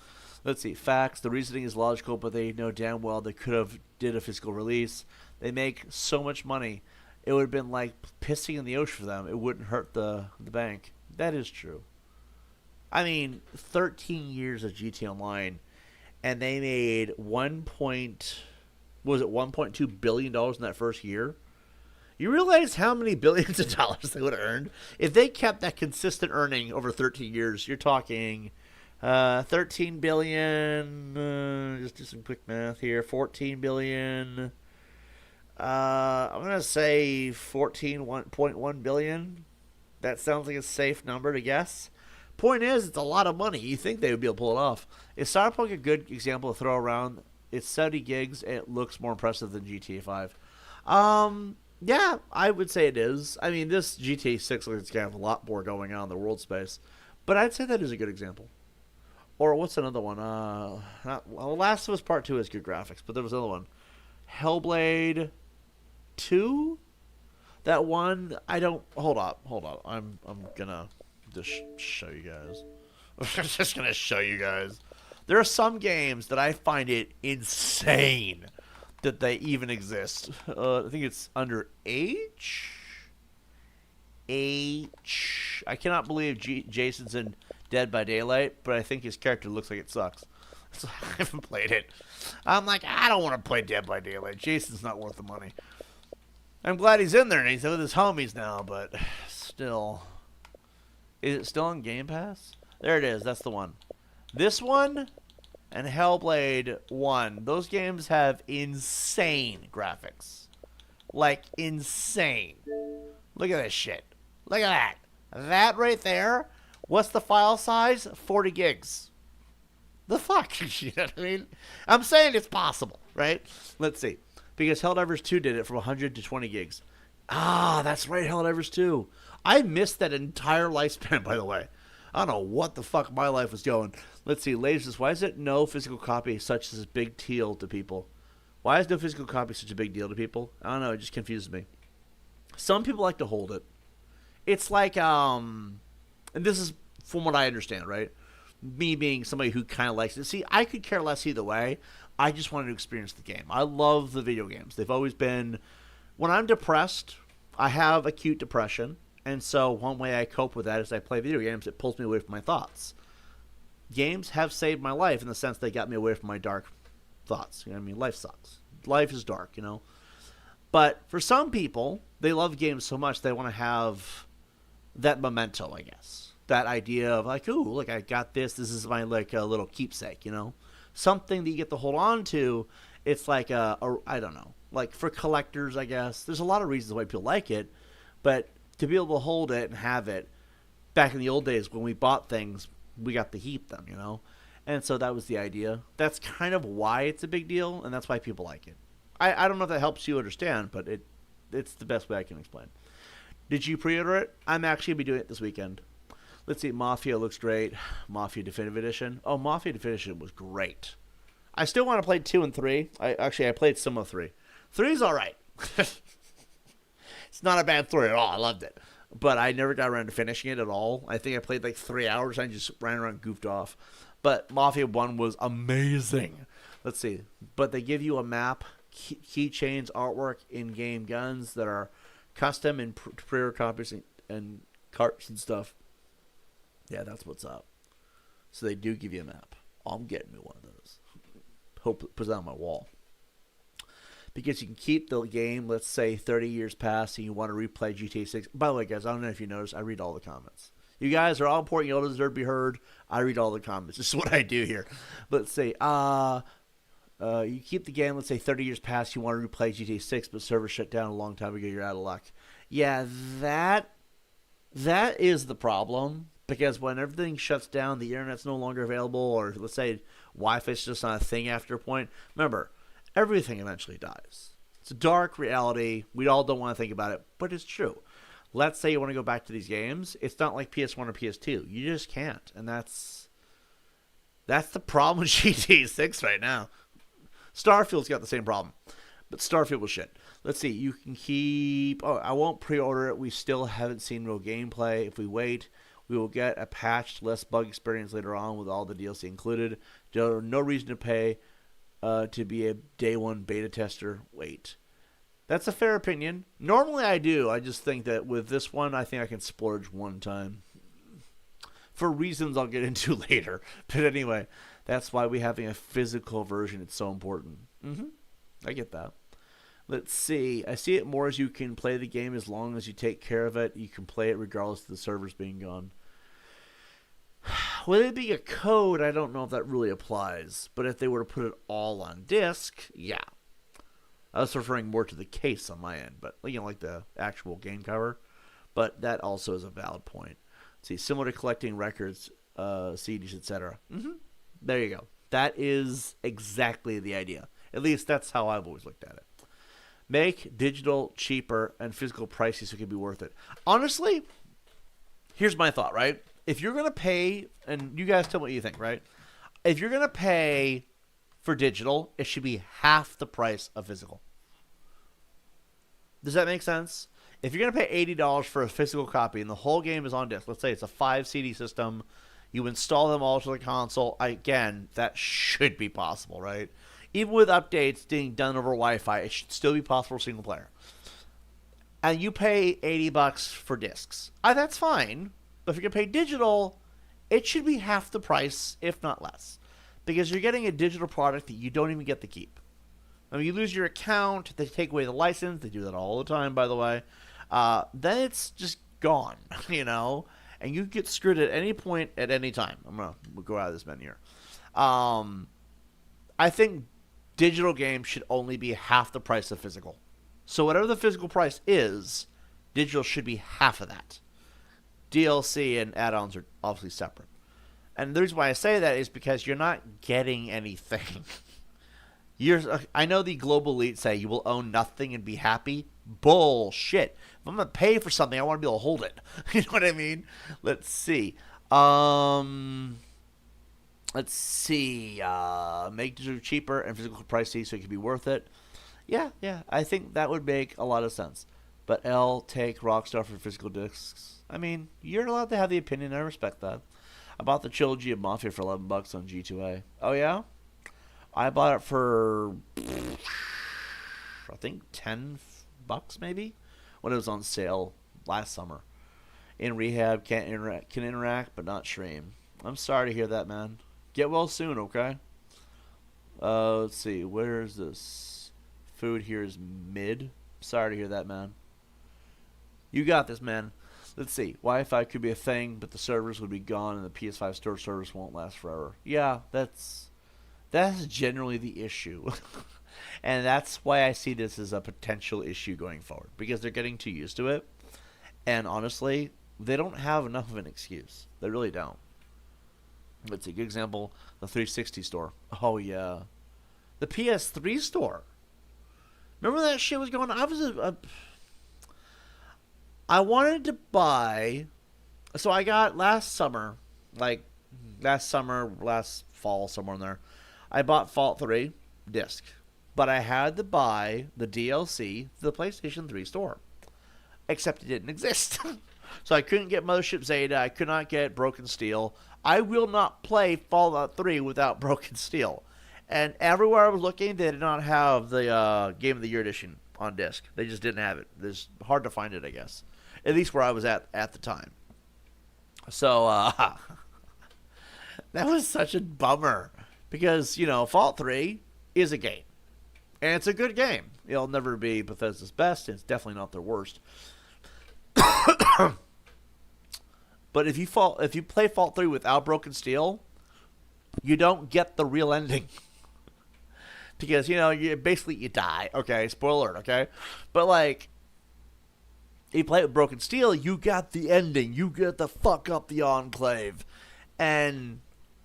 Let's see. Facts. The reasoning is logical, but they know damn well they could have did a physical release. They make so much money. It would have been like pissing in the ocean for them. It wouldn't hurt the bank. That is true. I mean, 13 years of GT Online, and they made $1.2 billion in that first year. You realize how many billions of dollars they would have earned? If they kept that consistent earning over 13 years, you're talking 13 billion, just do some quick math here, 14 billion, I'm going to say 14.1 billion. That sounds like a safe number to guess. Point is, it's a lot of money. You think they would be able to pull it off. Is Cyberpunk a good example to throw around? It's 70 gigs, and it looks more impressive than GTA 5. Yeah, I would say it is. I mean, this GTA 6 looks like it's going to have a lot more going on in the world space. But I'd say that is a good example. Or what's another one? Last of Us Part 2 has good graphics, but there was another one. Hellblade 2? That one, I don't... Hold up. I'm going to just show you guys. I'm just going to show you guys. There are some games that I find it insane that they even exist. I think it's under H. I cannot believe Jason's in Dead by Daylight, but I think his character looks like it sucks. So I haven't played it. I'm like, I don't want to play Dead by Daylight. Jason's not worth the money. I'm glad he's in there and he's with his homies now, but still. Is it still on Game Pass? There it is. That's the one. This one and Hellblade 1. Those games have insane graphics. Like, insane. Look at this shit. Look at that. That right there. What's the file size? 40 gigs. The fuck? You know what I mean? I'm saying it's possible, right? Let's see. Because Helldivers 2 did it from 100 to 20 gigs. Ah, that's right, Helldivers 2. I missed that entire lifespan, by the way. I don't know what the fuck my life was going. Let's see. Ladies says, why is it no physical copy such as a big deal to people? Why is no physical copy such a big deal to people? I don't know. It just confuses me. Some people like to hold it. It's like, and this is from what I understand, right? Me being somebody who kind of likes it. See, I could care less either way. I just wanted to experience the game. I love the video games. They've always been... When I'm depressed, I have acute depression. And so one way I cope with that is I play video games. It pulls me away from my thoughts. Games have saved my life in the sense they got me away from my dark thoughts. You know what I mean? Life sucks. Life is dark, you know? But for some people, they love games so much they want to have that memento, I guess. That idea of like, ooh, look, I got this. This is my like a little keepsake, you know? Something that you get to hold on to. It's like I don't know, like for collectors, I guess. There's a lot of reasons why people like it, but to be able to hold it and have it, back in the old days when we bought things, we got to heap them, you know? And so that was the idea. That's kind of why it's a big deal, and that's why people like it. I don't know if that helps you understand, but it's the best way I can explain. Did you pre-order it? I'm actually going to be doing it this weekend. Let's see. Mafia looks great. Mafia Definitive Edition. Oh, Mafia Definitive Edition was great. I still want to play 2 and 3. I played some of 3. 3 is all right. It's not a bad story at all. I loved it. But I never got around to finishing it at all. I think I played like 3 hours and I just ran around and goofed off. But Mafia 1 was amazing. Let's see. But they give you a map, keychains, artwork, in-game guns that are custom and pre-order copies and carts and stuff. Yeah, that's what's up. So they do give you a map. I'm getting me one of those. Hope it puts it on my wall. Because you can keep the game, let's say 30 years past, and you want to replay GTA 6. By the way, guys, I don't know if you noticed, I read all the comments. You guys are all important. You all deserve to be heard. I read all the comments. This is what I do here. Let's say, you keep the game, let's say 30 years past, you want to replay GTA 6, but server shut down a long time ago, you're out of luck. Yeah, that is the problem. Because when everything shuts down, the internet's no longer available, or let's say Wi-Fi's just not a thing after a point. Remember, everything eventually dies. It's a dark reality. We all don't want to think about it, but it's true. Let's say you want to go back to these games. It's not like PS1 or PS2. You just can't. And that's the problem with GTA 6 right now. Starfield's got the same problem. But Starfield was shit. Let's see. You can keep... Oh, I won't pre-order it. We still haven't seen real gameplay. If we wait... We will get a patched, less bug experience later on with all the DLC included. No reason to pay to be a day one beta tester. Wait. That's a fair opinion. Normally I do. I just think that with this one, I think I can splurge one time. For reasons I'll get into later. But anyway, that's why we having a physical version. It's so important. I get that. Let's see. I see it more as you can play the game as long as you take care of it. You can play it regardless of the servers being gone. With it being a code, I don't know if that really applies. But if they were to put it all on disc, yeah. I was referring more to the case on my end. But, you know, like the actual game cover. But that also is a valid point. Let's see. Similar to collecting records, CDs, etc. There you go. That is exactly the idea. At least that's how I've always looked at it. Make digital cheaper and physical pricey so it can be worth it. Honestly, here's my thought, right? If you're going to pay, and you guys tell me what you think, right? If you're going to pay for digital, it should be half the price of physical. Does that make sense? If you're going to pay $80 for a physical copy and the whole game is on disc, let's say it's a 5 CD system, you install them all to the console, again, that should be possible, right? Even with updates being done over Wi-Fi, it should still be possible for single player. And you pay $80 for discs. That's fine. But if you're going to pay digital, it should be half the price, if not less. Because you're getting a digital product that you don't even get to keep. I mean, you lose your account, they take away the license. They do that all the time, by the way. Then it's just gone, you know? And you get screwed at any point, at any time. We'll go out of this menu here. I think digital games should only be half the price of physical. So whatever the physical price is, digital should be half of that. DLC and add-ons are obviously separate. And the reason why I say that is because you're not getting anything. I know the global elite say you will own nothing and be happy. Bullshit. If I'm going to pay for something, I want to be able to hold it. You know what I mean? Let's see. Make digital cheaper and physical pricey so it can be worth it. Yeah. I think that would make a lot of sense. But take Rockstar for physical discs. I mean, you're allowed to have the opinion. I respect that. I bought the Trilogy of Mafia for $11 on G2A. Oh yeah, I bought it for I think $10 maybe when it was on sale last summer. In rehab, can interact, but not stream. I'm sorry to hear that, man. Get well soon, okay? Let's see. Where is this? Food here is mid. Sorry to hear that, man. You got this, man. Let's see. Wi-Fi could be a thing, but the servers would be gone, and the PS5 store servers won't last forever. Yeah, that's generally the issue. And that's why I see this as a potential issue going forward, because they're getting too used to it. And honestly, they don't have enough of an excuse. They really don't. Let's see. Good example, the 360 store. Oh, yeah. The PS3 store. Remember that shit was going on? I wanted to buy... So I got last summer, last fall, somewhere in there, I bought Fallout 3 disc. But I had to buy the DLC for the PlayStation 3 store. Except it didn't exist. So I couldn't get Mothership Zeta. I could not get Broken Steel. I will not play Fallout 3 without Broken Steel. And everywhere I was looking, they did not have the Game of the Year edition on disc. They just didn't have it. It's hard to find it, I guess. At least where I was at the time. So, that was such a bummer. Because, Fallout 3 is a game. And it's a good game. It'll never be Bethesda's best. And it's definitely not their worst. But if you play Fallout 3 without Broken Steel, you don't get the real ending. Because, you die. Okay, spoiler alert, okay? But, if you play it with Broken Steel, you got the ending. You get the fuck up the Enclave. And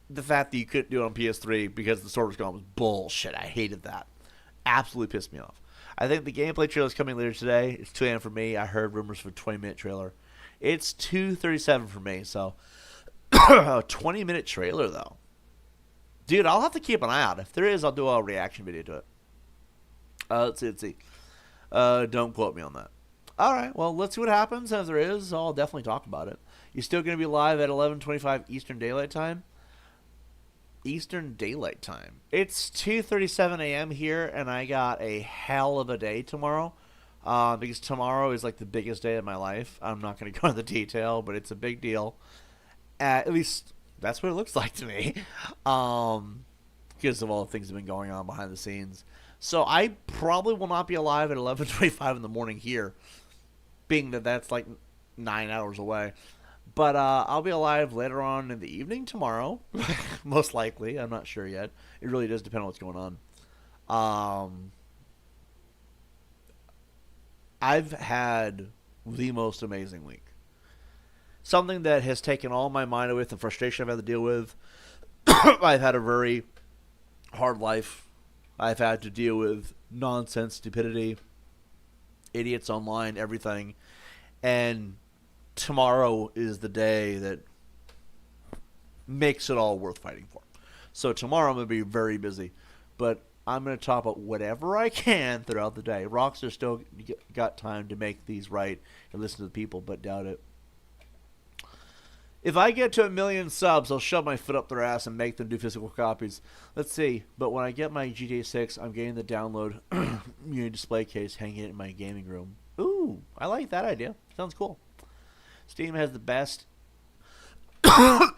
the fact that you couldn't do it on PS3 because the sword was gone was bullshit. I hated that. Absolutely pissed me off. I think the gameplay trailer is coming later today. It's 2 a.m. for me. I heard rumors for a 20-minute trailer. It's 2:37 for me, so a 20-minute trailer, though. Dude, I'll have to keep an eye out. If there is, I'll do a reaction video to it. Let's see. Don't quote me on that. All right, well, let's see what happens. If there is, I'll definitely talk about it. You're still going to be live at 11:25 Eastern Daylight Time? Eastern Daylight Time. It's 2:37 a.m. here, and I got a hell of a day tomorrow. Because tomorrow is the biggest day of my life. I'm not going to go into the detail, but it's a big deal. At least that's what it looks like to me. Because of all the things that have been going on behind the scenes. So I probably will not be alive at 11:25 in the morning here, being that that's 9 hours away. But I'll be alive later on in the evening tomorrow, most likely. I'm not sure yet. It really does depend on what's going on. I've had the most amazing week. Something that has taken all my mind away, the frustration I've had to deal with. I've had a very hard life. I've had to deal with nonsense, stupidity, idiots online, everything. And tomorrow is the day that makes it all worth fighting for. So tomorrow I'm going to be very busy. But I'm going to top up whatever I can throughout the day. Rockstar still got time to make these right and listen to the people, but doubt it. If I get to 1 million subs, I'll shove my foot up their ass and make them do physical copies. Let's see. But when I get my GTA 6, I'm getting the download display case, hanging it in my gaming room. Ooh, I like that idea. Sounds cool. Steam has the best. Oh,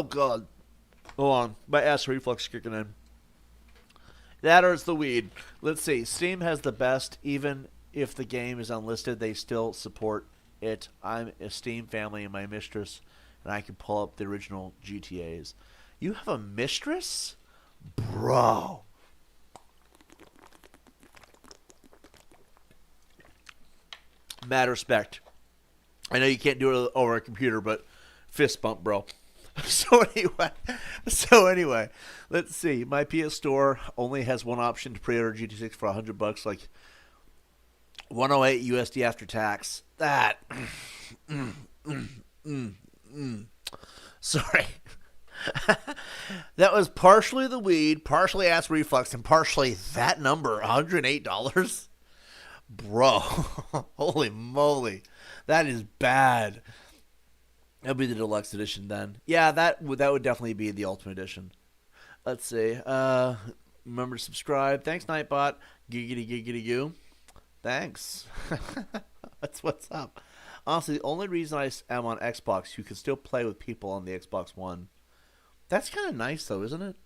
God. Hold on. My acid reflux is kicking in. That or it's the weed. Let's see. Steam has the best. Even if the game is unlisted, they still support it. I'm a Steam family and my mistress, and I can pull up the original GTAs. You have a mistress? Bro. Mad respect. I know you can't do it over a computer, but fist bump, bro. So anyway, let's see. My PS Store only has one option to pre-order GT6 for $100, like 108 USD after tax. That, sorry. That was partially the weed, partially acid reflux, and partially that number, $108. Bro, holy moly, that is bad. That'd be the deluxe edition then. Yeah, that would definitely be the ultimate edition. Let's see. Remember to subscribe. Thanks, Nightbot. Giggity giggity goo. Thanks. That's what's up. Honestly, the only reason I am on Xbox, you can still play with people on the Xbox One. That's kind of nice, though, isn't it?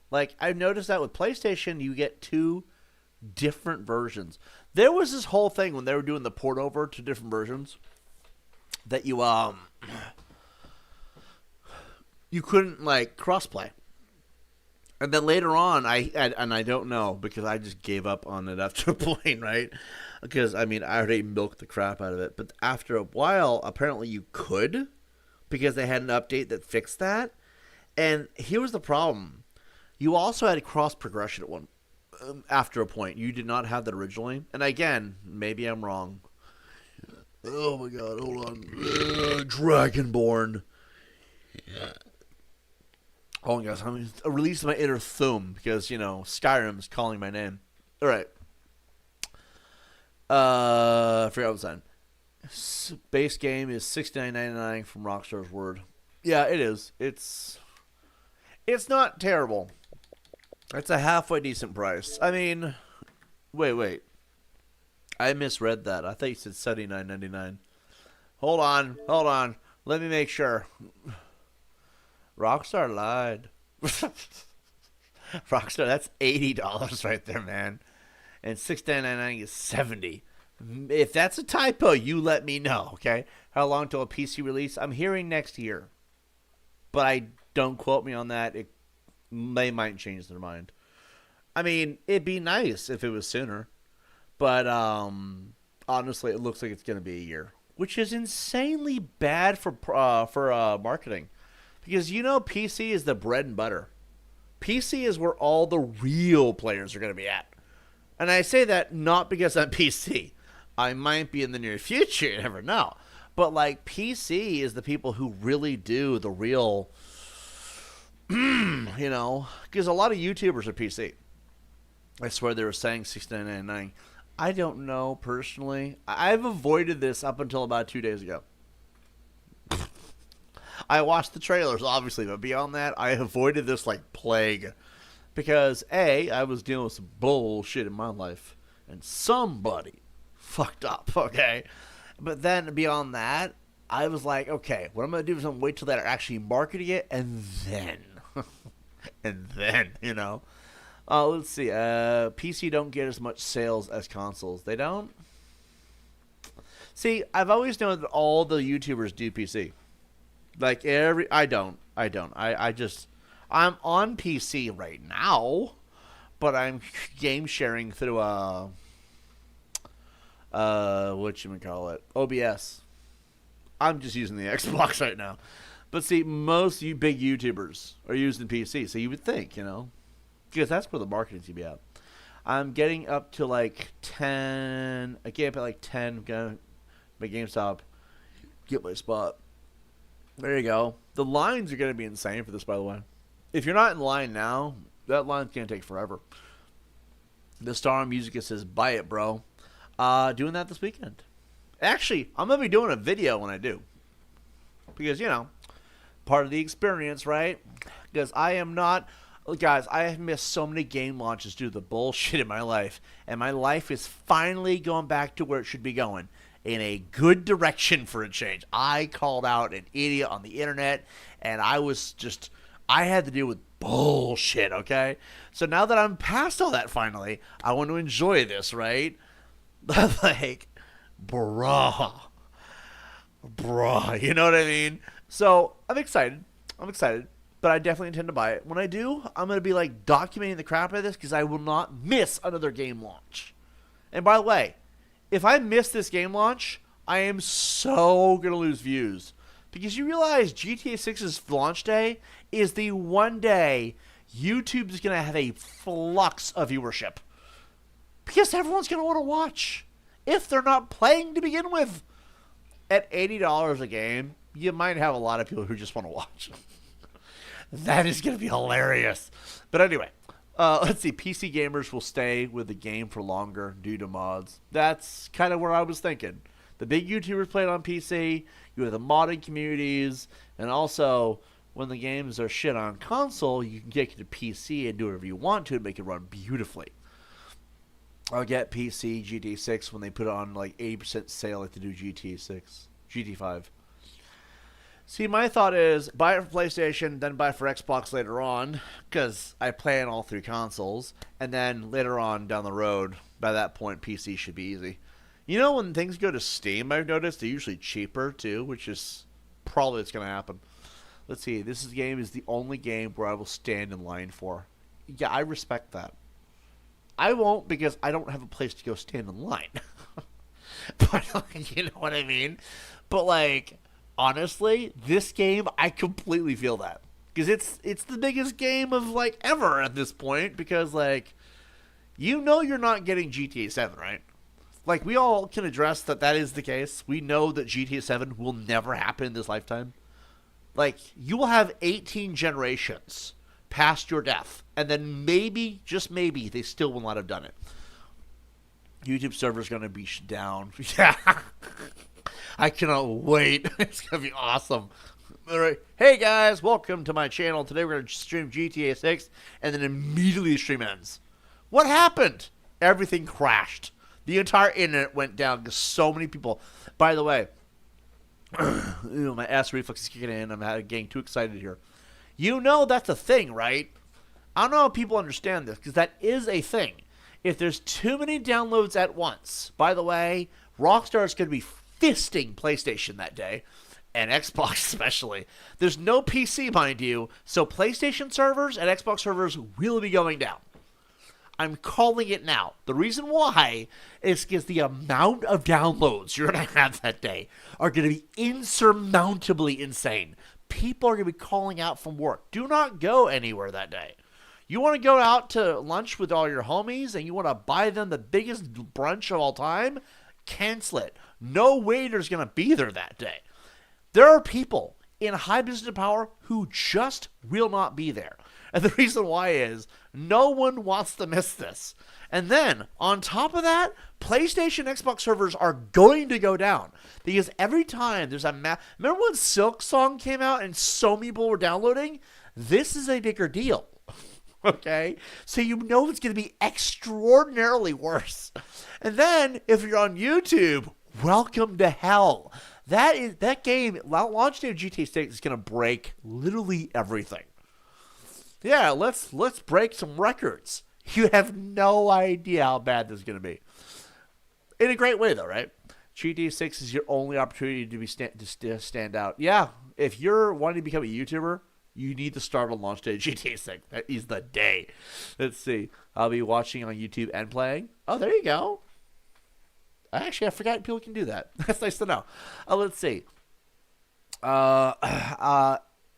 Like, I've noticed that with PlayStation, you get two different versions. There was this whole thing when they were doing the port over to different versions that you couldn't, like, crossplay. And then later on, I don't know, because I just gave up on it after a point, right? Because, I mean, I already milked the crap out of it. But after a while, apparently you could, because they had an update that fixed that. And here was the problem. You also had cross-progression at one after a point. You did not have that originally. And again, maybe I'm wrong. Oh, my God, hold on. Dragonborn. Yeah. Oh, yes, I'm releasing my inner thumb because, Skyrim's calling my name. All right. I forgot what I was saying. Base game is $69.99 from Rockstar's word. Yeah, it is. It's not terrible. It's a halfway decent price. I mean, wait. I misread that. I thought you said $79.99. Hold on. Let me make sure. Rockstar lied. Rockstar, that's $80 right there, man. And $69.99 is $70. If that's a typo, you let me know, okay? How long till a PC release? I'm hearing next year. But don't quote me on that. They might change their mind. I mean, it'd be nice if it was sooner. But honestly, it looks like it's going to be a year. Which is insanely bad for marketing. Because PC is the bread and butter. PC is where all the real players are going to be at. And I say that not because I'm PC. I might be in the near future, you never know. But like PC is the people who really do the real, because a lot of YouTubers are PC. I swear they were saying $69.99. I don't know personally. I've avoided this up until about 2 days ago. I watched the trailers, obviously, but beyond that, I avoided this like plague. Because, A, I was dealing with some bullshit in my life, and somebody fucked up, okay? But then, beyond that, I was like, okay, what I'm going to do is I'm going to wait till they're actually marketing it, and then, let's see, PC don't get as much sales as consoles. They don't? See, I've always known that all the YouTubers do PC. Like I don't. I'm on PC right now, but I'm game sharing through OBS. I'm just using the Xbox right now. But see, most you big YouTubers are using PC, so you would think, because that's where the marketing's gonna be at. I'm getting up to like 10. I get up at like 10. Gonna my GameStop, get my spot. There you go. The lines are going to be insane for this, by the way. If you're not in line now, that line's going to take forever. The Star Music says, buy it, bro. Doing that this weekend. Actually, I'm going to be doing a video when I do. Because, part of the experience, right? Because I am not... Guys, I have missed so many game launches due to the bullshit in my life. And my life is finally going back to where it should be going. In a good direction for a change. I called out an idiot on the internet, and I had to deal with bullshit, okay? So now that I'm past all that finally, I want to enjoy this, right? Like, bruh, you know what I mean? So, I'm excited, but I definitely intend to buy it. When I do, I'm going to be, like, documenting the crap out of this, because I will not miss another game launch. And by the way, if I miss this game launch, I am so going to lose views. Because you realize GTA 6's launch day is the one day YouTube is going to have a flux of viewership. Because everyone's going to want to watch. If they're not playing to begin with. At $80 a game, you might have a lot of people who just want to watch. That is going to be hilarious. But anyway. Let's see. PC gamers will stay with the game for longer due to mods. That's kind of where I was thinking. The big YouTubers play it on PC. You have the modding communities, and also when the games are shit on console, you can get it to PC and do whatever you want to make it run beautifully. I'll get PC GTA 6 when they put it on like 80% sale like they do GTA 6, GTA 5. See, my thought is buy it for PlayStation, then buy it for Xbox later on, because I play on all three consoles, and then later on down the road, by that point, PC should be easy. You know, when things go to Steam, I've noticed they're usually cheaper too, which is probably what's going to happen. Let's see, this game is the only game where I will stand in line for. Yeah, I respect that. I won't because I don't have a place to go stand in line. But, you know what I mean? But, like, honestly, this game, I completely feel that. Because it's the biggest game of, like, ever at this point. Because, like, you know you're not getting GTA 7, right? Like, we all can address that that is the case. We know that GTA 7 will never happen in this lifetime. Like, you will have 18 generations past your death. And then maybe, just maybe, they still will not have done it. YouTube server's going to be down. Yeah. I cannot wait. It's going to be awesome. All right. Hey, guys. Welcome to my channel. Today we're going to stream GTA 6. And then immediately the stream ends. What happened? Everything crashed. The entire internet went down because so many people. By the way, my ass reflux is kicking in. I'm getting too excited here. You know that's a thing, right? I don't know how people understand this because that is a thing. If there's too many downloads at once, by the way, Rockstar is going to be fisting PlayStation that day, and Xbox especially. There's no PC, mind you, so PlayStation servers and Xbox servers will be going down. I'm calling it now. The reason why is because the amount of downloads you're going to have that day are going to be insurmountably insane. People are going to be calling out from work. Do not go anywhere that day. You want to go out to lunch with all your homies and you want to buy them the biggest brunch of all time? Cancel it. No waiter's going to be there that day. There are people in high business power who just will not be there. And the reason why is no one wants to miss this. And then, on top of that, PlayStation Xbox servers are going to go down. Because every time there's a remember when Silk Song came out and so many people were downloading? This is a bigger deal. Okay? So you know it's going to be extraordinarily worse. And then, if you're on YouTube, welcome to hell. That game, launch day of GTA 6 is going to break literally everything. Yeah, let's break some records. You have no idea how bad this is going to be. In a great way, though, right? GTA 6 is your only opportunity to stand out. Yeah, if you're wanting to become a YouTuber, you need to start on launch day of GTA 6. That is the day. Let's see. I'll be watching on YouTube and playing. Oh, there you go. Actually, I forgot people can do that. That's nice to know. Let's see.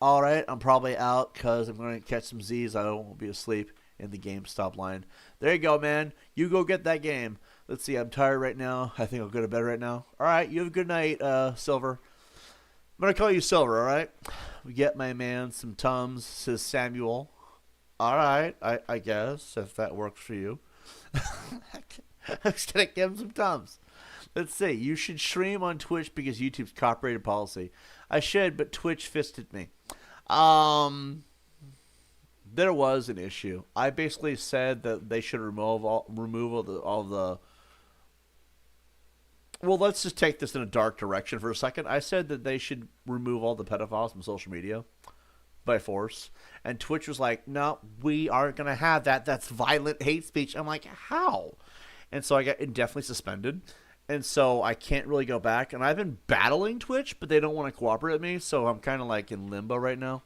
All right, I'm probably out because I'm going to catch some Z's. I won't be asleep in the GameStop line. There you go, man. You go get that game. Let's see. I'm tired right now. I think I'll go to bed right now. All right, you have a good night, Silver. I'm going to call you Silver, all right? We get my man some Tums, says Samuel. All right, I guess, if that works for you. I'm just going to give him some Tums. Let's see. You should stream on Twitch because YouTube's copyrighted policy. I should, but Twitch fisted me. There was an issue. I basically said that they should remove all the. Well, let's just take this in a dark direction for a second. I said that they should remove all the pedophiles from social media by force. And Twitch was like, no, we aren't going to have that. That's violent hate speech. I'm like, how? And so I got indefinitely suspended. And so I can't really go back. And I've been battling Twitch, but they don't want to cooperate with me. So I'm kind of like in limbo right now.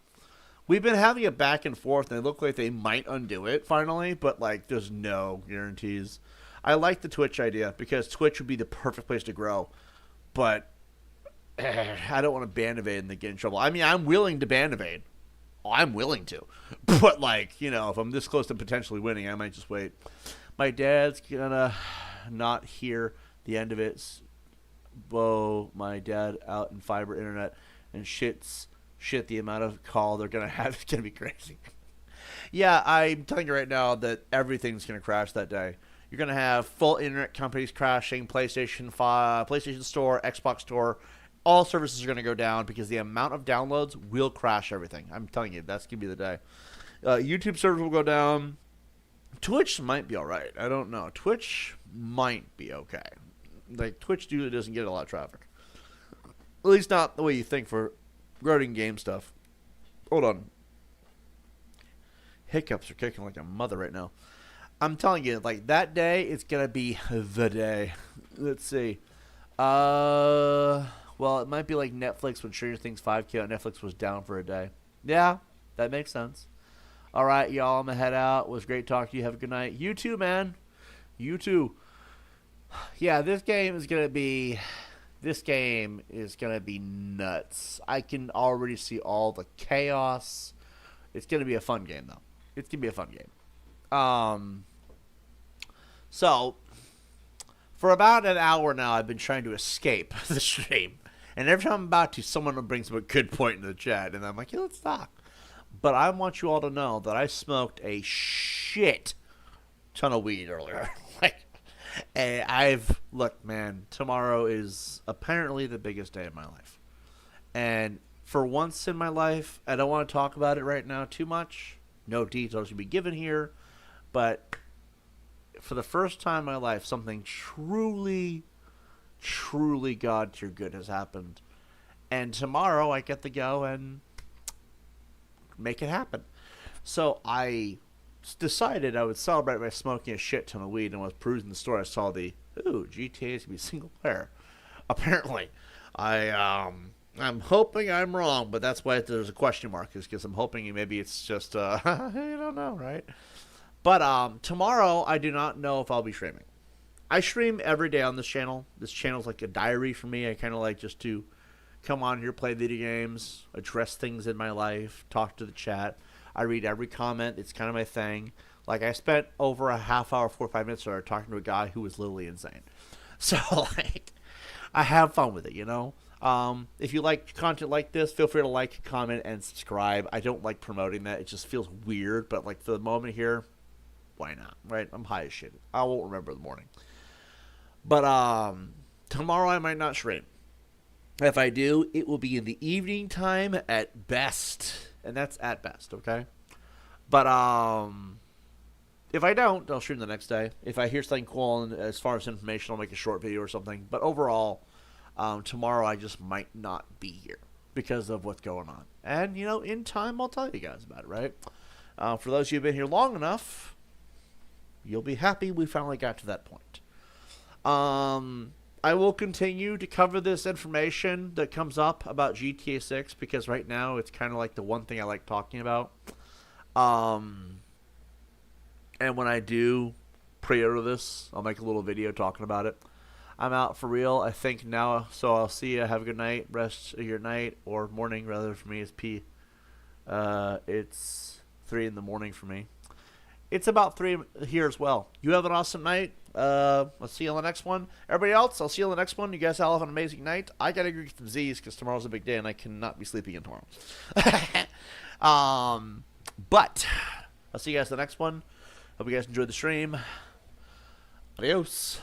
We've been having a back and forth, and they look like they might undo it finally. But like there's no guarantees. I like the Twitch idea because Twitch would be the perfect place to grow. But I don't want to ban evade and get in trouble. I mean, I'm willing to ban evade. I'm willing to. But like, you know, if I'm this close to potentially winning, I might just wait. My dad's going to not hear the end of it. Whoa, my dad out in fiber internet and shit the amount of call they're going to have. It's going to be crazy. Yeah, I'm telling you right now that everything's going to crash that day. You're going to have full internet companies crashing, PlayStation 5, PlayStation Store, Xbox Store. All services are going to go down because the amount of downloads will crash everything. I'm telling you, that's going to be the day. YouTube servers will go down. Twitch might be all right. I don't know. Twitch might be okay. Like, Twitch usually doesn't get a lot of traffic. At least not the way you think for regarding game stuff. Hold on. Hiccups are kicking like a mother right now. I'm telling you, like, that day, it's going to be the day. Let's see. Well, it might be like Netflix when Stranger Things 5 came out. Netflix was down for a day. Yeah, that makes sense. All right, y'all, I'm going to head out. It was great talking to you. Have a good night. You too, man. You too. Yeah, this game is going to be nuts. I can already see all the chaos. It's going to be a fun game, though. It's going to be a fun game. So, for about an hour now, I've been trying to escape the stream. And every time I'm about to, someone brings up a good point in the chat. And I'm like, yeah, let's talk. But I want you all to know that I smoked a shit ton of weed earlier. Look, man, tomorrow is apparently the biggest day of my life. And for once in my life, I don't want to talk about it right now too much. No details to be given here. But for the first time in my life, something truly, truly God tier good has happened. And tomorrow I get to go and make it happen. So I decided I would celebrate by smoking a shit ton of weed, and was perusing the store. I saw GTA is going to be single player. Apparently. I'm hoping I'm wrong, but that's why there's a question mark, is because I'm hoping maybe it's just, I don't know, right? But tomorrow, I do not know if I'll be streaming. I stream every day on this channel. This channel's like a diary for me. I kind of like just to come on here, play video games, address things in my life, talk to the chat. I read every comment. It's kind of my thing. Like, I spent over a half hour, 45 minutes talking to a guy who was literally insane. So, like, I have fun with it, you know? If you like content like this, feel free to like, comment, and subscribe. I don't like promoting that. It just feels weird. But, like, for the moment here, why not, right? I'm high as shit. I won't remember in the morning. But tomorrow I might not stream. If I do, it will be in the evening time at best. And that's at best, okay? But if I don't, I'll stream the next day. If I hear something cool, and as far as information, I'll make a short video or something. But overall, tomorrow I just might not be here because of what's going on. And, you know, in time, I'll tell you guys about it, right? For those of you who've been here long enough, you'll be happy we finally got to that point. I will continue to cover this information that comes up about GTA 6 because right now it's kind of like the one thing I like talking about. And when I do pre-order this, I'll make a little video talking about it. I'm out for real, I think now, so I'll see you. Have a good night, rest of your night, or morning rather. For me, it's 3 in the morning for me. It's about 3 here as well. You have an awesome night. I'll see you on the next one. Everybody else, I'll see you on the next one. You guys all have an amazing night. I gotta go get some Z's because tomorrow's a big day and I cannot be sleeping in tomorrow. But I'll see you guys in the next one. Hope you guys enjoyed the stream. Adios.